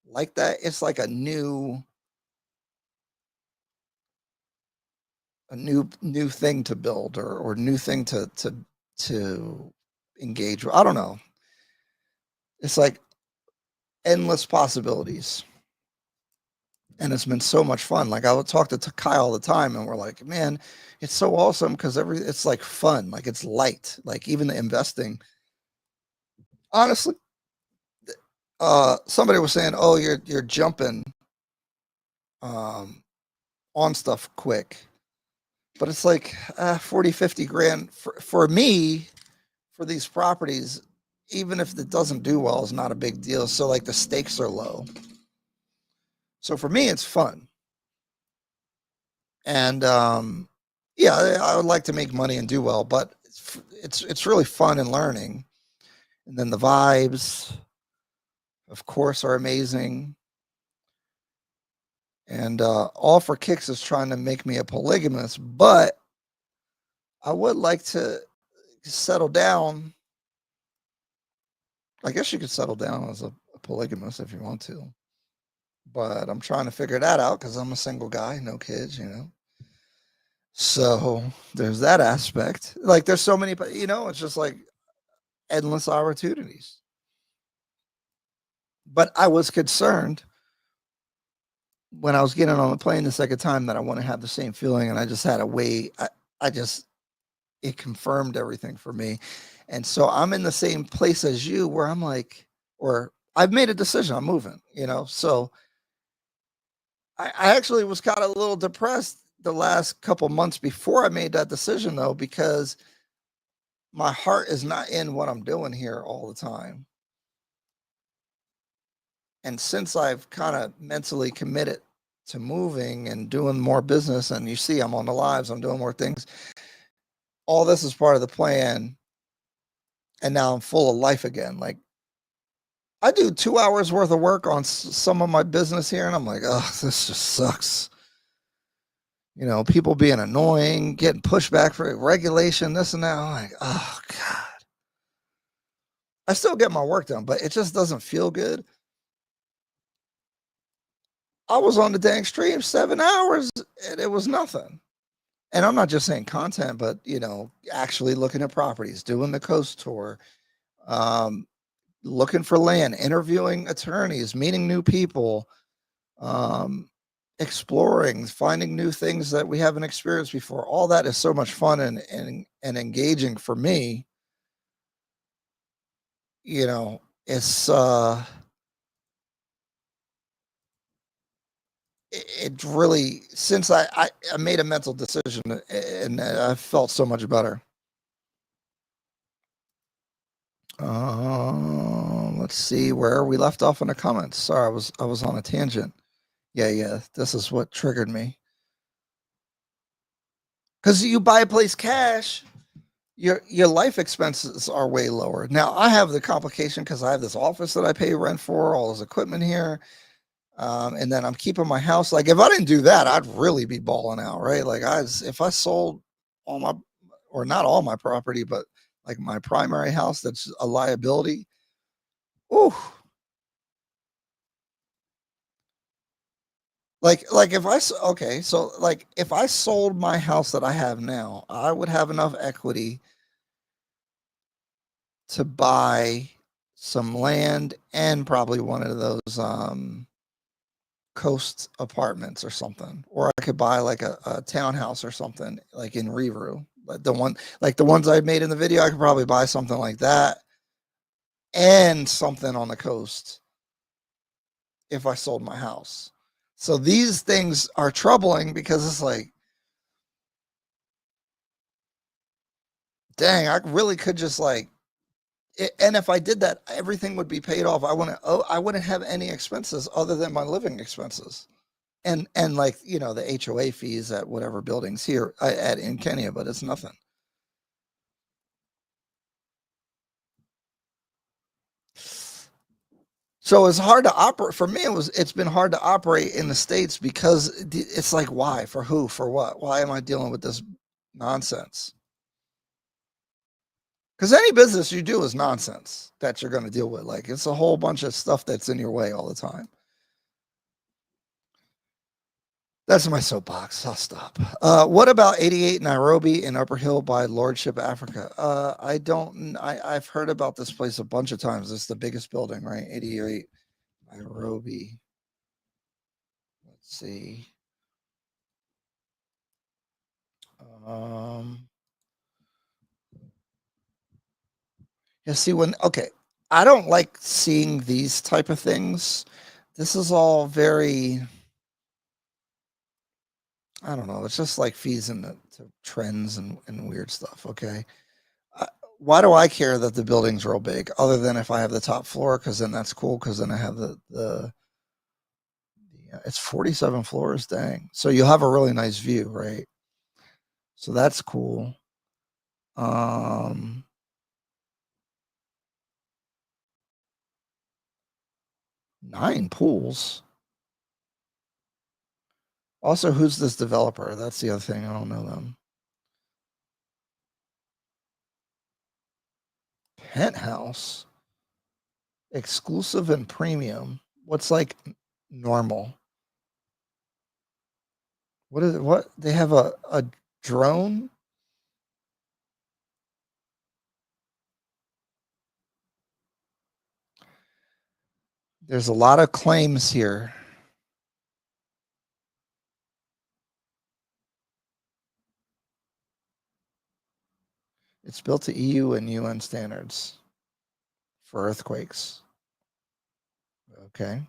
like that. It's like a new thing to build or new thing to engage with. I don't know. It's like endless possibilities. And it's been so much fun. Like I would talk to Kai all the time and we're like, man, it's so awesome because it's like fun, like it's light, like even the investing. Honestly, somebody was saying, oh, you're jumping um on stuff quick. But it's like 40, 50 grand for me for these properties, even if it doesn't do well, is not a big deal. So like the stakes are low. So for me, it's fun. And yeah, I would like to make money and do well, but it's really fun and learning. And then the vibes, of course, are amazing. And all for kicks is trying to make me a polygamist, but I would like to settle down. I guess you could settle down as a polygamist if you want to, but I'm trying to figure that out because I'm a single guy, no kids. So there's that aspect. Like there's so many, but it's just like endless opportunities. But I was concerned when I was getting on the plane the second time that I want to have the same feeling, and I just had a way. I just it confirmed everything for me, and so I'm in the same place as you, where I'm like, or I've made a decision. I'm moving. So I actually was kind of a little depressed the last couple months before I made that decision, though, because my heart is not in what I'm doing here all the time. And since I've kind of mentally committed to moving and doing more business, and you see, I'm on the lives, I'm doing more things. All this is part of the plan. And now I'm full of life again. Like I do 2 hours worth of work on some of my business here, and I'm like, oh, this just sucks. People being annoying, getting pushed back for regulation, this and that. I'm like, oh God. I still get my work done, but it just doesn't feel good. I was on the dang stream 7 hours and it was nothing. And I'm not just saying content, but actually looking at properties, doing the coast tour, um, looking for land, interviewing attorneys, meeting new people, um, exploring, finding new things that we haven't experienced before. All that is so much fun and engaging for me. You know, it's it really, since I made a mental decision and I felt so much better. Let's see where we left off in the comments. Sorry, I was on a tangent. Yeah. This is what triggered me. Because you buy a place cash, your life expenses are way lower. Now I have the complication because I have this office that I pay rent for, all this equipment here, and then I'm keeping my house. Like if I didn't do that, I'd really be balling out, right? Like if I sold all my, or not all my property, but like my primary house that's a liability. Ooh, like if okay, so like if I sold my house that I have now, I would have enough equity to buy some land and probably one of those coast apartments or something, or I could buy like a townhouse or something like in Riverview, like the ones I made in the video. I could probably buy something like that and something on the coast if I sold my house. So these things are troubling because it's like, dang, I really could just like, and if I did that, everything would be paid off. I wouldn't have any expenses other than my living expenses. And like, you know, the HOA fees at whatever buildings here at in Kenya, but it's nothing. So it's hard to operate for me. It's been hard to operate in the States because it's like, why, for who, for what, why am I dealing with this nonsense? Because any business you do is nonsense that you're going to deal with. Like it's a whole bunch of stuff that's in your way all the time. That's my soapbox. I'll stop. What about 88 Nairobi in Upper Hill by Lordship Africa? I don't. I've heard about this place a bunch of times. It's the biggest building, right? 88 Nairobi. Let's see. Um, yeah. See when. Okay, I don't like seeing these type of things. This is all very. I don't know. It's just like fees into trends and weird stuff. Okay. Why do I care that the building's real big? Other than if I have the top floor, because then that's cool. Because then I have the it's 47 floors. Dang. So you'll have a really nice view, right? So that's cool. Um, 9 pools. Also, who's this developer? That's the other thing. I don't know them. Penthouse, exclusive and premium. What's like normal? What is it? What they have a drone? There's a lot of claims here. It's built to EU and UN standards for earthquakes. Okay.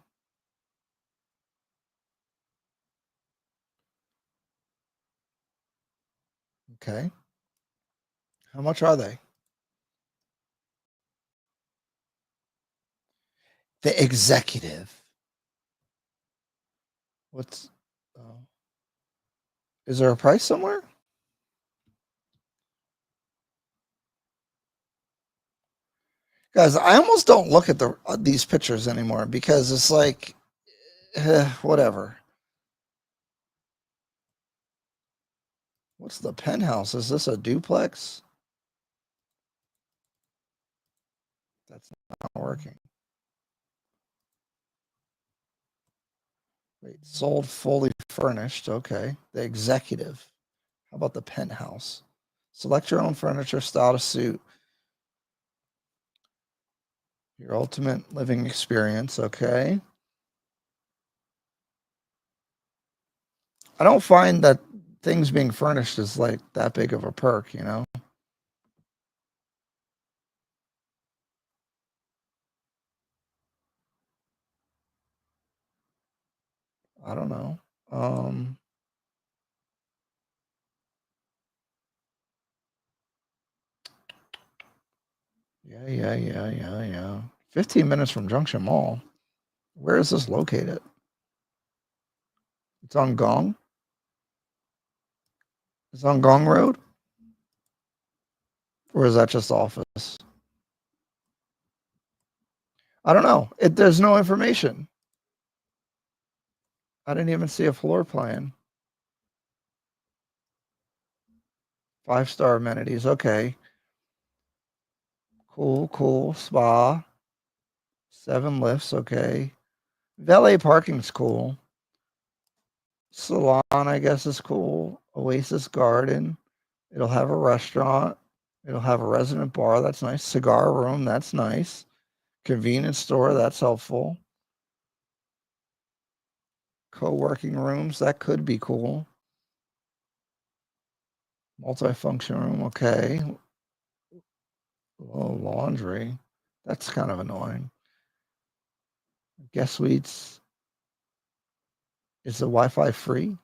Okay. How much are they? The executive. What's oh, is there a price somewhere? Guys, I almost don't look at these pictures anymore because it's like whatever. What's the penthouse? Is this a duplex? That's not working. Wait, sold fully furnished. Okay. The executive. How about the penthouse? Select your own furniture, style to suit your ultimate living experience. Okay. I don't find that things being furnished is like that big of a perk, you know? I don't know. Yeah. 15 minutes from Junction Mall. Where is this located? It's on Gong. It's on Gong Road? Or is that just office? I don't know. There's no information. I didn't even see a floor plan. 5-star amenities. Okay. Cool. Spa. 7 lifts. Okay. Valet parking's cool. Salon, I guess, is cool. Oasis Garden. It'll have a restaurant. It'll have a resident bar. That's nice. Cigar room. That's nice. Convenience store. That's helpful. Co-working rooms. That could be cool. Multifunction room. Okay. Oh, laundry. That's kind of annoying. Guest suites. Is the Wi-Fi free?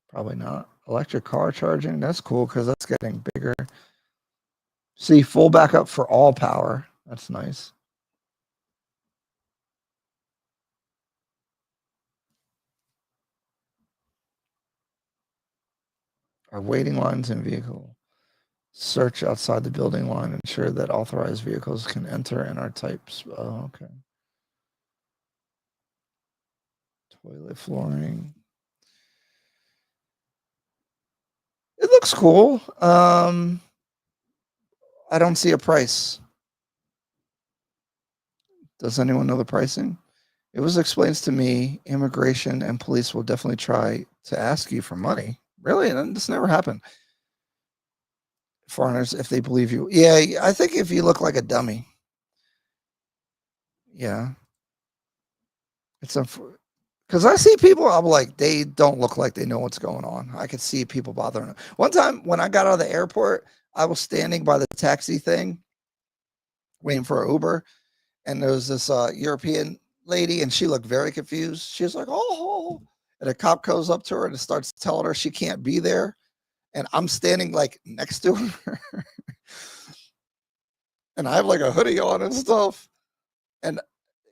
Probably not. Electric car charging. That's cool because that's getting bigger. See, full backup for all power. That's nice. Our waiting lines in vehicle. Search outside the building line. Ensure that authorized vehicles can enter and our types. Oh, okay. Toilet flooring. It looks cool. I don't see a price. Does anyone know the pricing? It was explained to me immigration and police will definitely try to ask you for money. Really? This never happened. Foreigners, if they believe you. Yeah, I think if you look like a dummy. Yeah. It's because I see people, I'm like, they don't look like they know what's going on. I could see people bothering them. One time when I got out of the airport, I was standing by the taxi thing, waiting for an Uber, and there was this European lady, and she looked very confused. She was like, "Oh," and a cop goes up to her and starts telling her she can't be there, and I'm standing like next to her, and I have like a hoodie on and stuff, and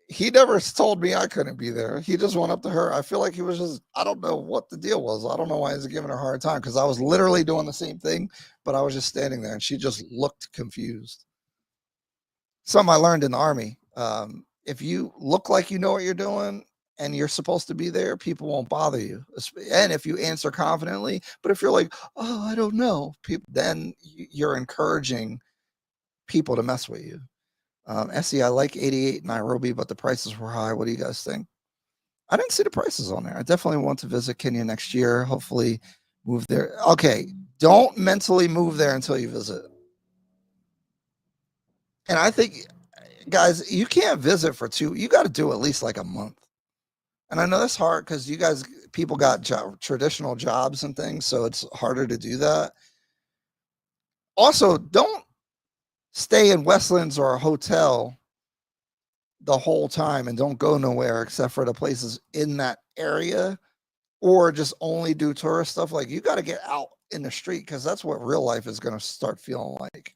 he never told me I couldn't be there. He just went up to her. I feel like he was just, I don't know what the deal was. I don't know why he's giving her a hard time because I was literally doing the same thing, but I was just standing there and she just looked confused. Something I learned in the army. If you look like you know what you're doing and you're supposed to be there, people won't bother you. And if you answer confidently, but if you're like, oh, I don't know, people, then you're encouraging people to mess with you. SE, I like 88 Nairobi, but the prices were high. What do you guys think? I didn't see the prices on there. I definitely want to visit Kenya next year. Hopefully, move there. Okay, don't mentally move there until you visit. And I think, guys, you can't visit for 2. You got to do at least like a month. And I know that's hard because you guys, people got traditional jobs and things, so it's harder to do that. Also, don't stay in Westlands or a hotel the whole time and don't go nowhere except for the places in that area or just only do tourist stuff. Like you got to get out in the street because that's what real life is going to start feeling like.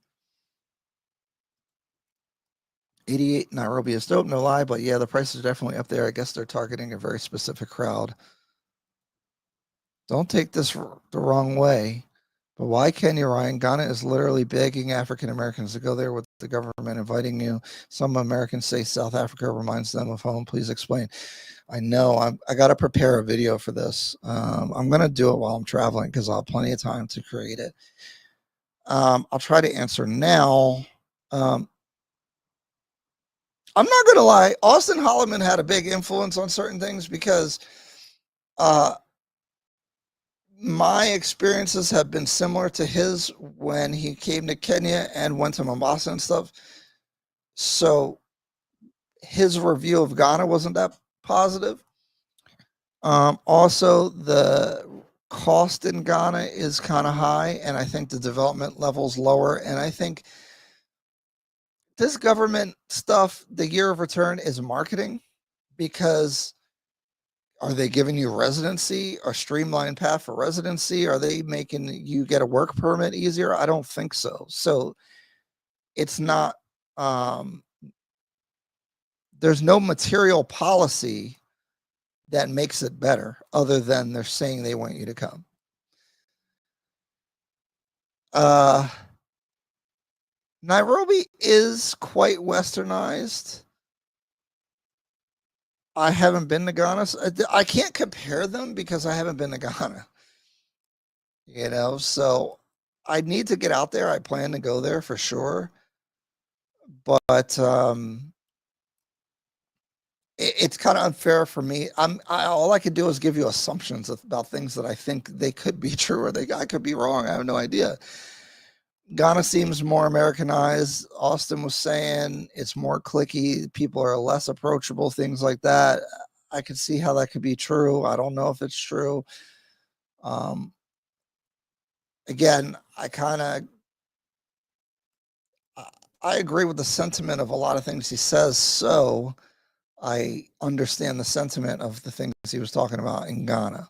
88 Nairobi is dope, no lie, but yeah, the prices are definitely up there. I guess they're targeting a very specific crowd. Don't take this the wrong way, but why Kenya, Ryan? Ghana is literally begging African Americans to go there with the government inviting you. Some Americans say South Africa reminds them of home. Please explain. I know I got to prepare a video for this. I'm going to do it while I'm traveling because I'll have plenty of time to create it. I'll try to answer now. I'm not going to lie. Austin Holloman had a big influence on certain things because my experiences have been similar to his when he came to Kenya and went to Mombasa and stuff. So his review of Ghana wasn't that positive. Also, the cost in Ghana is kind of high, and I think the development level's lower. And I think this government stuff, the year of return is marketing, because are they giving you residency, a streamlined path for residency? Are they making you get a work permit easier? I don't think so. So it's not, there's no material policy that makes it better other than they're saying they want you to come. Nairobi is quite westernized. I haven't been to Ghana. I can't compare them because I haven't been to Ghana. So I need to get out there. I plan to go there for sure. But it's kind of unfair for me. All I could do is give you assumptions about things that I think they could be true, or I could be wrong. I have no idea. Ghana seems more Americanized. Austin was saying it's more cliquey. People are less approachable, things like that. I could see how that could be true. I don't know if it's true. Again, I agree with the sentiment of a lot of things he says. So I understand the sentiment of the things he was talking about in Ghana.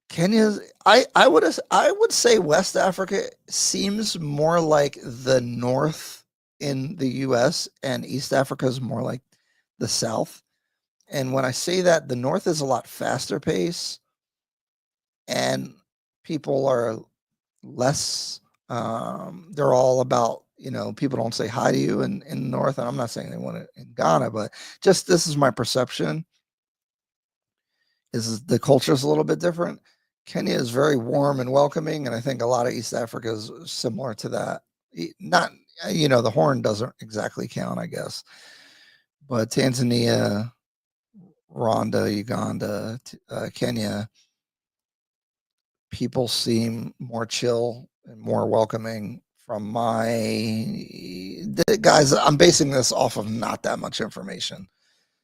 Kenya's, I would say West Africa seems more like the North in the US, and East Africa is more like the South. And when I say that, the North is a lot faster pace, and people are less, they're all about, people don't say hi to you in the North. And I'm not saying they want it in Ghana, but just this is my perception. Is the culture is a little bit different. Kenya is very warm and welcoming, and I think a lot of East Africa is similar to that. Not, the Horn doesn't exactly count, I guess, but Tanzania, Rwanda, Uganda, Kenya, people seem more chill and more welcoming. From guys, I'm basing this off of not that much information,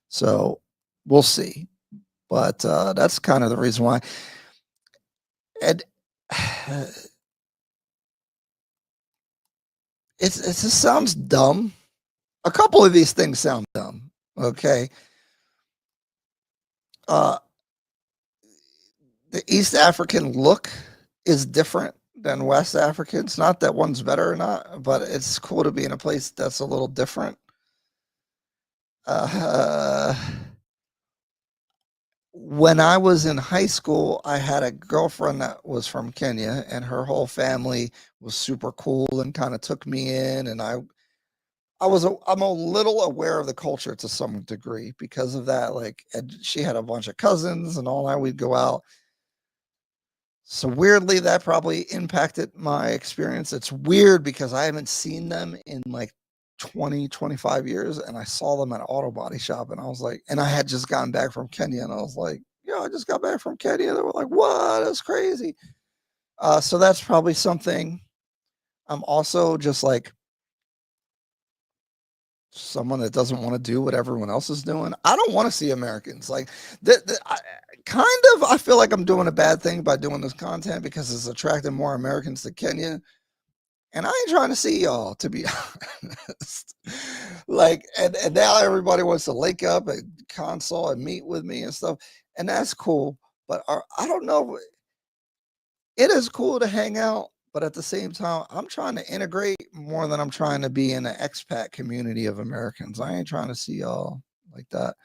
so we'll see. But that's kind of the reason why. And it just sounds dumb. A couple of these things sound dumb. Okay. The East African look is different than West Africans. Not that one's better or not, but it's cool to be in a place that's a little different. When I was in high school, I had a girlfriend that was from Kenya, and her whole family was super cool and kind of took me in, and I'm a little aware of the culture to some degree because of that. Like, and she had a bunch of cousins and all that. We'd go out. So weirdly, that probably impacted my experience. It's weird because I haven't seen them in like 20, 25 years, and I saw them at an auto body shop, and I was like, and I had just gotten back from Kenya, and I was like, I just got back from Kenya. They were like, what? That's crazy. So that's probably something. I'm also just like someone that doesn't want to do what everyone else is doing. I don't want to see Americans like I feel like I'm doing a bad thing by doing this content because it's attracting more Americans to Kenya. And I ain't trying to see y'all, to be honest. Like, and now everybody wants to link up and console and meet with me and stuff. And that's cool. But I don't know. It is cool to hang out. But at the same time, I'm trying to integrate more than I'm trying to be in an expat community of Americans. I ain't trying to see y'all like that.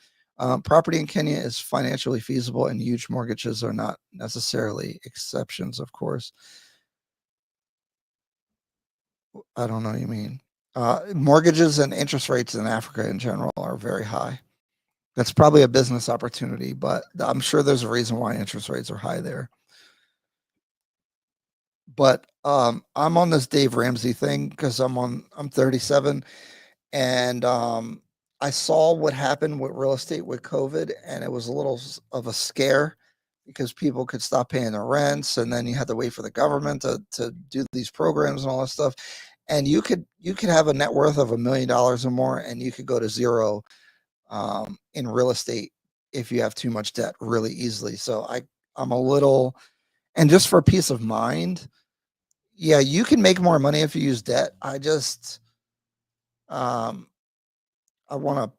Property in Kenya is financially feasible, and huge mortgages are not necessarily exceptions, of course. I don't know what you mean. Mortgages and interest rates in Africa in general are very high. That's probably a business opportunity, but I'm sure there's a reason why interest rates are high there. But I'm on this Dave Ramsey thing because I'm 37, and I saw what happened with real estate with COVID, and it was a little of a scare because people could stop paying their rents, and then you had to wait for the government to do these programs and all that stuff. And you could have a net worth of $1 million or more, and you could go to zero in real estate if you have too much debt really easily. So I'm a little, and just for peace of mind, yeah, you can make more money if you use debt. I just, I want a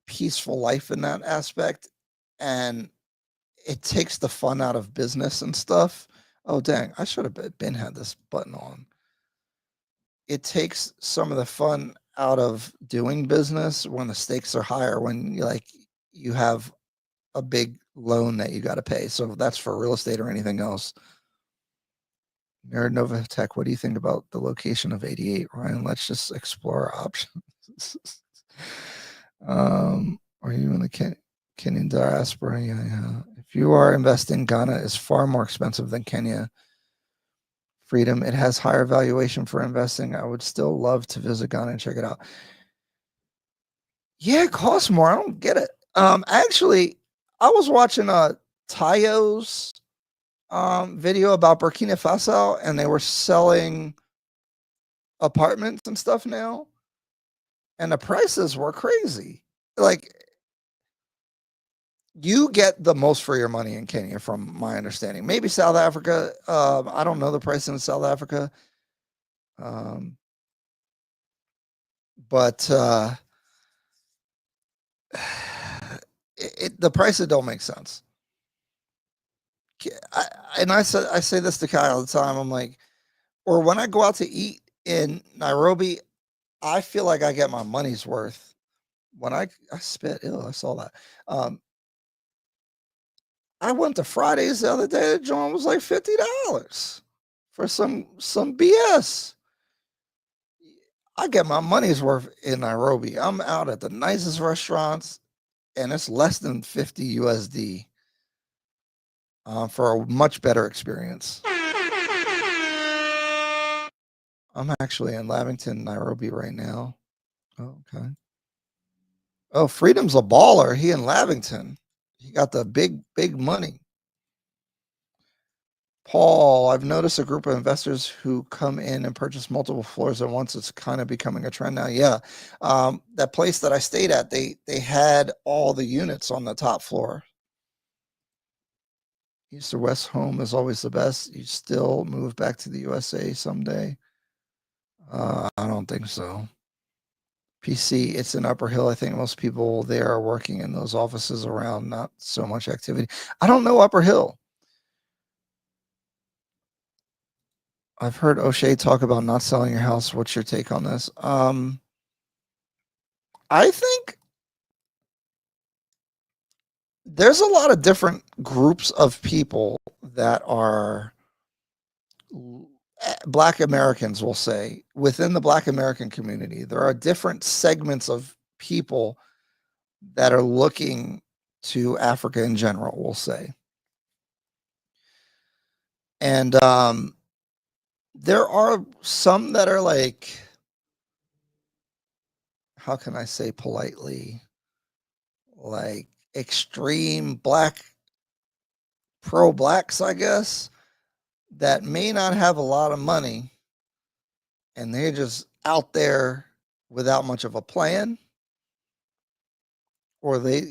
peaceful life in that aspect, and it takes the fun out of business and stuff. Oh dang, I should have been had this button on. It takes some of the fun out of doing business when the stakes are higher, when you have a big loan that you got to pay. So that's for real estate or anything else. Nerd Nova Tech, what do you think about the location of 88, Ryan? Let's just explore options. Are you in the Kenyan diaspora? Yeah. If you are investing, Ghana is far more expensive than Kenya. Freedom, it has higher valuation for investing. I would still love to visit Ghana and check it out. Yeah, it costs more. I don't get it. Actually, I was watching Tayo's video about Burkina Faso, and they were selling apartments and stuff now, and the prices were crazy. Like, you get the most for your money in Kenya, from my understanding. Maybe South Africa. I don't know the price in South Africa. But the prices don't make sense. I say this to Kyle all the time. I'm like, or when I go out to eat in Nairobi, I feel like I get my money's worth. When I spit, ew, I saw that. I went to Fridays the other day. The joint was like $50 for some BS. I get my money's worth in Nairobi. I'm out at the nicest restaurants, and it's less than 50 USD for a much better experience. I'm actually in Lavington, Nairobi right now. Oh, okay. Oh, Freedom's a baller. He in Lavington. He got the big money. Paul, I've noticed a group of investors who come in and purchase multiple floors at once. It's kind of becoming a trend now. Yeah. That place that I stayed at, they had all the units on the top floor. East or West home is always the best. You still move back to the USA someday? I don't think so. PC, it's in Upper Hill. I think most people there are working in those offices around, not so much activity. I don't know Upper Hill. I've heard O'Shea talk about not selling your house. What's your take on this? I think there's a lot of different groups of people that are Black Americans, we'll say, within the Black American community. There are different segments of people that are looking to Africa in general, we'll say. And there are some that are like, how can I say politely, like extreme pro-blacks, I guess, that may not have a lot of money, and they're just out there without much of a plan. Or they,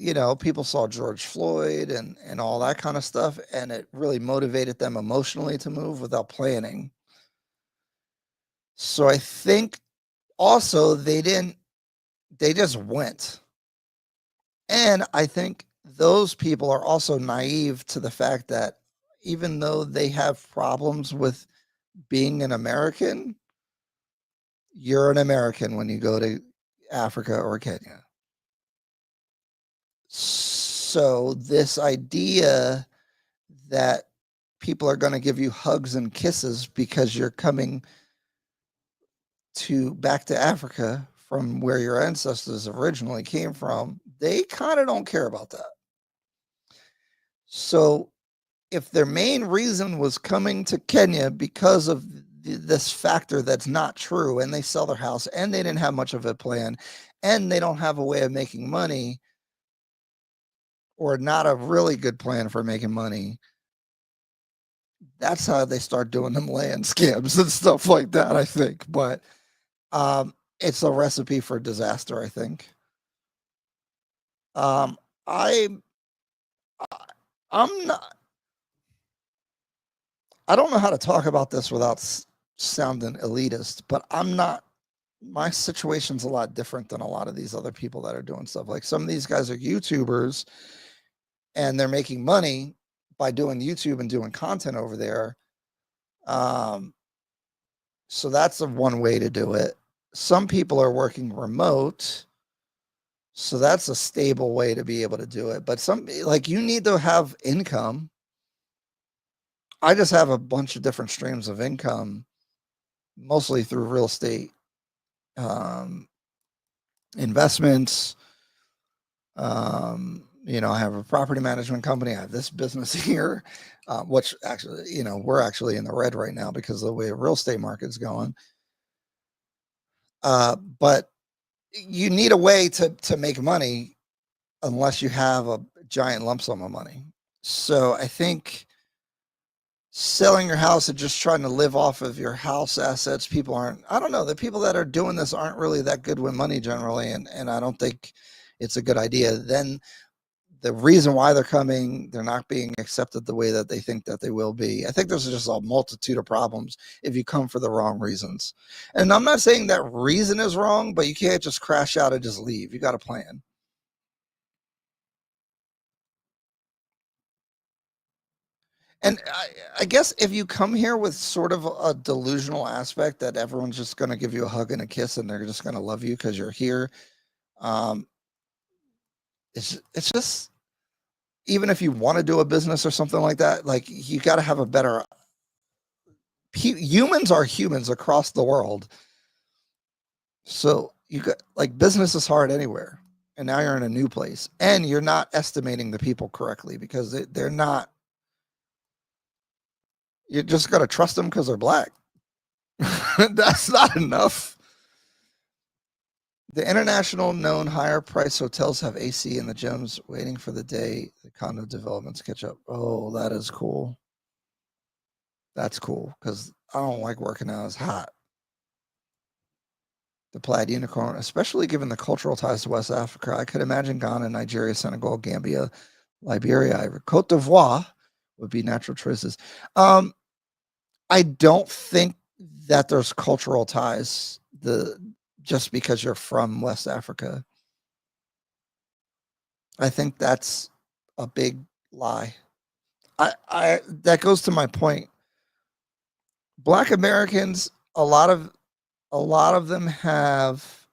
people saw George Floyd and all that kind of stuff, and it really motivated them emotionally to move without planning. So I think also they just went. And I think those people are also naive to the fact that even though they have problems with being an American, you're an American when you go to Africa or Kenya. So this idea that people are going to give you hugs and kisses because you're coming back to Africa from where your ancestors originally came from, they kind of don't care about that. So if their main reason was coming to Kenya because of this factor that's not true, and they sell their house and they didn't have much of a plan and they don't have a way of making money, or not a really good plan for making money, that's how they start doing them land scams and stuff like that, I think. But it's a recipe for disaster, I think. I I'm not, I don't know how to talk about this without sounding elitist, but my situation's a lot different than a lot of these other people that are doing stuff. Like some of these guys are YouTubers and they're making money by doing YouTube and doing content over there. So that's the one way to do it. Some people are working remote. So that's a stable way to be able to do it. But you need to have income. I just have a bunch of different streams of income, mostly through real estate, investments. I have a property management company. I have this business here, which actually, we're actually in the red right now because of the way the real estate market's going. But you need a way to make money unless you have a giant lump sum of money. So I think selling your house and just trying to live off of your house assets, I don't know, the people that are doing this aren't really that good with money generally. And I don't think it's a good idea. Then the reason why they're not being accepted the way that they think that they will be. I think there's just a multitude of problems if you come for the wrong reasons. And I'm not saying that reason is wrong, but you can't just crash out and just leave. You got a plan. And I guess if you come here with sort of a delusional aspect that everyone's just going to give you a hug and a kiss and they're just going to love you because you're here, um, it's just, even if you want to do a business or something like that, like you got to have a better. Humans are humans across the world, so you got, like, business is hard anywhere, and now you're in a new place, and you're not estimating the people correctly because they're not. You just got to trust them because they're black. That's not enough. The international known higher price hotels have AC in the gyms, waiting for the day the condo developments catch up. Oh, that is cool. That's cool because I don't like working out. It's hot. The plaid unicorn, especially given the cultural ties to West Africa. I could imagine Ghana, Nigeria, Senegal, Gambia, Liberia, Cote d'Ivoire would be natural choices. I don't think that there's cultural ties just because you're from West Africa. I think that's a big lie. I that goes to my point. Black Americans, a lot of them have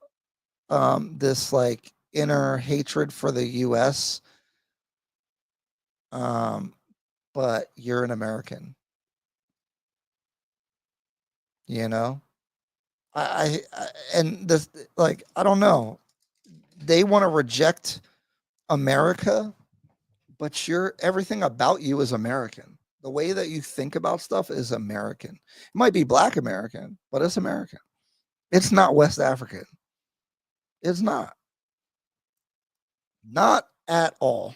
this like inner hatred for the US. But you're an American, you know? And this, like, I don't know. They want to reject America, but everything about you is American. The way that you think about stuff is American. It might be Black American, but it's American. It's not West African. It's not. Not at all.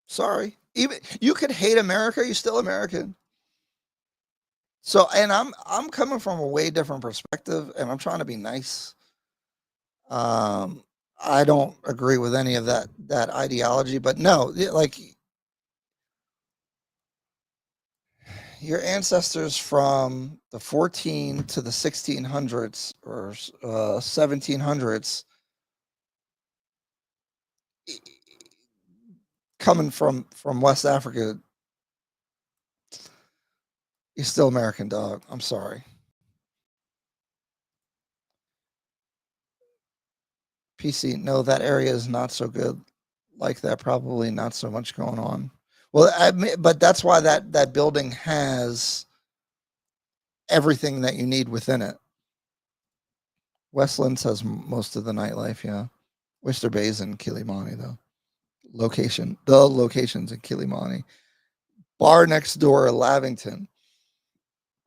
Sorry. Even you could hate America, you're still American. So, and I'm coming from a way different perspective, and I'm trying to be nice. I don't agree with any of that ideology, but no, like your ancestors from the 14 to the 1600s or 1700s, coming from West Africa, you're still American, dog. I'm sorry. PC, no, that area is not so good. Like that, probably not so much going on. Well, but that's why that building has everything that you need within it. Westlands has most of the nightlife, yeah. Oyster Bay's in Kilimani, though. The location's in Kilimani. Bar next door, Lavington.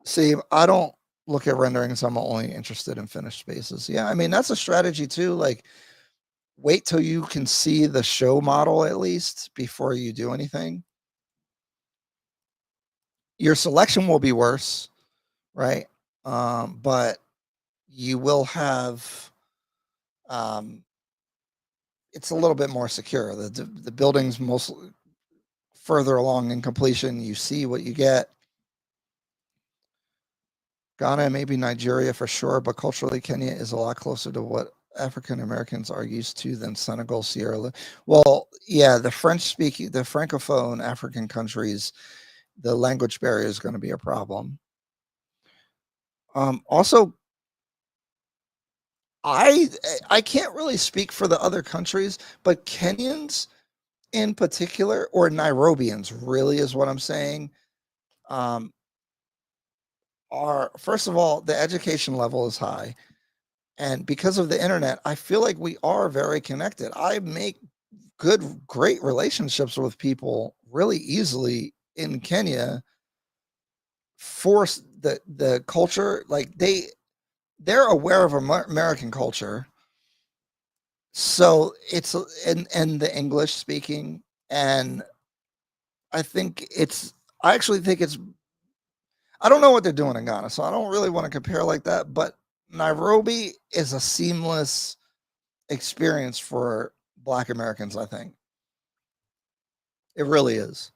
See, I don't look at renderings. I'm only interested in finished spaces. Yeah, I mean, that's a strategy too. Like, wait till you can see the show model at least before you do anything. Your selection will be worse, right? But you will have it's a little bit more secure. The building's mostly further along in completion. You see what you get. Ghana, maybe Nigeria for sure, but culturally, Kenya is a lot closer to what African Americans are used to than Senegal, Sierra Leone. Well, yeah, the Francophone African countries, the language barrier is going to be a problem. Also, I can't really speak for the other countries, but Kenyans in particular, or Nairobians, really is what I'm saying. Are first of all, the education level is high. And because of the internet, I feel like we are very connected. I make great relationships with people really easily in Kenya for the culture. Like they're aware of American culture. So it's and the English speaking. And I think I actually think I don't know what they're doing in Ghana, so I don't really want to compare like that. But Nairobi is a seamless experience for Black Americans, I think. It really is.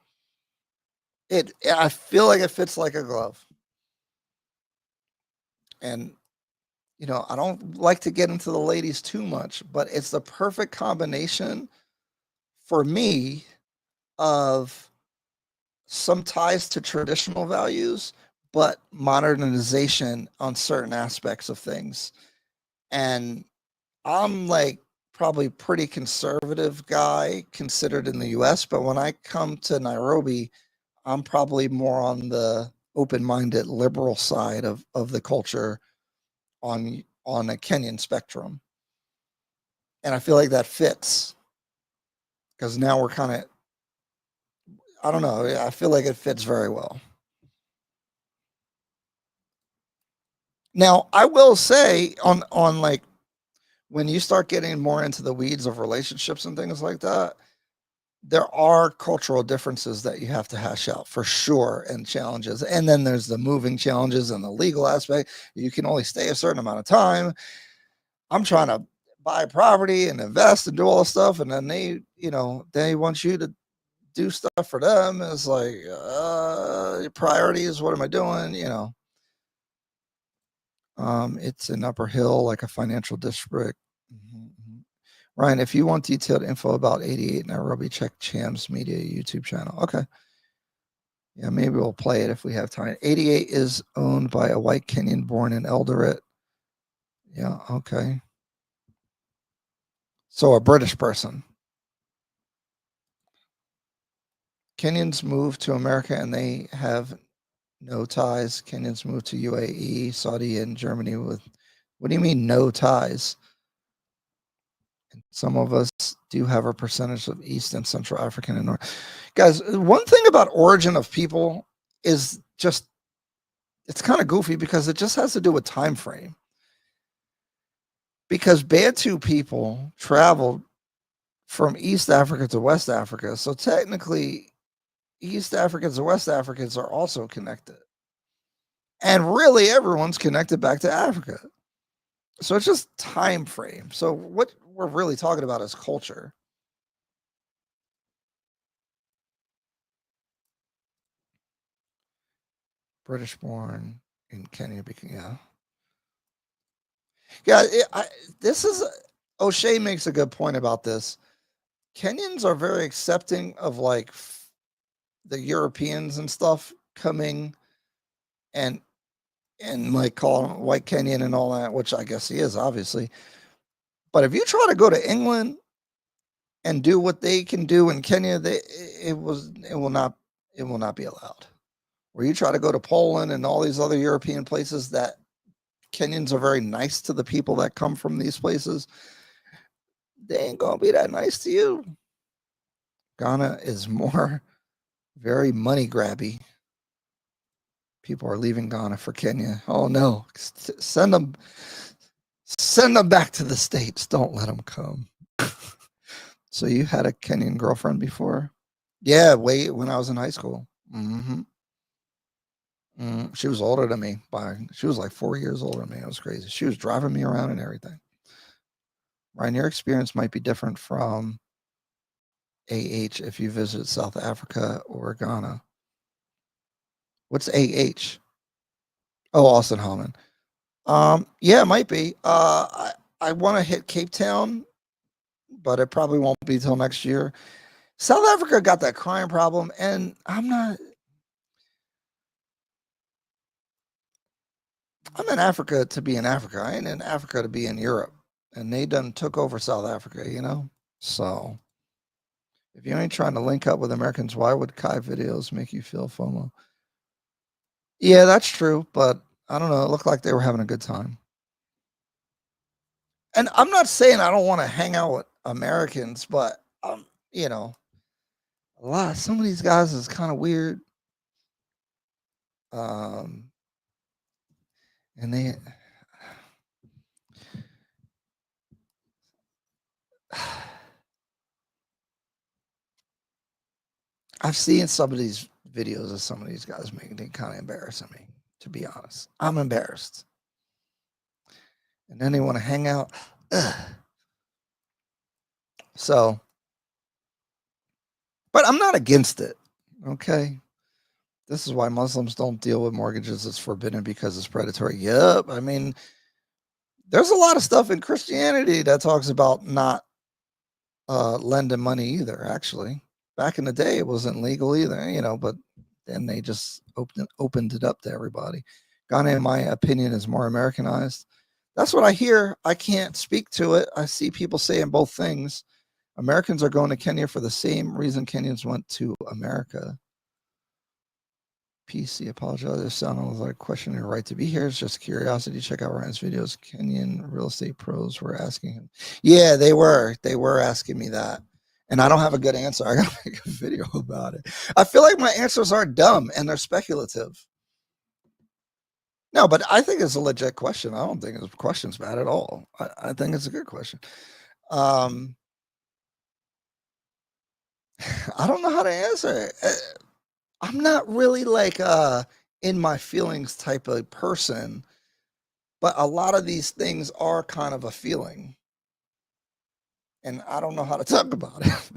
I feel like it fits like a glove. And I don't like to get into the ladies too much, but it's the perfect combination for me of some ties to traditional values, but modernization on certain aspects of things. And I'm like probably pretty conservative guy considered in the US, but when I come to Nairobi, I'm probably more on the open-minded liberal side of the culture on a Kenyan spectrum. And I feel like that fits because now we're kind of, I don't know, I feel like it fits very well. Now, I will say on like when you start getting more into the weeds of relationships and things like that, there are cultural differences that you have to hash out for sure and challenges. And then there's the moving challenges and the legal aspect. You can only stay a certain amount of time. I'm trying to buy property and invest and do all this stuff. And then they want you to do stuff for them. And it's like, priorities. What am I doing? It's an upper hill, like a financial district. Mm-hmm. Ryan, if you want detailed info about 88 Nairobi, check Cham's Media YouTube channel. Okay. Yeah, maybe we'll play it if we have time. 88 is owned by a white Kenyan born in Eldoret. Yeah, okay. So a British person. Kenyans move to America and they have no ties. Kenyans move to UAE, Saudi, and Germany with, what do you mean no ties? And some of us do have a percentage of East and Central African and North. Guys, one thing about origin of people is just, it's kind of goofy because it just has to do with time frame. Because Bantu people traveled from East Africa to West Africa. So technically, East Africans and West Africans are also connected. And really, everyone's connected back to Africa. So it's just time frame. So what we're really talking about is culture. British born in Kenya, yeah. Yeah, this is, O'Shea makes a good point about this. Kenyans are very accepting of like the Europeans and stuff coming and like calling white Kenyan and all that, which I guess he is obviously. But if you try to go to England and do what they can do in Kenya, it will not be allowed. Or you try to go to Poland and all these other European places that Kenyans are very nice to the people that come from these places, they ain't gonna be that nice to you. Ghana is more very money grabby. People are leaving Ghana for Kenya. Oh no, send them back to the States. Don't let them come. So you had a Kenyan girlfriend before? Yeah, when I was in high school. Mm-hmm. She was older than me. She was like 4 years older than me. It was crazy. She was driving me around and everything. Ryan, your experience might be different from AH if you visit South Africa or Ghana. What's AH? Oh, Austin Holman. Yeah, it might be. I want to hit Cape Town, but it probably won't be till next year. South Africa got that crime problem, and I'm in Africa to be in Africa. I ain't in Africa to be in Europe. And they done took over South Africa, you know? So if you ain't trying to link up with Americans, why would Kai videos make you feel FOMO? Yeah, that's true, but I don't know. It looked like they were having a good time. And I'm not saying I don't want to hang out with Americans, but you know, some of these guys is kind of weird. And they I've seen some of these videos of some of these guys making it kind of embarrassing me, to be honest. I'm embarrassed. And then they want to hang out. Ugh. So, but I'm not against it. Okay. This is why Muslims don't deal with mortgages. It's forbidden because it's predatory. Yep. I mean, there's a lot of stuff in Christianity that talks about not lending money either, actually. Back in the day, it wasn't legal either, you know, but then they just opened it up to everybody. Ghana, in my opinion, is more Americanized. That's what I hear. I can't speak to it. I see people saying both things. Americans are going to Kenya for the same reason Kenyans went to America. PC, apologize. It sounded like questioning your right to be here. It's just curiosity. Check out Ryan's videos. Kenyan real estate pros were asking him. Yeah, they were. They were asking me that. And I don't have a good answer. I got to make a video about it. I feel like my answers are dumb and they're speculative. No, but I think it's a legit question. I don't think the question's bad at all. I think it's a good question. I don't know how to answer it. I'm not really like in my feelings type of person, but a lot of these things are kind of a feeling. And I don't know how to talk about it.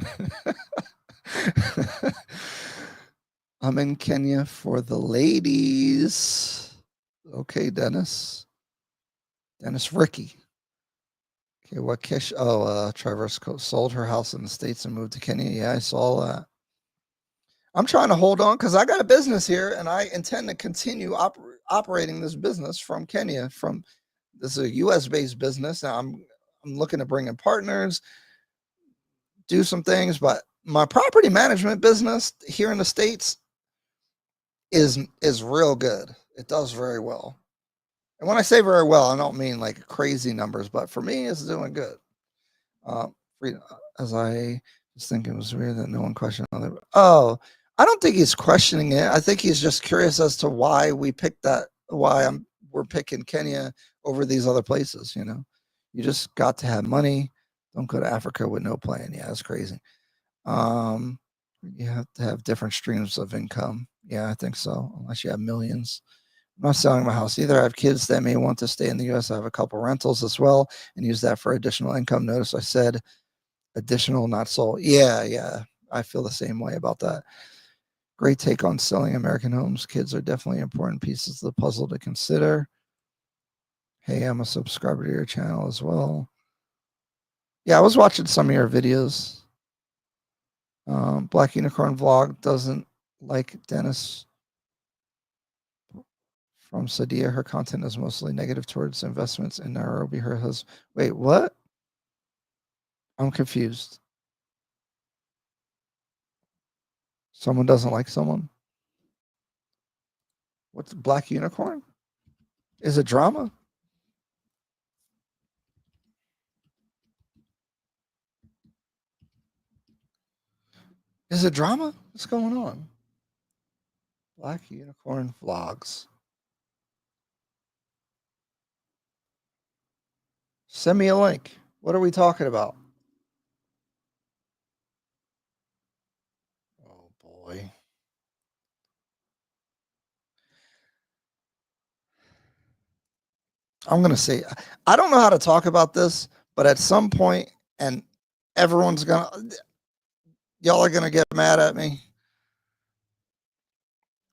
I'm in Kenya for the ladies. Okay, Dennis. Dennis Ricky. Okay, what Kish? Oh, Traverse sold her house in the States and moved to Kenya. Yeah, I saw that. I'm trying to hold on because I got a business here and I intend to continue operating this business from Kenya. This is a US based business. Now I'm looking to bring in partners, do some things, but my property management business here in the States is real good. It does very well. And when I say very well, I don't mean like crazy numbers, but for me, it's doing good. As I was thinking, it was weird that no one questioned other. Oh, I don't think he's questioning it. I think he's just curious as to why we picked that. We're picking Kenya over these other places. You know, you just got to have money. Don't go to Africa with no plan. Yeah, that's crazy. You have to have different streams of income. Yeah, I think so. Unless you have millions. I'm not selling my house either. I have kids that may want to stay in the US. I have a couple rentals as well and use that for additional income. Notice I said additional, not sold. Yeah. I feel the same way about that. Great take on selling American homes. Kids are definitely important pieces of the puzzle to consider. Hey, I'm a subscriber to your channel as well. Yeah, I was watching some of your videos. Black Unicorn Vlog doesn't like Dennis from Sadia. Her content is mostly negative towards investments in Nairobi. Her husband. Wait, what? I'm confused. Someone doesn't like someone? What's Black Unicorn? Is it drama? Is it drama? What's going on? Black Unicorn Vlogs. Send me a link. What are we talking about? Oh boy. I'm going to say, I don't know how to talk about this, But at some point, and everyone's y'all are gonna get mad at me.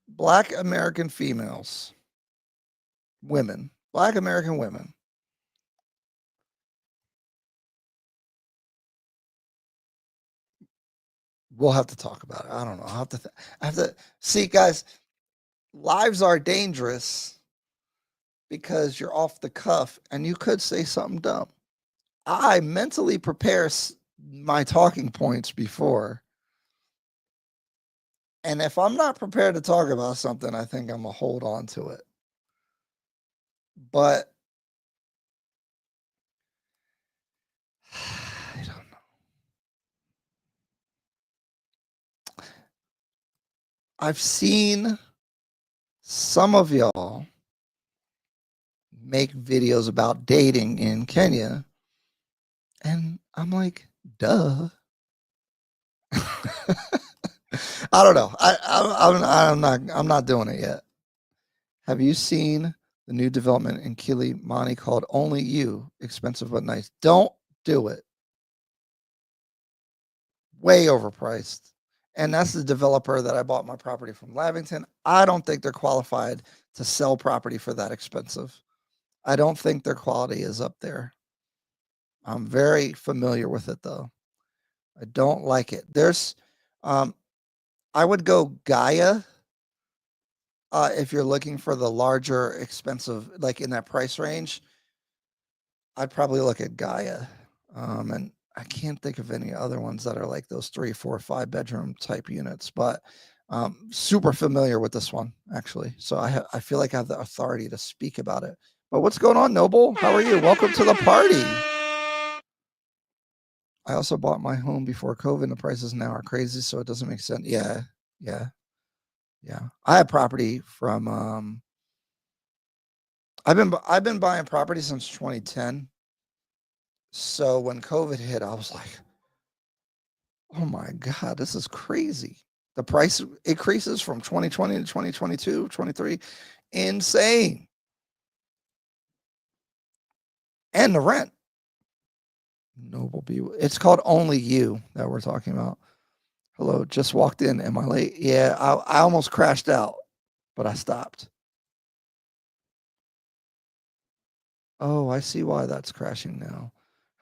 Black American females, women, Black American women. We'll have to talk about it. I don't know. I have to see, guys. Lives are dangerous because you're off the cuff and you could say something dumb. I mentally prepare my talking points before. And if I'm not prepared to talk about something, I think I'm going to hold on to it. But I don't know. I've seen some of y'all make videos about dating in Kenya. And I'm like, duh. I don't know. I'm not doing it yet. Have you seen the new development in Kilimani called Only You? Expensive but nice. Don't do it. Way overpriced. And that's the developer that I bought my property from, Lavington. I don't think they're qualified to sell property for that expensive. I don't think their quality is up there. I'm very familiar with it though. I don't like it. I would go Gaia if you're looking for the larger, expensive, like in that price range. I'd probably look at Gaia. And I can't think of any other ones that are like those 3, 4, 5 bedroom type units, but super familiar with this one actually. So I feel like I have the authority to speak about it. But what's going on, Noble? How are you? Welcome to the party. I also bought my home before COVID. The prices now are crazy, so it doesn't make sense. Yeah. I have property from I've been buying property since 2010. So when COVID hit, I was like, oh my God, this is crazy. The price increases from 2020 to 2022, 23, insane. And the rent. Noble B. It's called Only You that we're talking about. Hello, just walked in. Am I late? Yeah, I almost crashed out, but I stopped. Oh, I see why that's crashing now.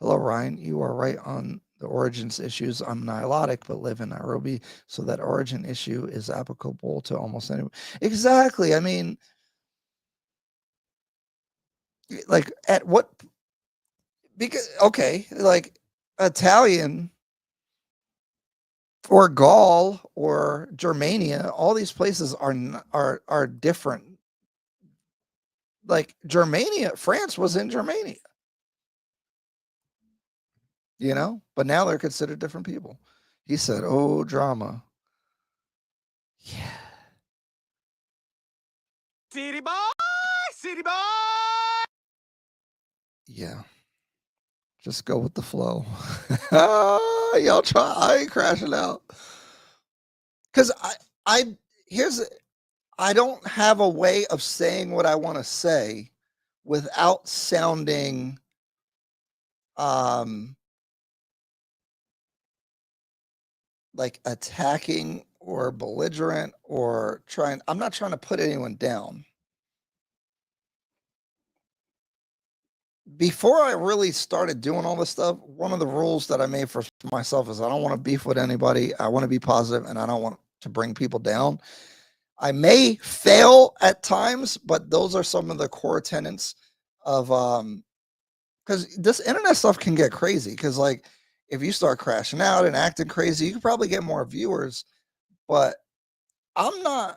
Hello, Ryan. You are right on the origins issues. I'm Nilotic, but live in Nairobi, so that origin issue is applicable to almost anyone. Exactly. I mean, like at what? Because okay, like Italian or Gaul or Germania, all these places are different. Like Germania, France was in Germania, but now they're considered different people. He said, "Oh, drama." Yeah. City boy, city boy. Yeah. Just go with the flow. Y'all try. I ain't crashing out. Cause I don't have a way of saying what I want to say without sounding like attacking or belligerent or I'm not trying to put anyone down. Before I really started doing all this stuff, one of the rules that I made for myself is I don't want to beef with anybody. I want to be positive and I don't want to bring people down. I may fail at times, but those are some of the core tenets of because this internet stuff can get crazy. Because like if you start crashing out and acting crazy, you can probably get more viewers. But I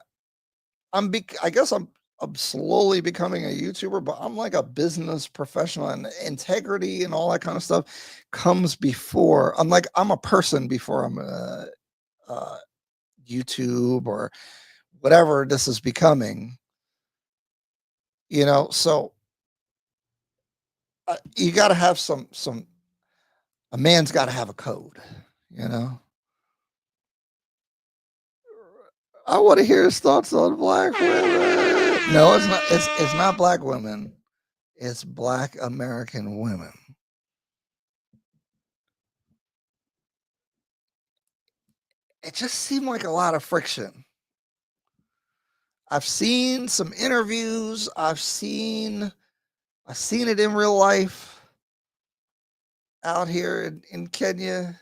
guess I'm slowly becoming a YouTuber, but I'm like a business professional, and integrity and all that kind of stuff comes before. I'm a person before I'm YouTube or whatever this is becoming. So you got to have a man's got to have a code. I want to hear his thoughts on black women. No, it's not. It's not black women. It's Black American women. it just seemed like a lot of friction. I've seen some interviews. I've seen it in real life out here in Kenya.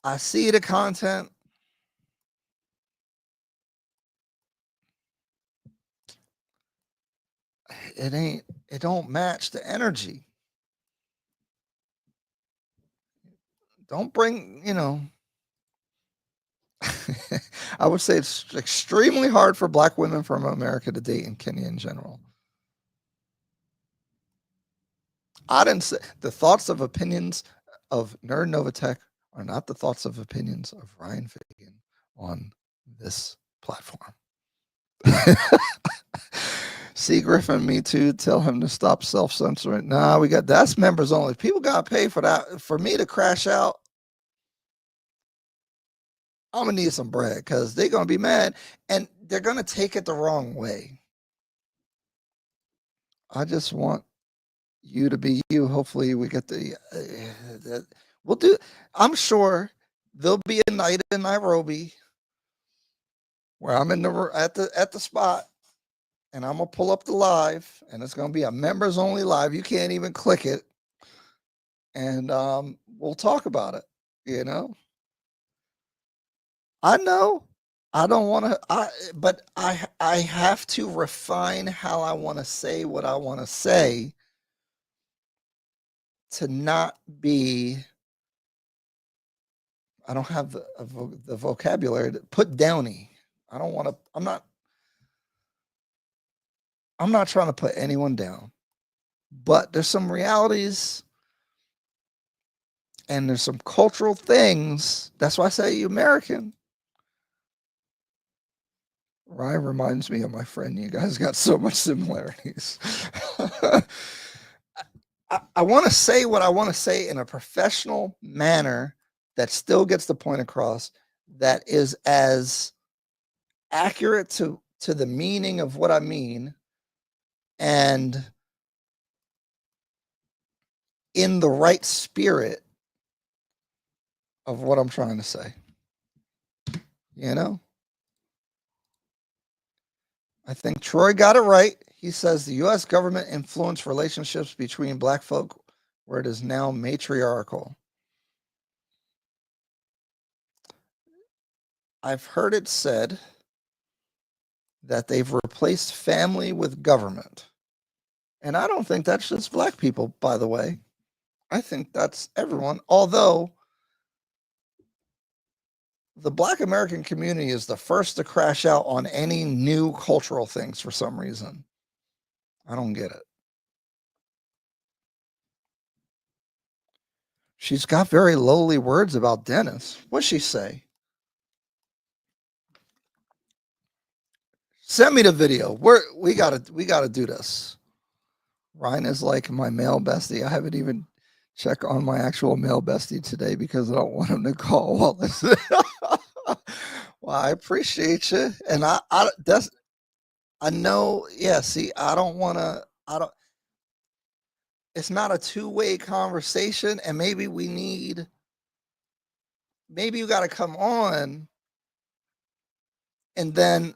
I see the content. It don't match the energy. Don't bring, I would say it's extremely hard for Black women from America to date in Kenya in general. I didn't say the thoughts of opinions of Nerd Novatech are not the thoughts of opinions of Ryan Fagan on this platform. See Griffin, me too. Tell him to stop self-censoring. Nah, that's members only. People got to pay for that. For me to crash out, I'm gonna need some bread because they're gonna be mad and they're gonna take it the wrong way. I just want you to be you. Hopefully, we get we'll do. I'm sure there'll be a night in Nairobi where I'm at the spot, and I'm gonna pull up the live, and it's gonna be a members only live. You can't even click it, and we'll talk about it. I know. I don't want to. But I have to refine how I want to say what I want to say to not be. I don't have the vocabulary to put downy. I don't want to. I'm not trying to put anyone down, but there's some realities and there's some cultural things. That's why I say you American. Ryan reminds me of my friend. You guys got so much similarities. I want to say what I want to say in a professional manner that still gets the point across, that is as accurate to the meaning of what I mean and in the right spirit of what I'm trying to say. I think Troy got it right. He says the U.S. government influenced relationships between Black folk where it is now matriarchal. I've heard it said that they've replaced family with government. And I don't think that's just Black people, by the way. I think that's everyone. Although the Black American community is the first to crash out on any new cultural things for some reason. I don't get it. She's got very lowly words about Dennis. What'd she say? Send me the video. We gotta do this. Ryan is like my male bestie. I haven't even checked on my actual male bestie today because I don't want him to call while listening. Well, I appreciate you, and I know. Yeah, see, I don't. It's not a two-way conversation, and maybe you got to come on, and then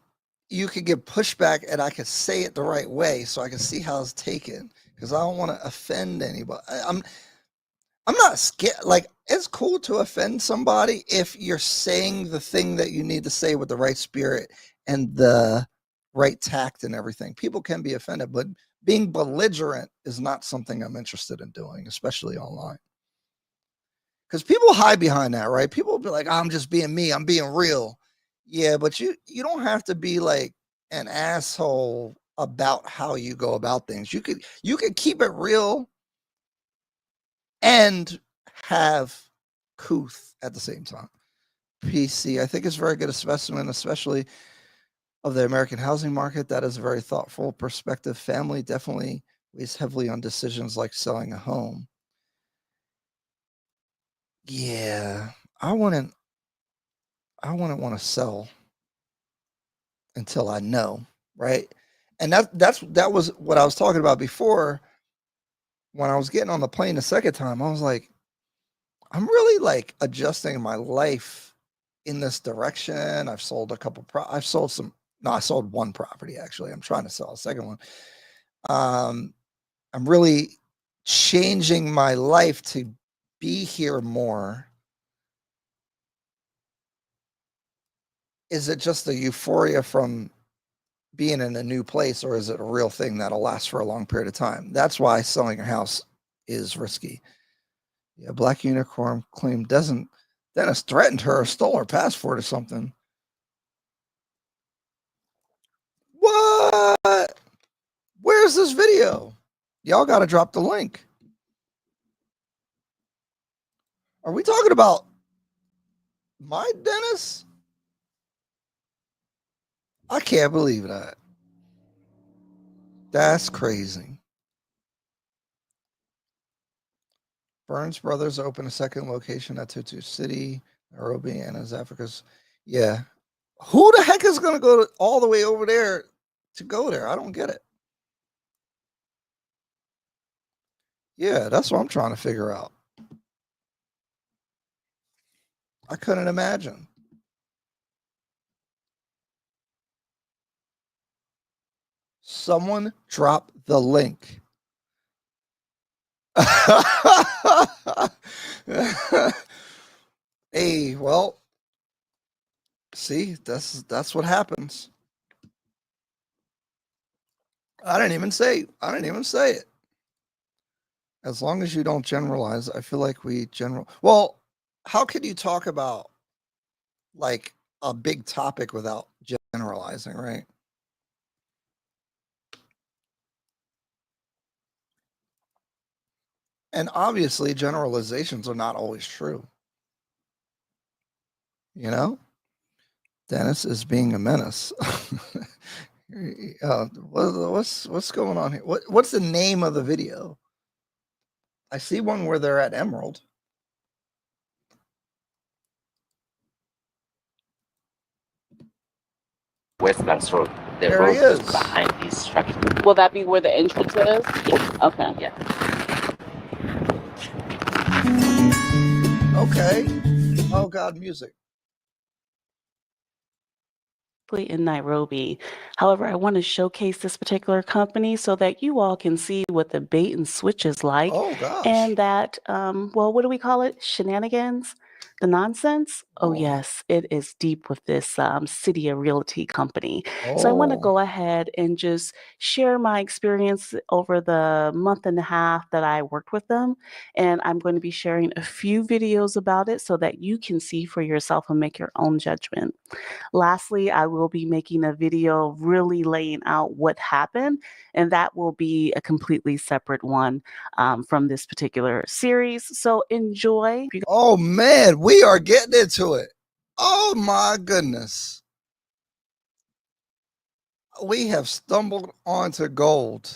you could get pushback, and I could say it the right way, so I can see how it's taken. Because I don't want to offend anybody. I'm not scared. Like, it's cool to offend somebody if you're saying the thing that you need to say with the right spirit and the right tact and everything. People can be offended, but being belligerent is not something I'm interested in doing, especially online. Because people hide behind that, right? People will be like, I'm just being me. I'm being real. Yeah, but you don't have to be like an asshole about how you go about things. You could keep it real and have couth at the same time. PC, I think, is very good specimen, especially of the American housing market. That is a very thoughtful perspective. Family definitely weighs heavily on decisions like selling a home. Yeah, I wouldn't want to sell until I know, right? And that was what I was talking about before. When I was getting on the plane the second time, I was like, I'm really like adjusting my life in this direction. I've sold a couple I've sold some, no, I sold one property actually. I'm trying to sell a second one. I'm really changing my life to be here more. Is it just the euphoria from being in a new place, or is it a real thing that'll last for a long period of time? That's why selling your house is risky. Yeah, Black Unicorn claimed Dennis threatened her or stole her passport or something. What? Where's this video? Y'all got to drop the link. Are we talking about my Dennis? I can't believe that. That's crazy. Burns Brothers open a second location at Tutu City, Nairobi, and as Africa's. Yeah. Who the heck is going to go all the way over there to go there? I don't get it. Yeah, that's what I'm trying to figure out. I couldn't imagine. Someone drop the link. Hey, well, see, that's what happens. I didn't even say it. As long as you don't generalize, I feel like we well, how could you talk about like a big topic without generalizing, right? And obviously generalizations are not always true. You know? Dennis is being a menace. What's going on here? What's the name of the video? I see one where they're at Emerald. Westlands Road. The There road he just is. behind this structure. Will that be where the entrance is? Yes. Okay. Yeah. Okay. Oh God, music. In Nairobi. However, I want to showcase this particular company so that you all can see what the bait and switch is like. Oh gosh. And that, well, what do we call it? Shenanigans? The nonsense? Oh, Oh. yes, it is deep with this Cydia Realty company. So I want to go ahead and just share my experience over the month and a half that I worked with them. And I'm going to be sharing a few videos about it so that you can see for yourself and make your own judgment. Lastly, I will be making a video really laying out what happened, and that will be a completely separate one from this particular series. So enjoy. Oh man, we are getting into it. Oh my goodness. We have stumbled onto gold.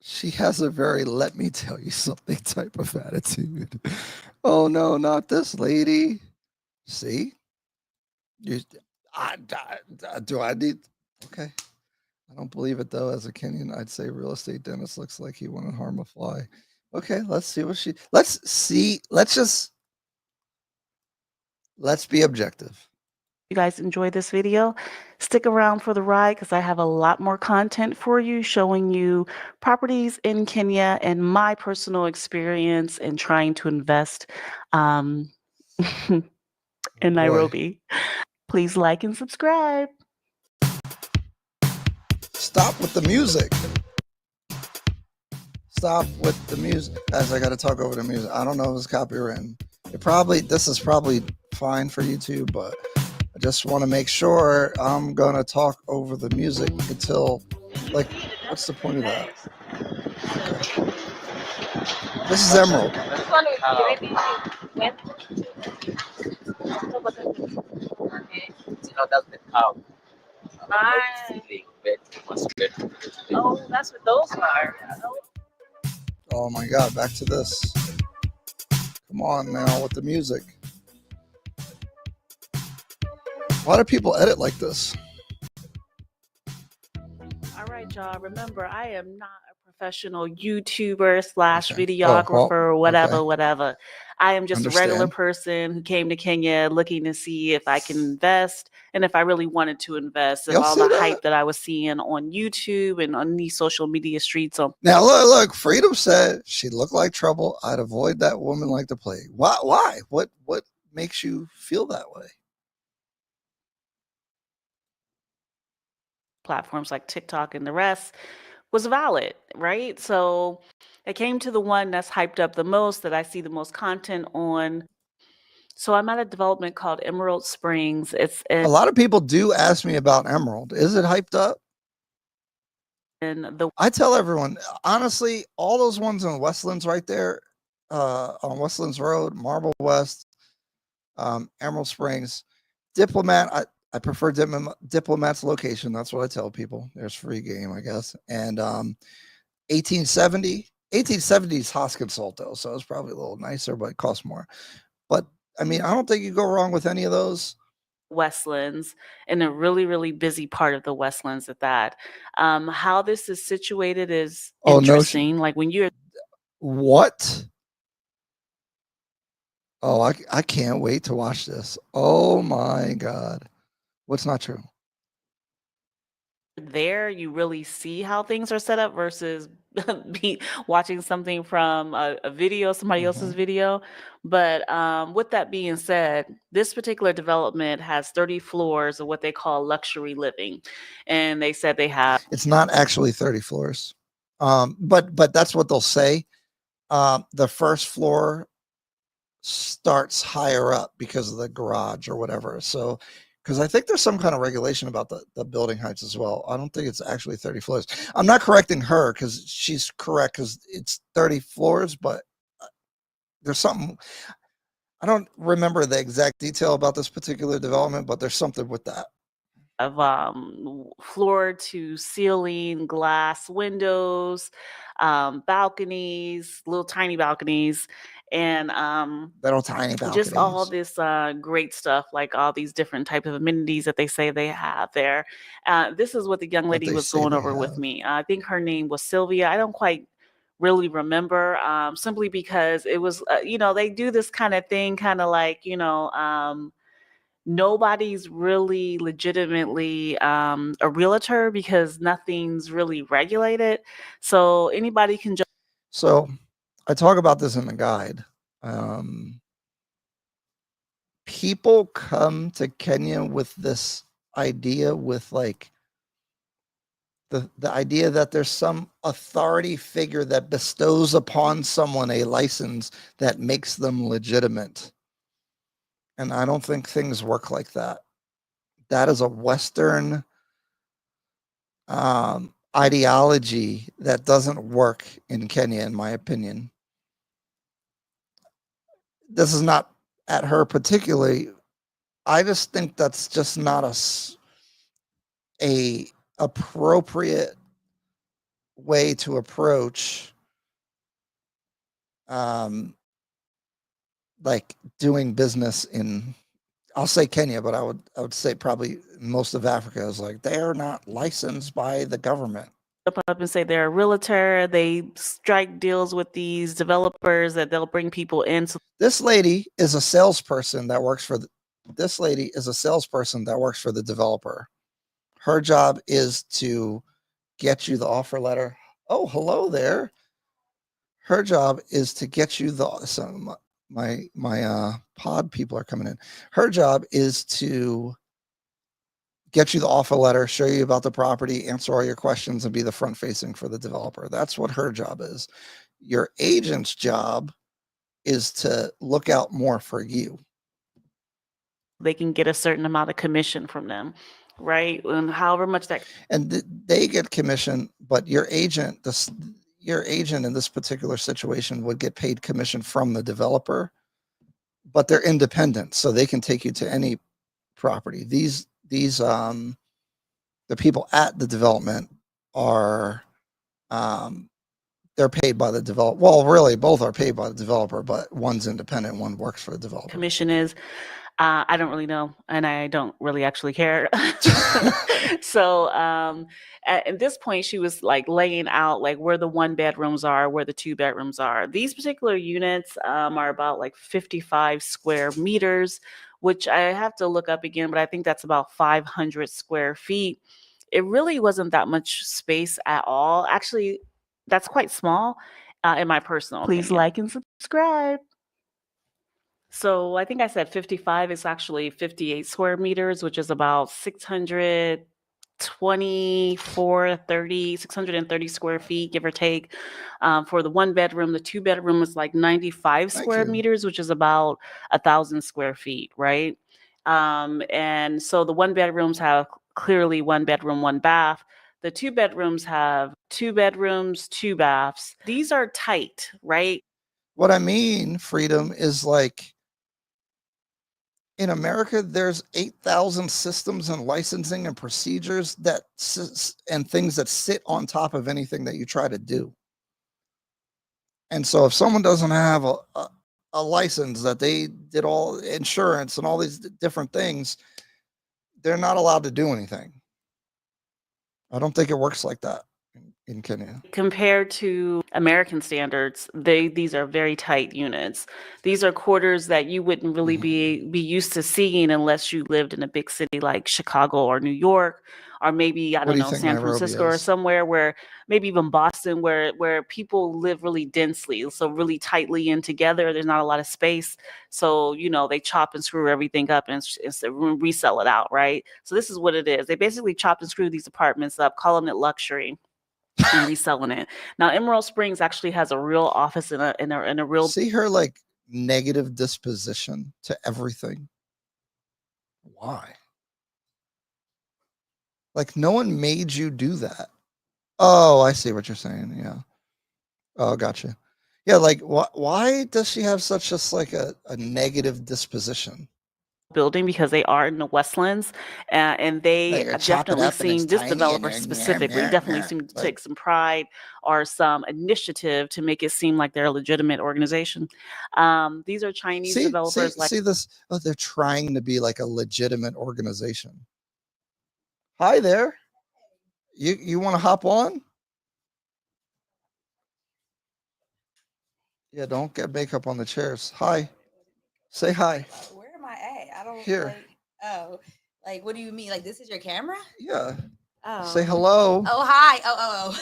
She has a very let me tell you something type of attitude. Oh no, not this lady. See? Do I need okay. I don't believe it though. As a Kenyan, I'd say real estate Dennis looks like he wouldn't harm a fly. Okay, let's see what let's be objective. You guys enjoy this video, stick around for the ride because I have a lot more content for you showing you properties in Kenya and my personal experience in trying to invest in Nairobi. Please like and subscribe. Stop with the music. Stop with the music. Guys, I got to talk over the music. I don't know if it's copywritten. This is probably fine for YouTube, but I just want to make sure I'm going to talk over the music until, like, what's the point of that? Okay. This is Emerald. That's the cow. Oh, that's what those are. Oh my God, back to this. Come on now with the music. Why do people edit like this? All right, y'all. Remember, I am not a professional YouTuber slash Okay. videographer, whatever, okay. whatever. I am just a regular Understand. person who came to Kenya looking to see if I can invest and if I really wanted to invest. If You'll all see the that. hype that I was seeing on YouTube and on these social media streets. Now look. Freedom said she looked like trouble. I'd avoid that woman like the plague. Why? What makes you feel that way? Platforms like TikTok and the rest was valid, right? So I came to the one that's hyped up the most, that I see the most content on. So I'm at a development called Emerald Springs. It's A lot of people do ask me about Emerald. Is it hyped up? in the I tell everyone, honestly, all those ones on Westlands right there, on Westlands Road, Marble West, Emerald Springs, Diplomat. I prefer Diplomat's location. That's what I tell people. There's free game, I guess. And 1870. 1870 is Hosconsult though, so it's probably a little nicer, but it costs more. But I mean, I don't think you go wrong with any of those. Westlands, in a really, really busy part of the Westlands at that. How this is situated is Oh, no interesting. Like when you're What? Oh, I can't wait to watch this. Oh my God. What's not true? there, you really see how things are set up versus watching something from a video, somebody else's Mhm. video. But with that being said, this particular development has 30 floors of what they call luxury living. And they said they have It's not actually 30 floors. But that's what they'll say. The first floor starts higher up because of the garage or whatever. So, because I think there's some kind of regulation about the building heights as well. I don't think it's actually 30 floors. I'm not correcting her because she's correct because it's 30 floors, but there's something. I don't remember the exact detail about this particular development, but there's something with that. Floor to ceiling glass windows, balconies, little tiny balconies, and Little tiny balconies. just all this great stuff, like all these different types of amenities that they say they have there. This is what the young lady was going over with me. I think her name was Sylvia. I don't quite really remember, simply because it was, they do this kind of thing, kind of like, nobody's really legitimately a realtor because nothing's really regulated. So anybody can just. So I talk about this in the guide. People come to Kenya with this idea, with like the idea that there's some authority figure that bestows upon someone a license that makes them legitimate. And I don't think things work like that. That is a Western ideology that doesn't work in Kenya, in my opinion. This is not at her particularly. I just think that's just not a appropriate way to approach like doing business in, I'll say Kenya, but I would say probably most of Africa is like they're not licensed by the government. Up and say they're a realtor. They strike deals with these developers that they'll bring people in. So This lady is a salesperson that works for this lady is a salesperson that works for the developer. Her job is to get you the offer letter. Oh, hello there. Her job is to get you my pod people are coming in. Her job is to get you the offer letter, show you about the property, answer all your questions, and be the front facing for the developer. That's what her job is. Your agent's job is to look out more for you. they can get a certain amount of commission from them, right? And however much that. And they get commission, but your agent in this particular situation would get paid commission from the developer, but they're independent, so they can take you to any property. These the people at the development are they're paid by the developer. Well, really, both are paid by the developer, but one's independent, one works for the developer. Commission is. I don't really know, and I don't really actually care. So at this point, she was like laying out like where the 1 bedrooms are, where the 2 bedrooms are. These particular units are about like 55 square meters, which I have to look up again, but I think that's about 500 square feet. It really wasn't that much space at all. Actually, that's quite small in my personal opinion. Please like and subscribe. So I think I said 55 is actually 58 square meters, which is about 630 square feet, give or take. For the 1 bedroom, the 2 bedroom is like 95 Thank square you. meters, which is about 1,000 square feet, right? And so the 1 bedrooms have clearly 1 bedroom, 1 bath. The 2 bedrooms have 2 bedrooms, 2 baths. These are tight, right? What I mean, Freedom, is like in America, there's 8,000 systems and licensing and procedures that and things that sit on top of anything that you try to do. And so if someone doesn't have a license that they did all insurance and all these different things, they're not allowed to do anything. I don't think it works like that in Kenya. Compared to American standards, these are very tight units. These are quarters that you wouldn't really be used to seeing unless you lived in a big city like Chicago or New York, or maybe, I What don't do you know, think San Nairobi Francisco or is? somewhere where maybe even Boston where people live really densely, so really tightly in together. There's not a lot of space. So, they chop and screw everything up and resell it out, right? So this is what it is. They basically chop and screw these apartments up, calling it luxury, and reselling it. Now, Emerald Springs actually has a real office in a real. See her like negative disposition to everything. Why? Like no one made you do that. Oh, I see what you're saying. Yeah. Oh, gotcha. Yeah, like why does she have such just like a negative disposition? Building because they are in the Westlands, and they Like, chop it definitely up and it's seem, this tiny and developer specifically definitely seem to like, take some pride or some initiative to make it seem like they're a legitimate organization. These are Chinese developers. see this. Oh, they're trying to be like a legitimate organization. Hi there. You want to hop on? Yeah, don't get makeup on the chairs. Hi. Say hi. Where am I at? I don't Here. like. Oh, like what do you mean? Like this is your camera? Yeah. Oh. Say hello. Oh hi. Oh.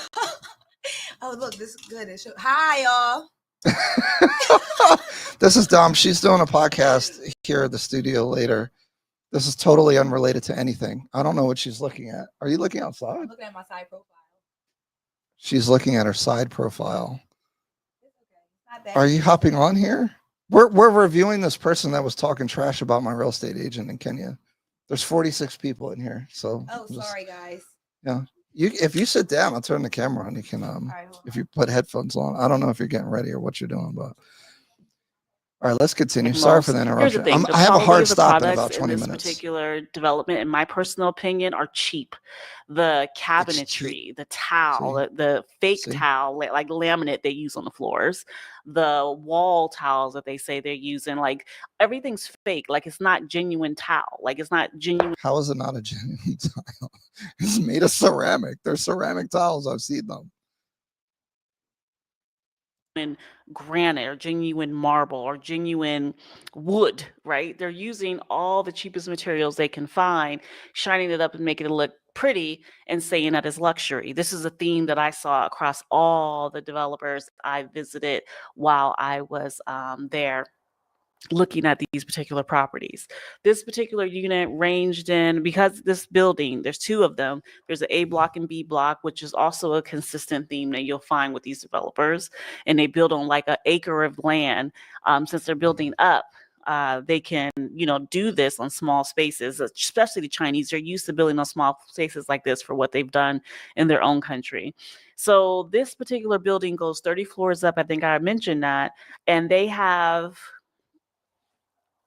Oh look, this is good. Hi y'all. This is Dom. She's doing a podcast here at the studio later. This is totally unrelated to anything. I don't know what she's looking at. Are you looking outside? I'm looking at my side profile. She's looking at her side profile. It's okay. Not bad. Are you hopping on here? We're reviewing this person that was talking trash about my real estate agent in Kenya. There's 46 people in here, so. Oh, sorry guys. Yeah. If you sit down, I'll turn the camera on. You can Right, if you put headphones on. I don't know if you're getting ready or what you're doing, but all right, let's continue. Sorry for the interruption. Here's the thing, I have a hard the stop in about products 20 in this minutes. particular development, in my personal opinion, are cheap. The cabinetry, the towel, the fake towel, like laminate they use on the floors, the wall towels that they say they're using, like everything's fake. Like it's not genuine towel. Like it's not genuine. How is it not a genuine tile? It's made of ceramic. They're ceramic tiles. I've seen them. Granite or genuine marble or genuine wood, right? They're using all the cheapest materials they can find, shining it up and making it look pretty and saying that is luxury. This is a theme that I saw across all the developers I visited while I was there looking at these particular properties. This particular unit ranged in, because this building, there's two of them. There's an A block and B block, which is also a consistent theme that you'll find with these developers. And they build on like an acre of land. Since they're building up, they can, do this on small spaces, especially the Chinese. They're used to building on small spaces like this for what they've done in their own country. So this particular building goes 30 floors up. I think I mentioned that. And they have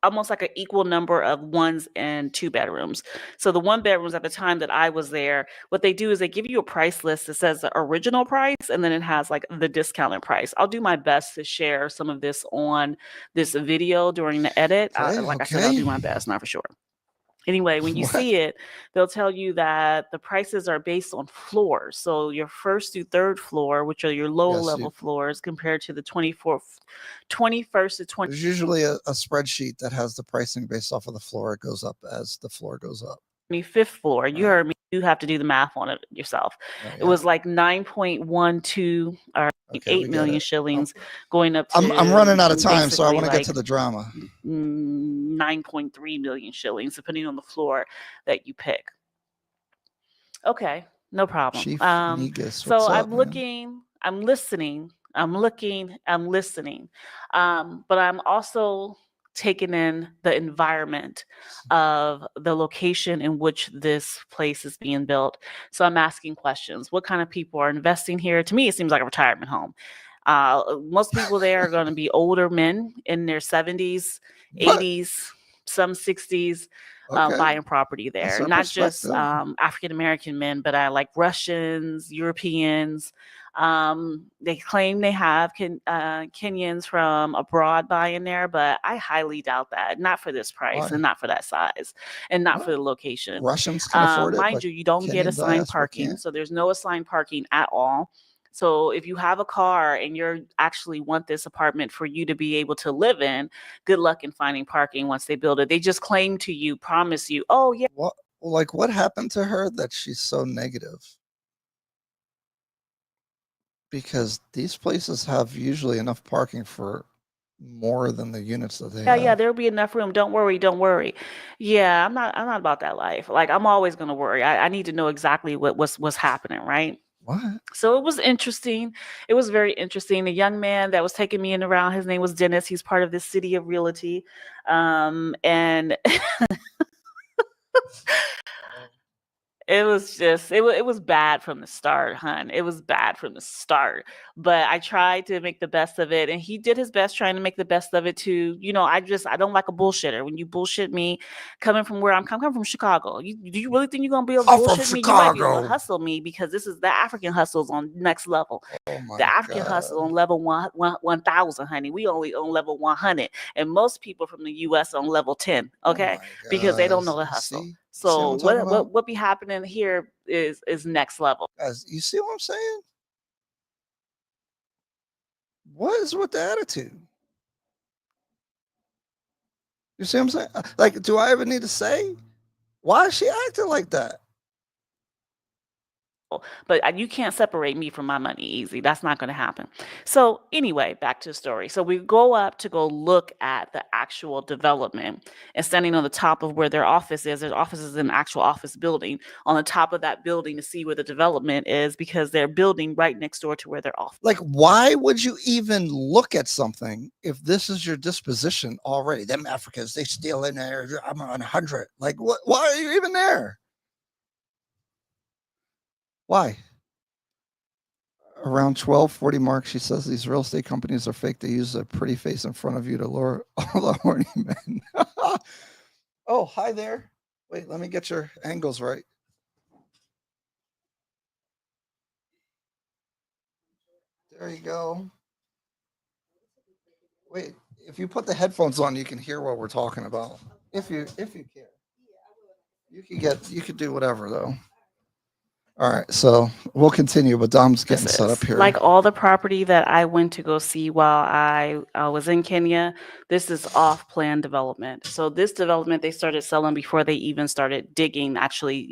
almost like an equal number of 1s and 2 bedrooms. So the 1 bedrooms at the time that I was there, what they do is they give you a price list that says the original price, and then it has like the discounted price. I'll do my best to share some of this on this video during the edit. Like I said, I'll do my best, not for sure. Anyway, when you see it, they'll tell you that the prices are based on floors. So your first through third floor, which are your low level floors, compared to the 21st to 20th. There's usually a spreadsheet that has the pricing based off of the floor. It goes up as the floor goes up. 25th floor. You heard me. You have to do the math on it yourself. It was like 9.12 or 8 million shillings going up to. I'm running out of time, so I want to get to the drama. 9.3 million shillings, depending on the floor that you pick. Okay, no problem. Chief Negus, so what's I'm up, looking, I'm listening, I'm listening. But I'm also taking in the environment of the location in which this place is being built. So I'm asking questions. What kind of people are investing here? To me, it seems like a retirement home. Most people there are going to be older men in their 70s, 80s, some 60s, buying property there. Not just African-American men, but like Russians, Europeans. They claim they have Kenyans from abroad buying there, but I highly doubt that. Not for this price and not for that size and not for the location. Russians can afford it. Mind you, you don't get assigned parking. So there's no assigned parking at all. So if you have a car and you actually want this apartment for you to be able to live in, good luck in finding parking once they build it. They just claim to you, promise you, oh yeah. What happened to her that she's so negative? Because these places have usually enough parking for more than the units that they have. Yeah, there'll be enough room. Don't worry. Yeah, I'm not about that life. Like, I'm always gonna worry. I need to know exactly what's happening, right? What? So it was interesting. It was very interesting. The young man that was taking me in around, his name was Dennis. He's part of this city of realty. And it was just, it was bad from the start, hun. It was bad from the start. But I tried to make the best of it. And he did his best trying to make the best of it too. You know, I don't like a bullshitter. When you bullshit me, coming from where I'm coming from, Chicago. Do you really think you're going to be able to bullshit me? You might be able to hustle me, because this is the African hustles on next level. The African hustle on level 1,000, honey. We only on level 100. And most people from the U.S. on level 10, okay? Because they don't know the hustle. So what be happening here is next level. Guys, you see what I'm saying? What is with the attitude? You see what I'm saying? Like, do I ever need to say? Why is she acting like that? But you can't separate me from my money easy. That's not going to happen. So anyway, back to the story. So we go up to go look at the actual development, and standing on the top of where their office is, their office is an actual office building, on the top of that building to see where the development is, because they're building right next door to where their office. Like, why would you even look at something if this is your disposition already? Them Africans, they steal in there. I'm on 100. Like, what? Why are you even there? Why? Around 12:40 mark, she says these real estate companies are fake. They use a pretty face in front of you to lure all the horny men. Oh, hi there. Wait, let me get your angles right. There you go. Wait, if you put the headphones on, you can hear what we're talking about. If you care. You could do whatever though. All right, so we'll continue, but Dom's getting set up here. Like all the property that I went to go see while I was in Kenya, this is off-plan development. So this development, they started selling before they even started digging, actually,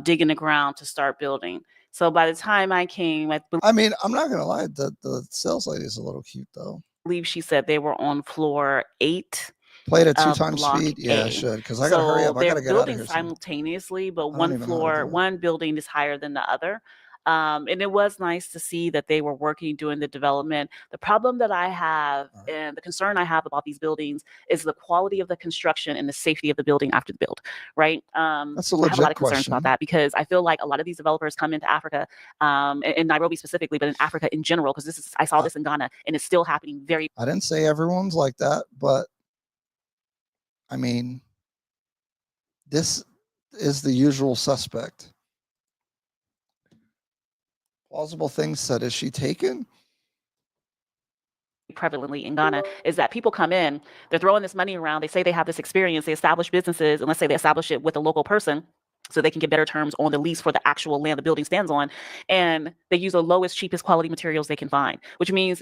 digging the ground to start building. So by the time I came, I mean, I'm not going to lie, the sales lady is a little cute, though. I believe she said they were on floor 8. Play it at 2 times speed. Yeah, I should, because I gotta hurry up. I gotta get out of here. They're building simultaneously, but one building is higher than the other. And it was nice to see that they were working, doing the development. The problem that I have and the concern I have about these buildings is the quality of the construction and the safety of the building after the build, right? That's a legit I have a lot of concerns question about that, because I feel like a lot of these developers come into Africa, in Nairobi specifically, but in Africa in general, because I saw this in Ghana, and it's still happening. I didn't say everyone's like that, but I mean, this is the usual suspect. Plausible things said, is she taken? Prevalently in Ghana is that people come in, they're throwing this money around, they say they have this experience, they establish businesses, and let's say they establish it with a local person so they can get better terms on the lease for the actual land the building stands on, and they use the lowest, cheapest quality materials they can find, which means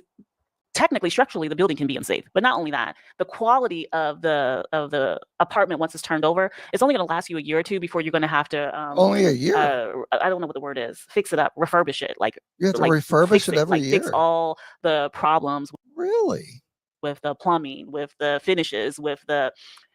technically, structurally, the building can be unsafe. But not only that, the quality of the apartment once it's turned over, it's only going to last you a year or two before you're going to have to Only a year? I don't know what the word is. Fix it up, refurbish it. Like you have to like refurbish fix it every like year. fix all the problems Really? with the plumbing, with the finishes, with the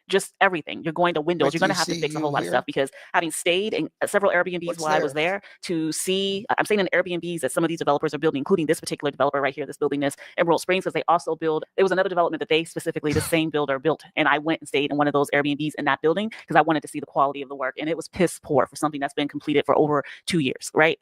just everything. You're going to windows. Wait, You're do going to you have to see fix a you whole lot of here? stuff because having stayed in several Airbnbs What's while I was there to see, I'm staying in Airbnbs that some of these developers are building, including this particular developer right here that's building this Emerald Springs, because they also build, there was another development that they specifically, the same builder built. And I went and stayed in one of those Airbnbs in that building because I wanted to see the quality of the work. And it was piss poor for something that's been completed for over 2 years, right?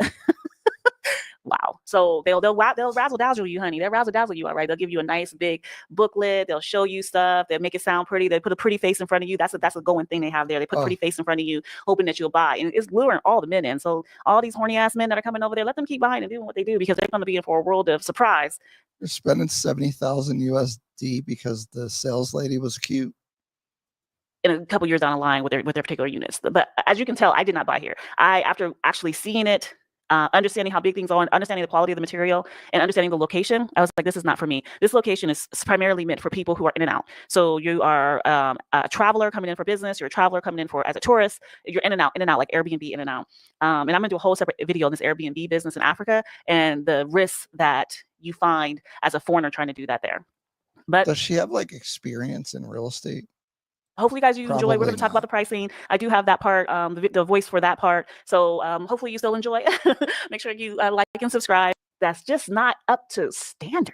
Wow. So they'll razzle dazzle you, honey. They'll razzle dazzle you, all right. They'll give you a nice big booklet. They'll show you stuff. They'll make it sound pretty. They put a pretty face in front of you. That's a going thing they have there. They put pretty face in front of you, hoping that you'll buy. And it's luring all the men in. So all these horny ass men that are coming over there, let them keep buying and doing what they do because they're going to be in for a world of surprise. They're spending 70,000 USD because the sales lady was cute. In a couple years down the line with their particular units. But as you can tell, I did not buy here. After actually seeing it, understanding how big things are, understanding the quality of the material, and understanding the location, I was like, this is not for me. This location is primarily meant for people who are in and out. So you are a traveler coming in for business, you're a traveler coming in for as a tourist, you're in and out, like Airbnb in and out. And I'm gonna do a whole separate video on this Airbnb business in Africa and the risks that you find as a foreigner trying to do that there. But does she have like experience in real estate? Hopefully, guys, you enjoy. We're going to talk not. about the pricing. I do have that part, the voice for that part. So hopefully you still enjoy. Make sure you like and subscribe. That's just not up to standard.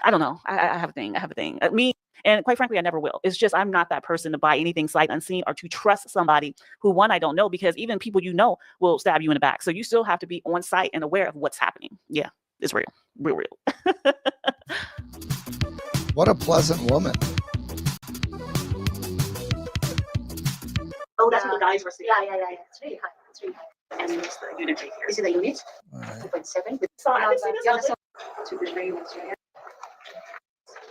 I don't know. I have a thing. Me, and quite frankly, I never will. It's just I'm not that person to buy anything sight unseen or to trust somebody who, one, I don't know, because even people you know will stab you in the back. So you still have to be on site and aware of what's happening. Yeah, it's real. Real. What a pleasant woman. Oh, that's what the guys were saying. Yeah. It's really high. And it's the unit right here. Is it a unit? All right. 2.7. So I didn't see this one. To the very much.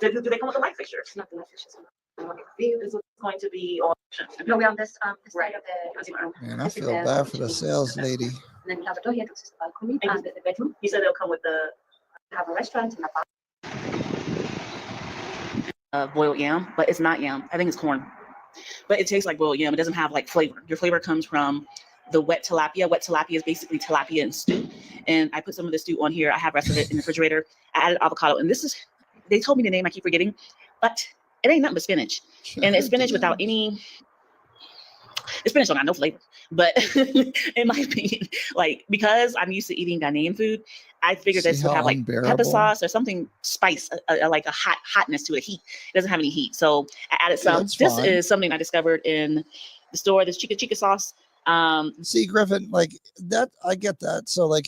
Do they come with the light fixtures? It's not the fixtures. This is going to be on. No, we're on this Right. side of the living room. Man, I feel bad for the sales lady. And then we have a door here, this is the balcony and the bedroom. You said they'll come with the We have a restaurant and a bar. boiled yam, but it's not yam. I think it's corn. But it tastes like boiled yam. It doesn't have like flavor. Your flavor comes from the wet tilapia. Wet tilapia is basically tilapia and stew. And I put some of the stew on here. I have rest of it in the refrigerator. I added avocado. And this is, they told me the name, I keep forgetting, but it ain't nothing but spinach. And it's spinach without any, it's spinach don't got no flavor. But in my opinion, like, because I'm used to eating Ghanaian food, I figured this would have like pepper sauce or something, spice, like a hotness to it, heat. It doesn't have any heat. So I added some. This is something I discovered in the store, this chica sauce. See, Griffin, like that, I get that. So like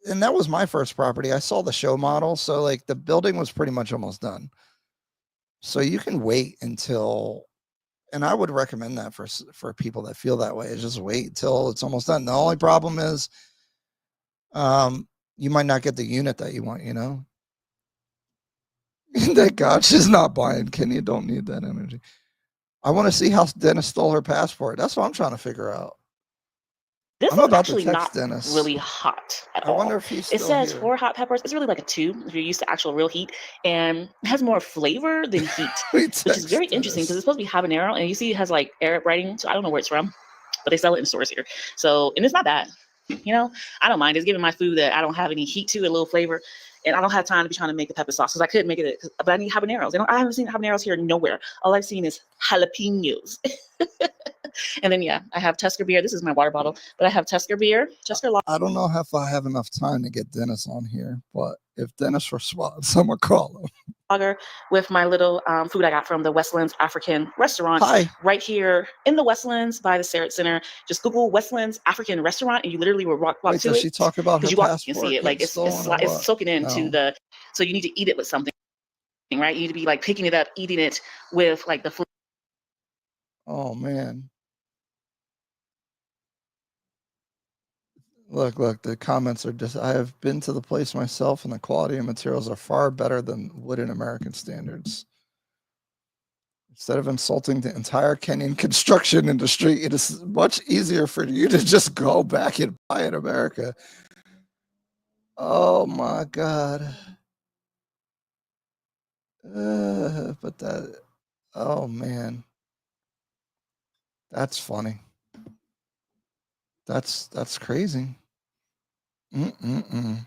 and that was my first property. I saw the show model. So like the building was pretty much almost done. So you can wait until, and I would recommend that for people that feel that way, is just wait till it's almost done. The only problem is you might not get the unit that you want, you know? That God, she's not buying. Kenny, don't need that energy. I want to see how Dennis stole her passport. That's what I'm trying to figure out. This I'm is about actually to text not Dennis. really hot at I all. wonder if he's It still says here. 4 hot peppers. It's really like a 2 if you're used to actual real heat, and it has more flavor than heat, which is very interesting because it's supposed to be habanero, and you see it has like Arab writing, so I don't know where it's from, but they sell it in stores here. So, and it's not bad. You know, I don't mind. It's giving my food that I don't have any heat to, a little flavor, and I don't have time to be trying to make the pepper sauce because I could make it, but I need habaneros. I haven't seen habaneros here nowhere. All I've seen is jalapenos. And then, yeah, I have Tusker beer. This is my water bottle, but I have Tusker beer, Tusker lager. I don't know if I have enough time to get Dennis on here, but if Dennis responds, someone call him. With my little food I got from the Westlands African restaurant. Hi. Right here in the Westlands by the Sarrett Center. Just Google Westlands African restaurant and you literally will walk Wait, to does it. she talk about her You walk, passport? you can see it. Like it's soaking into the, so you need to eat it with something. right? You need to be like picking it up, eating it with like the food. Oh man. Look, the comments are just, I have been to the place myself and the quality of materials are far better than wood in American standards. Instead of insulting the entire Kenyan construction industry, it is much easier for you to just go back and buy in America. Oh my God. But that, oh man, that's funny. That's crazy. Mm-mm-mm.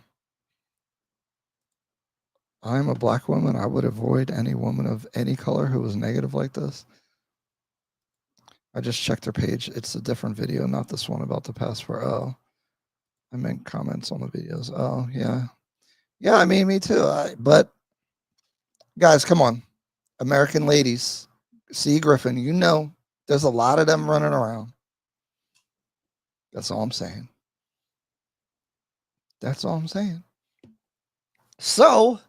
I'm a black woman. I would avoid any woman of any color who was negative like this. I just checked her page. It's a different video, not this one about the passport. Oh, I meant comments on the videos. Oh, yeah. Yeah, I mean, me too. But guys, come on. American ladies, C. Griffin, you know, there's a lot of them running around. That's all I'm saying. That's all I'm saying. So,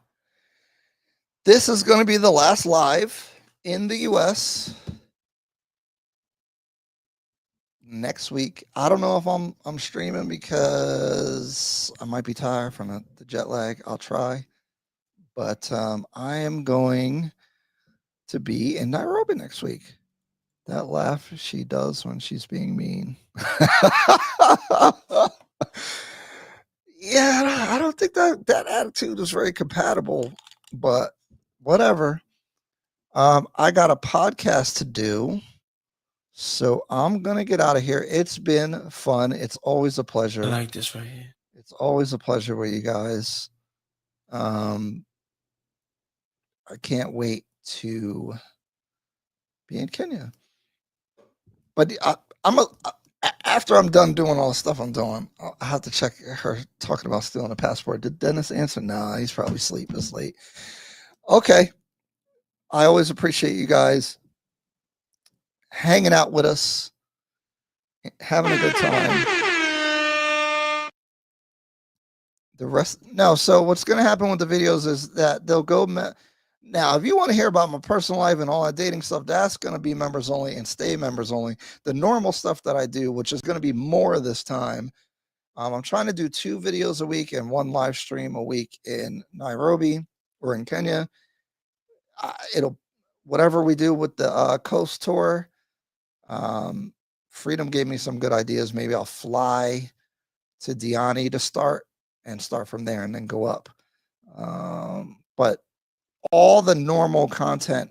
this is going to be the last live in the US next week. I don't know if I'm streaming because I might be tired from the jet lag. I'll try. But I am going to be in Nairobi next week. That laugh she does when she's being mean. Yeah, I don't think that attitude is very compatible, but whatever. I got a podcast to do, so I'm gonna get out of here. It's been fun. It's always a pleasure. I like this right here. It's always a pleasure with you guys. I can't wait to be in Kenya. But after I'm done doing all the stuff I'm doing, I have to check her talking about stealing a passport. Did Dennis answer? No, he's probably asleep. It's late. Okay. I always appreciate you guys hanging out with us, having a good time. The rest, no. So what's going to happen with the videos is that they'll go. Now, if you want to hear about my personal life and all that dating stuff, that's going to be members only and stay members only. The normal stuff that I do, which is going to be more this time, I'm trying to do 2 videos a week and 1 live stream a week in Nairobi or in Kenya. It'll, whatever we do with the coast tour, Freedom gave me some good ideas. Maybe I'll fly to Diani to start from there and then go up. But all the normal content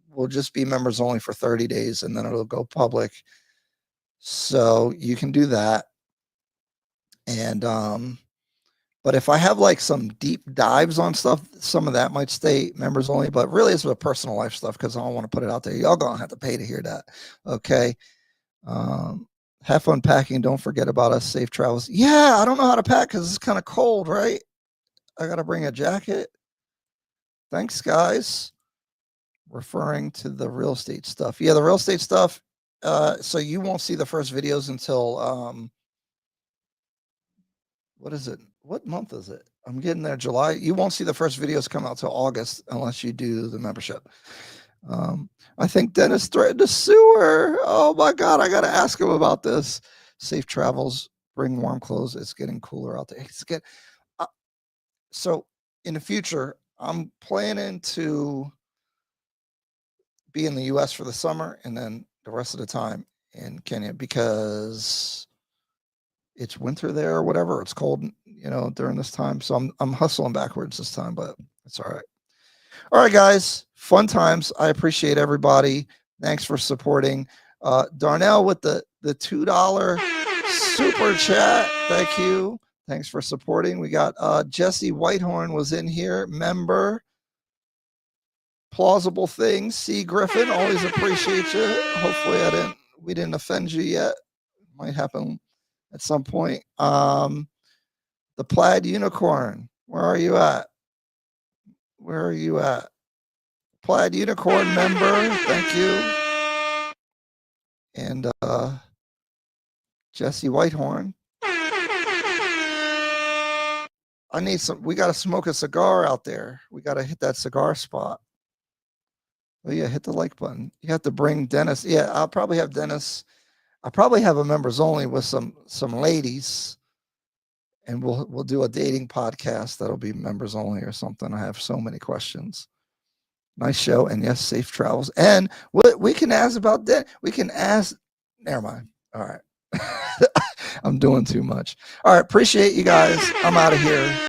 will just be members only for 30 days and then it'll go public. So you can do that. And, but if I have like some deep dives on stuff, some of that might stay members only, but really it's with personal life stuff because I don't want to put it out there. Y'all gonna have to pay to hear that. Okay. Have fun packing. Don't forget about us. Safe travels. Yeah, I don't know how to pack because it's kind of cold, right? I got to bring a jacket. Thanks, guys. Referring to the real estate stuff. Yeah, the real estate stuff. So you won't see the first videos until, what is it? What month is it? I'm getting there. July. You won't see the first videos come out till August unless you do the membership. I think Dennis threatened to sue her. Oh my God, I gotta ask him about this. Safe travels. Bring warm clothes. It's getting cooler out there. So in the future, I'm planning to be in the U.S. for the summer and then the rest of the time in Kenya because it's winter there or whatever. It's cold, during this time. So I'm hustling backwards this time, but it's all right. All right, guys, fun times. I appreciate everybody. Thanks for supporting. Darnell with the $2 super chat. Thank you. Thanks for supporting. We got Jesse Whitehorn was in here, member. Plausible Things. C. Griffin, always appreciate you. Hopefully we didn't offend you yet. Might happen at some point. The Plaid Unicorn. Where are you at? Where are you at? Plaid Unicorn member. Thank you. And Jesse Whitehorn. I need some. We got to smoke a cigar out there. We got to hit that cigar spot. Oh yeah, hit the like button. You have to bring Dennis. Yeah, I'll probably have Dennis. I'll probably have a members only with some ladies, and we'll do a dating podcast that'll be members only or something. I have so many questions. Nice show, and yes, safe travels. And we can ask about that. We can ask. Never mind. All right. I'm doing too much. All right. Appreciate you guys. I'm out of here.